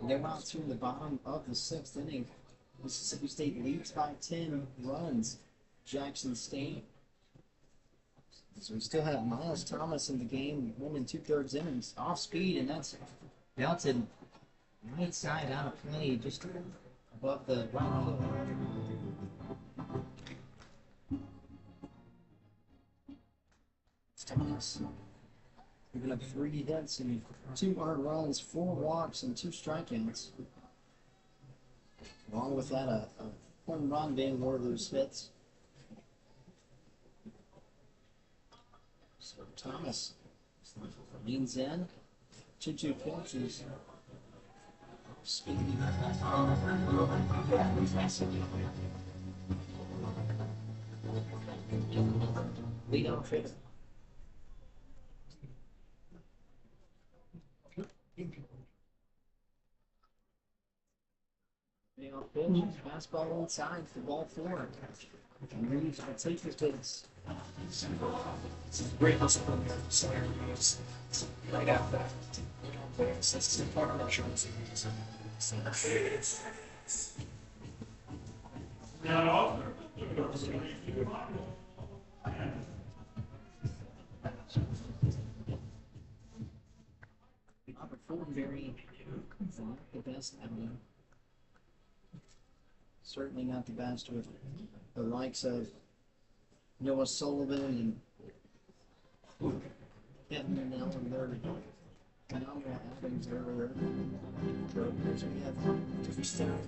They're out through the bottom of the 6th inning. Mississippi State leads by 10 runs. Jackson State. So we still have Miles Thomas in the game, 1 2/3 innings, off speed, and that's belted right side out of play, just above the right field. Thomas giving up 3 hits and 2 earned runs, 4 walks, and 2 strikeouts. Along with that, a home run being one of those hits. So Thomas leans in, 2-2 pitches. Speedy. Lead off hitter. Leading off pitch, fastball inside for ball 4. And Reeves will take his base. Great hustle from the side right after that. That's the part of the Robert Fortenberry, not the best ever. Certainly not the best with the likes of Noah Sullivan and Kevin Manell and their phenomenal outings earlier. Brokers, we have different staff.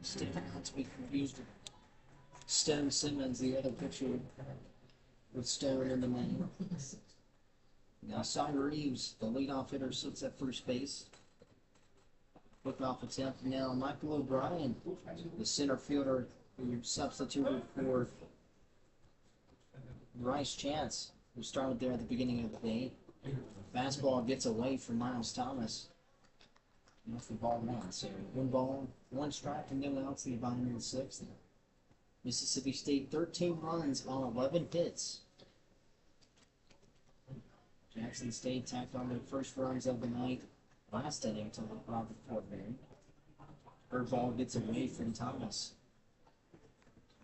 Steve, not to be confused with Stone Simmons, the other pitcher with Stone in the name. Now, Sire Reeves, the leadoff hitter, sits at first base. Look off attempt now. Michael O'Brien, the center fielder who substituted for Bryce Chance, who started there at the beginning of the day. Fastball gets away from Miles Thomas. And that's the ball 1. So 1 ball, 1 strike, and no outs in the bottom of the 6th. Mississippi State 13 runs on 11 hits. Jackson State tacked on their first runs of the night last inning to Robert Fortenberry. Curveball gets away from Thomas.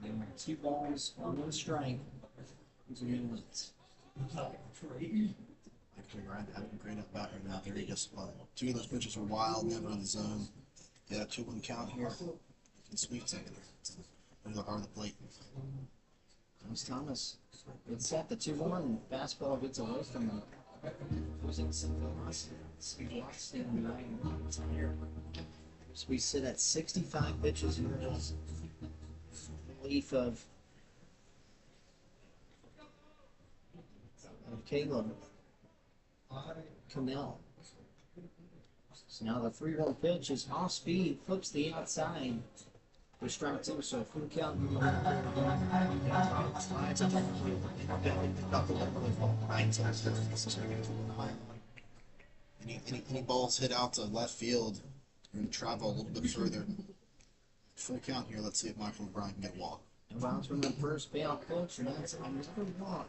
There were 2 balls on 1 strike. These are new ones. Actually, Ryan had a great at bat right now. There he just 2 of those pitches were wild, never in the zone. He had a 2-1 count here. You can sweep second. Over the heart of the plate. Miles Thomas gets set the 2-1. Fastball gets away from him. Losing some velocity. So we sit at 65 pitches here. Relief of Caleb Cannell. So now the 3-1 pitch is off speed, flips the outside for strike 2, so full count. Any balls hit out to left field, we're going to travel a little bit further. Full count here. Let's see if Michael O'Brien can get a walk. And bounce from the first payout pitch, and that's another walk.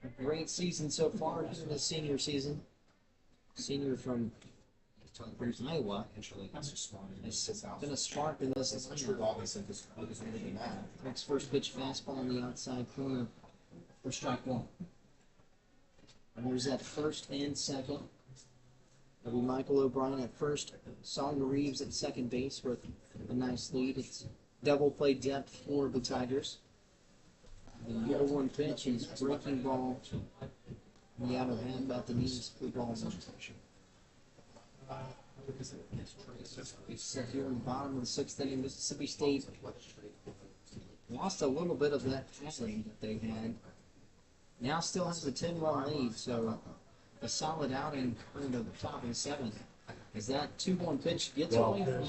A great season so far in the senior season. senior from Iowa. Has been a spark in this lineup. Next first pitch fastball on the outside corner for strike one. And there's that first and second. It'll be Michael O'Brien at first, Sawyer Reeves at second base with a nice lead. It's double play depth for the Tigers. The 0-1 pitch is breaking ball. The outer hand about the knees for ball one. Set here in the bottom of the sixth inning, Mississippi State lost a little bit of that passing that they had. Now still has a 10-run lead, so a solid outing into the top of the seventh. As that 2-1 pitch gets away from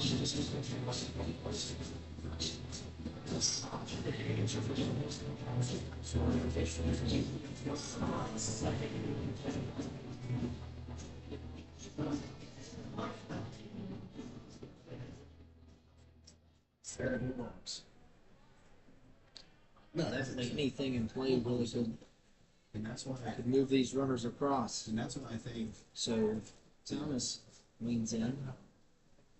definitely anything in play really could And that's why could move these runners across. that's what I think. So Thomas leans in,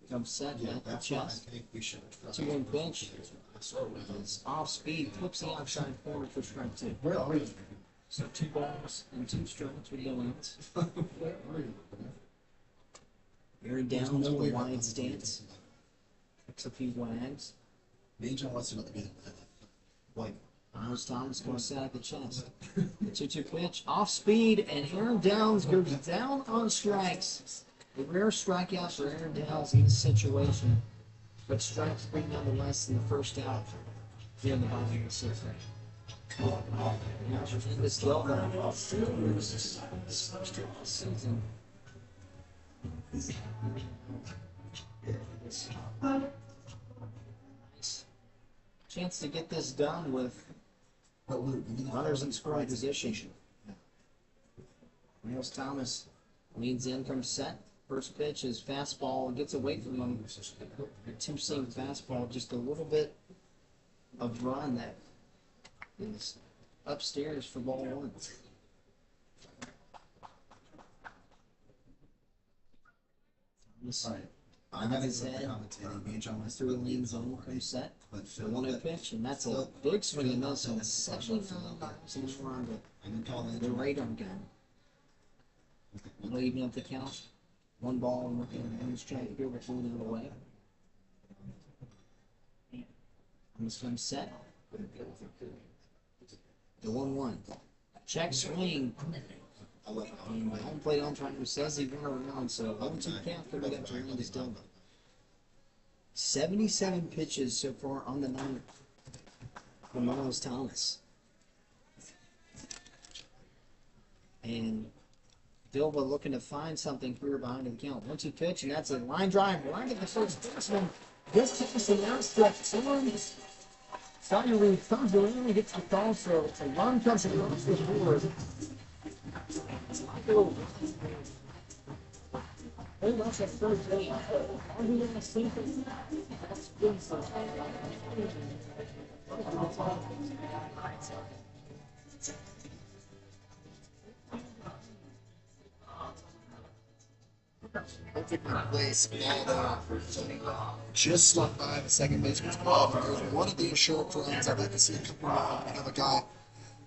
comes set Yeah, at the that's why I chest. think we should. 2-1 pitch. It's off speed, flips the outside corner for strike two. Where are you? So 2 balls and 2 strikes with no outs. Aaron Downs with a wide stance. Picks a few wags. Major wants to be like. Miles Thomas goes set at the chest. The 2-2 pitch, off speed, and Aaron Downs goes down on strikes. A rare strikeout for Aaron Downs in this situation, but strikes three nonetheless in the first out here in the bottom of the sixth inning. Tremendous Delta season. Chance to get this done with runners in scoring position. Miles Thomas leans in, comes set. First pitch is fastball, gets away from him. A two-seam fastball, just a little bit of run that is upstairs for ball one. Thomas I got his head. Through the lean zone, comes set. The 1-0 pitch, and that's a big swing and miss on 79 miles an hour on the radar gun. Leading up the count. 1 ball and he's trying to go with 1 out away. This comes set. The 1-1. Check swing. And the home plate umpire says he went around, so 1-2 count coming up to Randy's Delta. 77 pitches so far on the night for Miles Thomas. And Dilba looking to find something here behind the count. 1-2 pitch, and that's a line drive right at the first baseman. This pitch announced that Sawyer Reeves comes around and gets the call, so it's a run comes across the board. Hold on at first base. Are we going to see this? That's good. Place ball there. Just snuck by the second baseman's glove. There's one of the short runs. I'd like to see a couple more. Another guy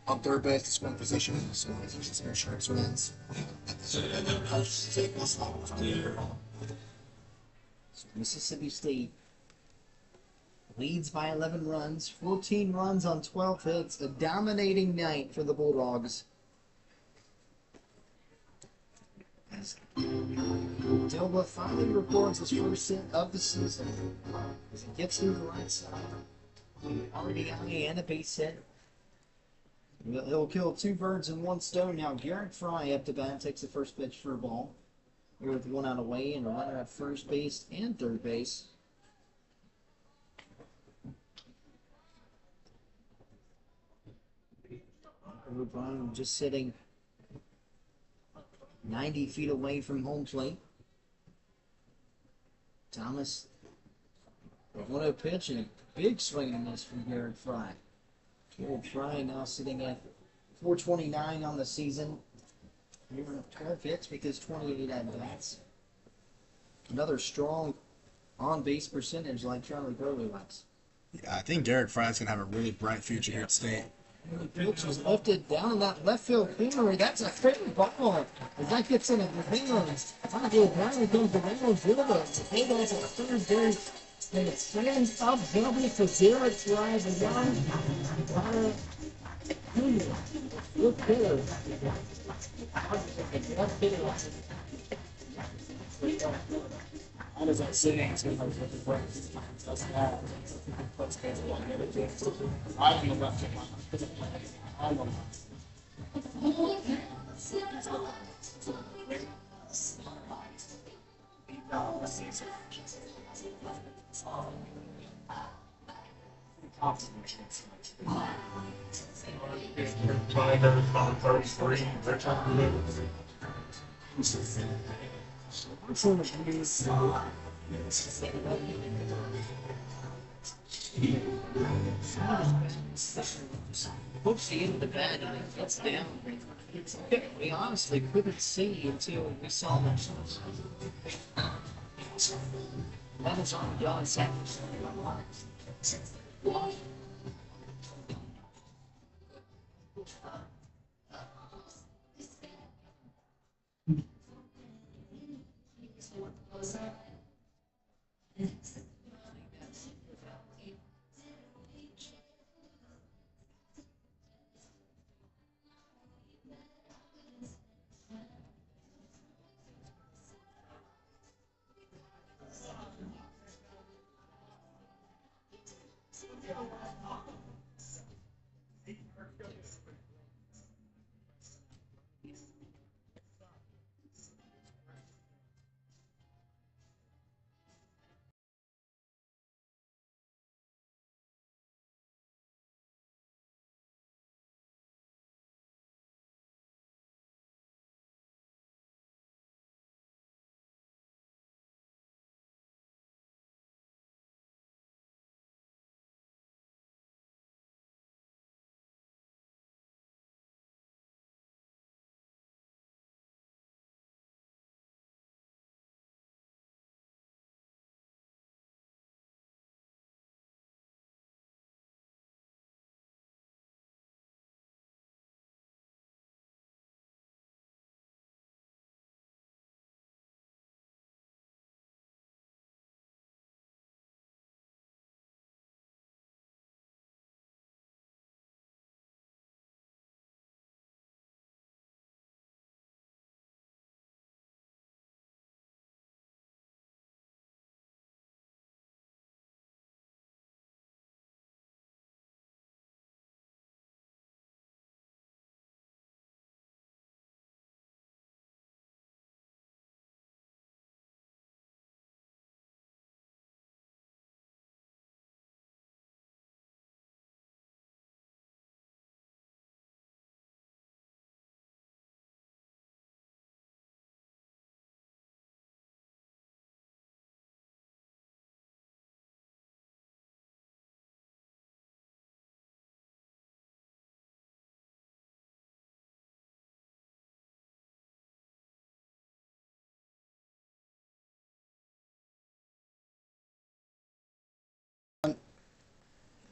on third base to scoring position. So it's just insurance wins. Mississippi State leads by 11 runs, 14 runs on 12 hits, a dominating night for the Bulldogs. As Dilba finally records his first hit of the season as he gets through the right side. RBI and a base hit. He'll kill 2 birds in 1 stone. Now Garrett Fry up to bat, takes the first pitch for a ball. Here with 1 out away and a runner at first base and third base. O'Brien just sitting 90 feet away from home plate. Thomas, a 1-0 pitch and a big swing and miss from Garrett Fry. Garrett Fry now sitting at 429 on the season. You're 12 hits because 28 at bats. Another strong on base percentage like Charlie Burley likes. Yeah, I think Derek Fry's gonna have a really bright future here at State. The pitch is lifted down in that left field corner. That's a fair ball. As that gets into the hands, Andre Brown comes around with it. He goes at third base. And it stands up double for Derek Fry. The young good hitter. Left hitter. How does that saying? It's gonna be with the breaks. That's bad. That's baseball. I am the left hand. I'm the Tigers on 33. They're talking about Puts the end of the bat and it gets down. We honestly couldn't see until we saw that. That is on John Sanders.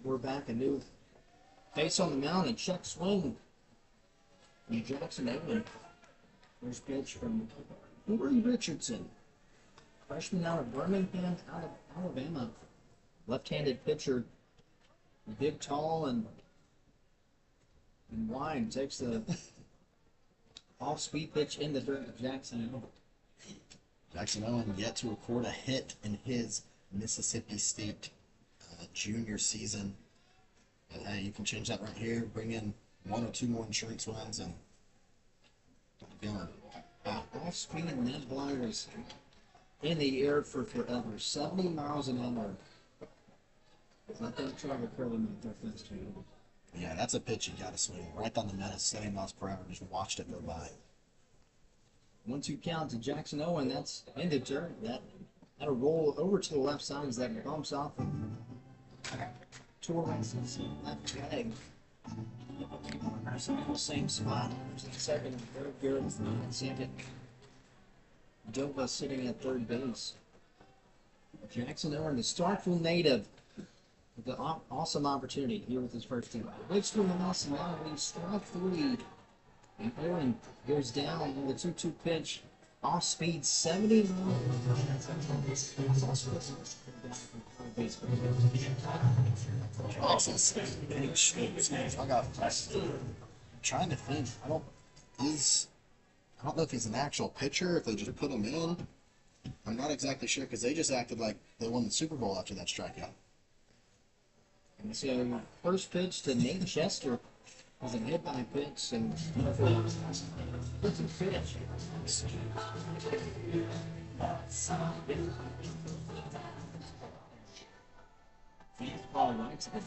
We're back, a new face on the mound and check swing from Jackson Owen. First pitch from Corey Richardson, freshman out of Birmingham, Alabama. Left-handed pitcher, big, tall, and wide. Takes the off-speed pitch in the dirt of Jackson Owen. Jackson Owen yet to record a hit in his Mississippi State junior season. But hey, you can change that right here. Bring in 1 or 2 more insurance runs and keep going. Off-speed and that ball was in the air for forever. 70 miles an hour. I think Trevor Curley might throw fast here. Yeah, that's a pitch you gotta swing right down the middle, 70 miles per hour. Just watched it go by. 1-2 count to Jackson Owen. That's ended turn. That'll roll over to the left side as that bumps off of Torres's left leg. Same spot. Second and third. Garrett in second. Dova sitting at third base. Jackson Owen, the Starkville native, with the awesome opportunity here with his first team. Wickstrom and Nelson now leads strike three. And Owen goes down with a 2-2 pitch. Off speed 70 miles. I got. I'm trying to think. I don't know if he's an actual pitcher. If they just put him in. I'm not exactly sure because they just acted like they won the Super Bowl after that strikeout. And so first pitch to Nate Chester was a hit by pitch and what's a pitch? Fastball right to the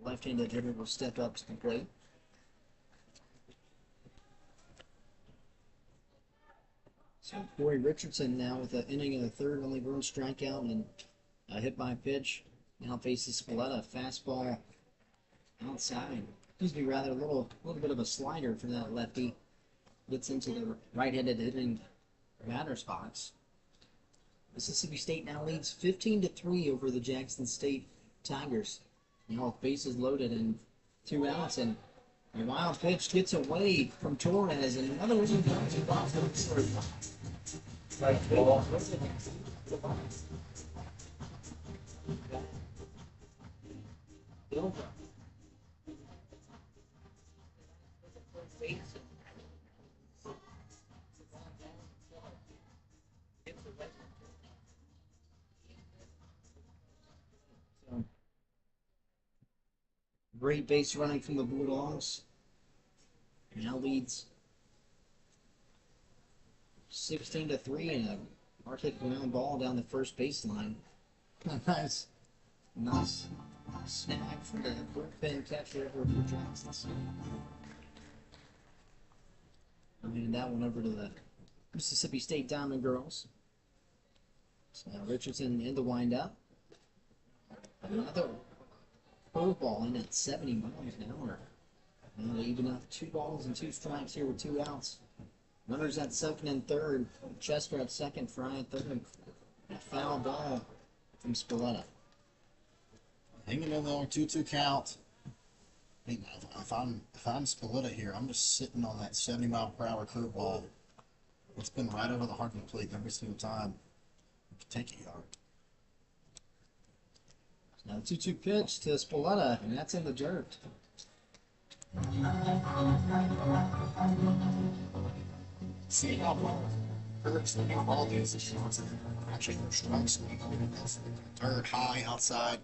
left-handed hitter will step up to the plate. So Corey Richardson now with an inning and a third, only one strikeout and a hit by pitch. Now faces Spalletta, fastball outside. Excuse me, rather a little bit of a slider for that lefty. Gets into the right-handed hitting batter's box. Mississippi State now leads 15-3 over the Jackson State Tigers. Now with bases loaded and 2 outs, and a wild pitch gets away from Torres, and another one great base running from the Bulldogs. Now leads 16-3 and a hard-hit ground ball down the first baseline. nice snag for the bullpen catcher over for Jackson. And that one over to the Mississippi State Diamond Girls. So now Richardson in the windup. Another curveball in at 70 miles an hour. And even up 2 balls and 2 strikes here with 2 outs. Runners at second and third. Chester at second, Fry at third. A foul ball from Spalletta. Hanging in there, 2-2 count. Hey, if I'm Spalletta here, I'm just sitting on that 70-mile-per-hour curveball. It's been right over the heart of the plate every single time. It could take a yard. Now 2-2 pitch to Spalletta, and that's in the dirt. See how all these shots actually no strikes. Dirt high outside.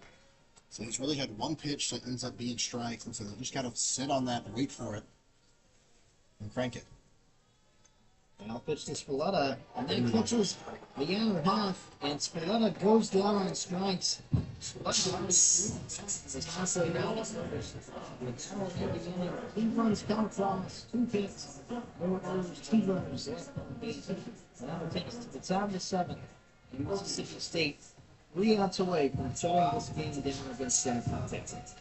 So he's really had one pitch that ends up being strikes, and so they just gotta sit on that and wait for it and crank it. Now pitch to Spalletta, and then clutches the outer half, and Spalletta goes down on strikes. He runs come across 2 hits, 4 errors, 2 runners. Now it takes to the top of the 7th, and Mississippi State 3 outs away from shutting this game down against Central Texas.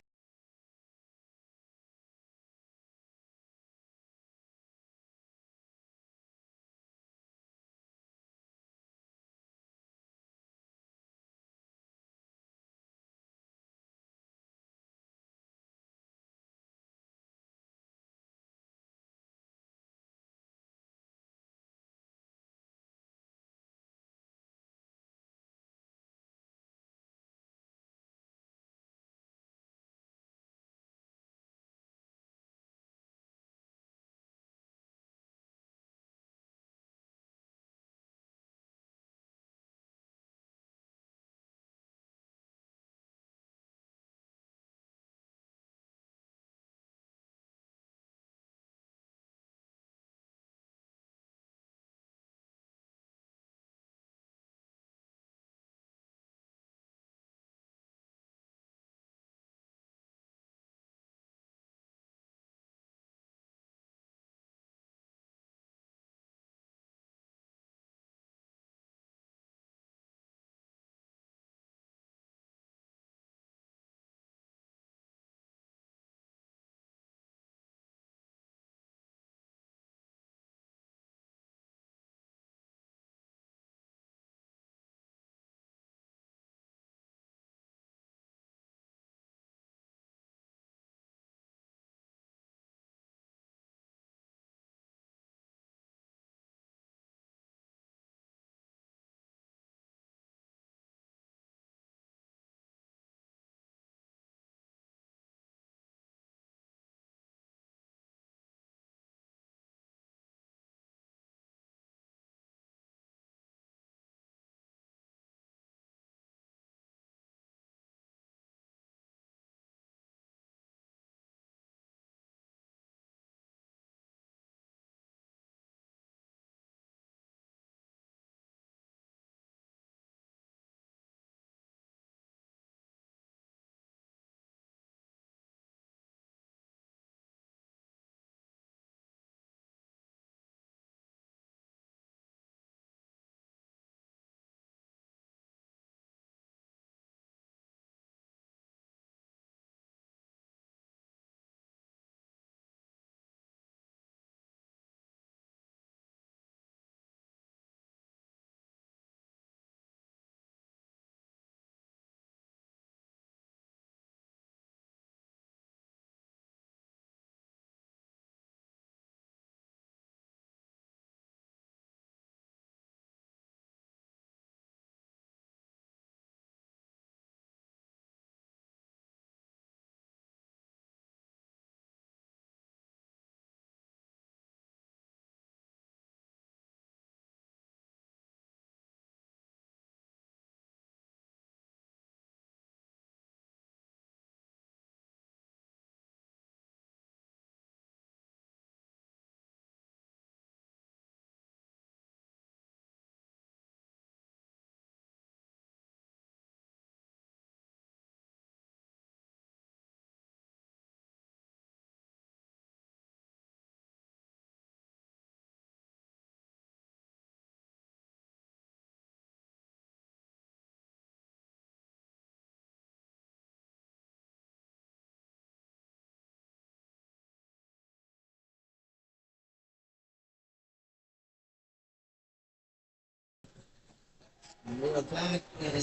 We're back and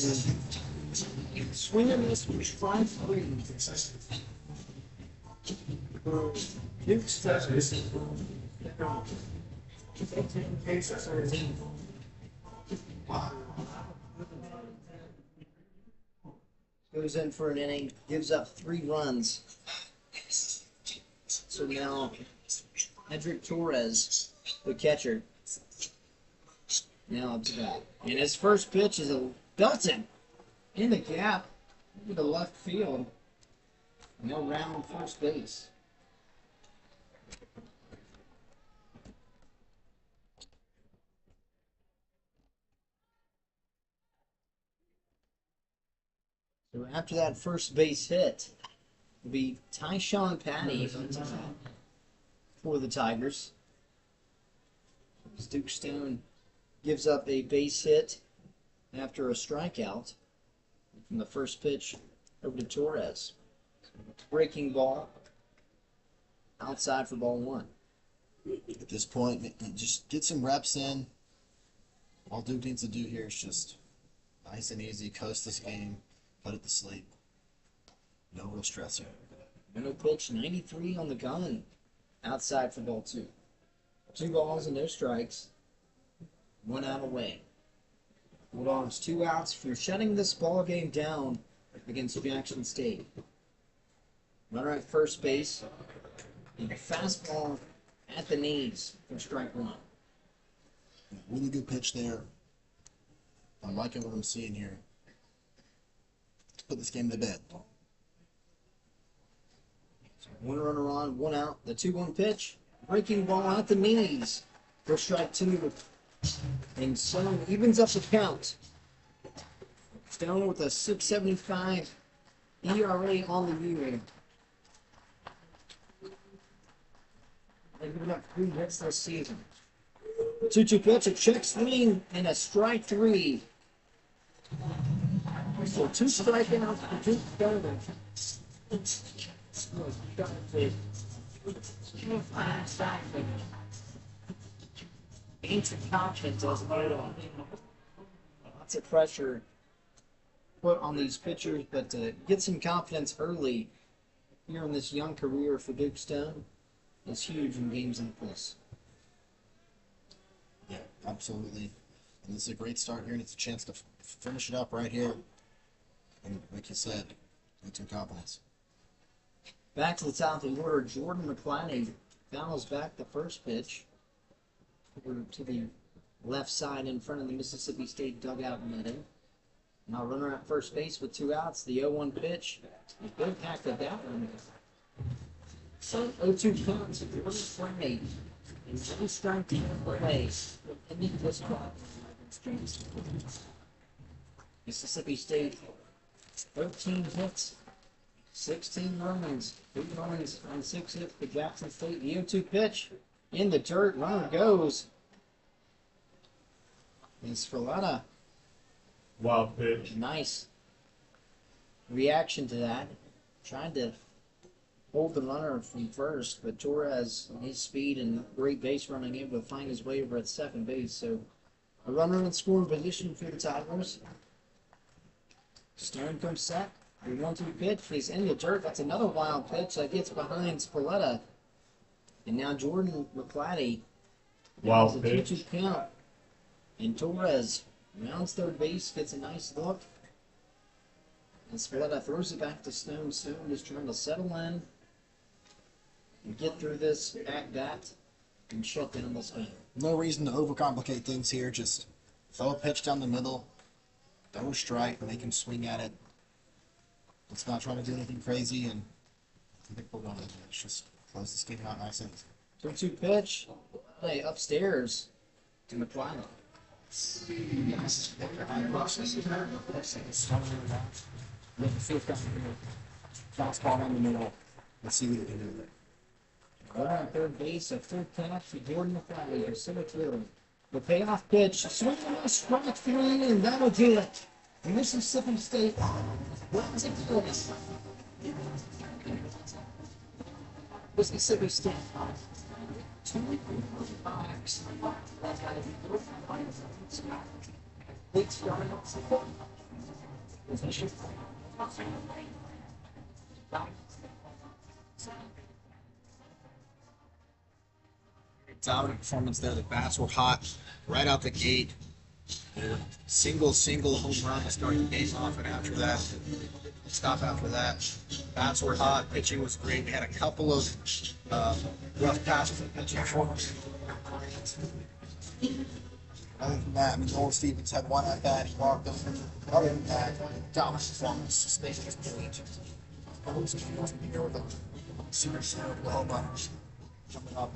swinging this for strike three. For Duke's Texas. Goes in for an inning, gives up 3 runs. So now, Hedrick Torres, the catcher, now up to bat. And his first pitch is a belted in the gap to the left field. No round first base. So after that first base hit, will be Tyshawn Patty for the Tigers. Duke Stone gives up a base hit after a strikeout from the first pitch over to Torres. Breaking ball outside for ball 1. At this point, just get some reps in. All Duke needs to do here is just nice and easy, coast this game, put it to sleep. No real stress here. No pitch, 93 on the gun. Outside for ball 2. 2 balls and no strikes. 1 out away. Bulldogs 2 outs for shutting this ball game down against Jackson State. Runner at first base. And a fastball at the knees for strike 1. Really good pitch there. I'm liking what I'm seeing here. Let's put this game to bed. 1 runner on, 1 out. The 2-1 pitch. Breaking ball at the knees for strike 2. And Stone evens up the count. Stone with a 6.75 ERA on the year. They've given up 3 hits this season. 2-2 pitch, a check swing, and a strike 3. So 2 strikeouts for Duke Stone. Ancient confidence as well. Lots of pressure put on these pitchers, but to get some confidence early here in this young career for Duke Stone is huge in games like this. Yeah, absolutely. And this is a great start here, and it's a chance to finish it up right here. And like you said, get some confidence. Back to the top of the order, Jordan McClatney fouls back the first pitch over to the left side in front of the Mississippi State dugout netting. Now runner at first base with 2 outs. The 0-1 pitch. The impact of that one. So 0-2 counts. Jordan McClatney in 1 strike to play. Ending this spot. Mississippi State 13 hits. 16 runs, 3 runs on 6 hits for Jackson State. The 0-2 pitch in the dirt. Runner goes. And Sperletta. Wild pitch. Nice reaction to that. Tried to hold the runner from first, but Torres, his speed and great base running, able to find his way over at second base. So a runner in scoring position for the Tigers. Stone comes set. The 1-2 pitch is in the dirt. That's another wild pitch that gets behind Sperletta. And now Jordan McClatney. Wild A pitch. 2-2 count. And Torres rounds third base, gets a nice look. And Sperletta throws it back to Stone. Stone is trying to settle in and get through this at-bat and shut down this game. No reason to overcomplicate things here. Just throw a pitch down the middle, throw a strike, make him swing at it. Let's not try to do anything crazy, and I think we're going to just close this game out nice and easy. 2-2 pitch. Play upstairs to McClatney. Fastball in the middle. Let's see what we can do there. Runner on third base, a full count for Jordan McClatney for center field. The payoff pitch, swing and a strike 3, and that'll do it. Mississippi State wins it close. Mississippi State. 2 backs. Dominant performance there. The bats were hot right out the gate. Single home run to start the game off, and after that, stop after that. Bats were hot. Pitching was great. We had a couple of rough passes in pitching for us. Other than that, I mean, Noel Stevens had one at bat. He walked over. Other than that, dominant performance. Space was brilliant. Always here with a Senior Center, Oklahoma, coming up.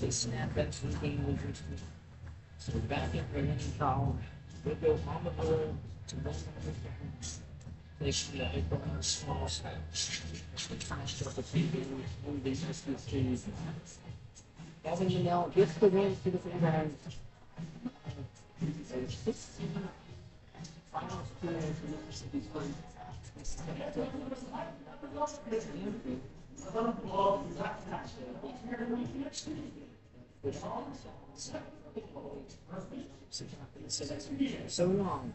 They snap back to the game. So back in the running column, they go on the road to run they see the April and small steps. They fast up the team and they just see Gavin Manel gets the win to the ground. There's 16 final scores for Mississippi State. So long.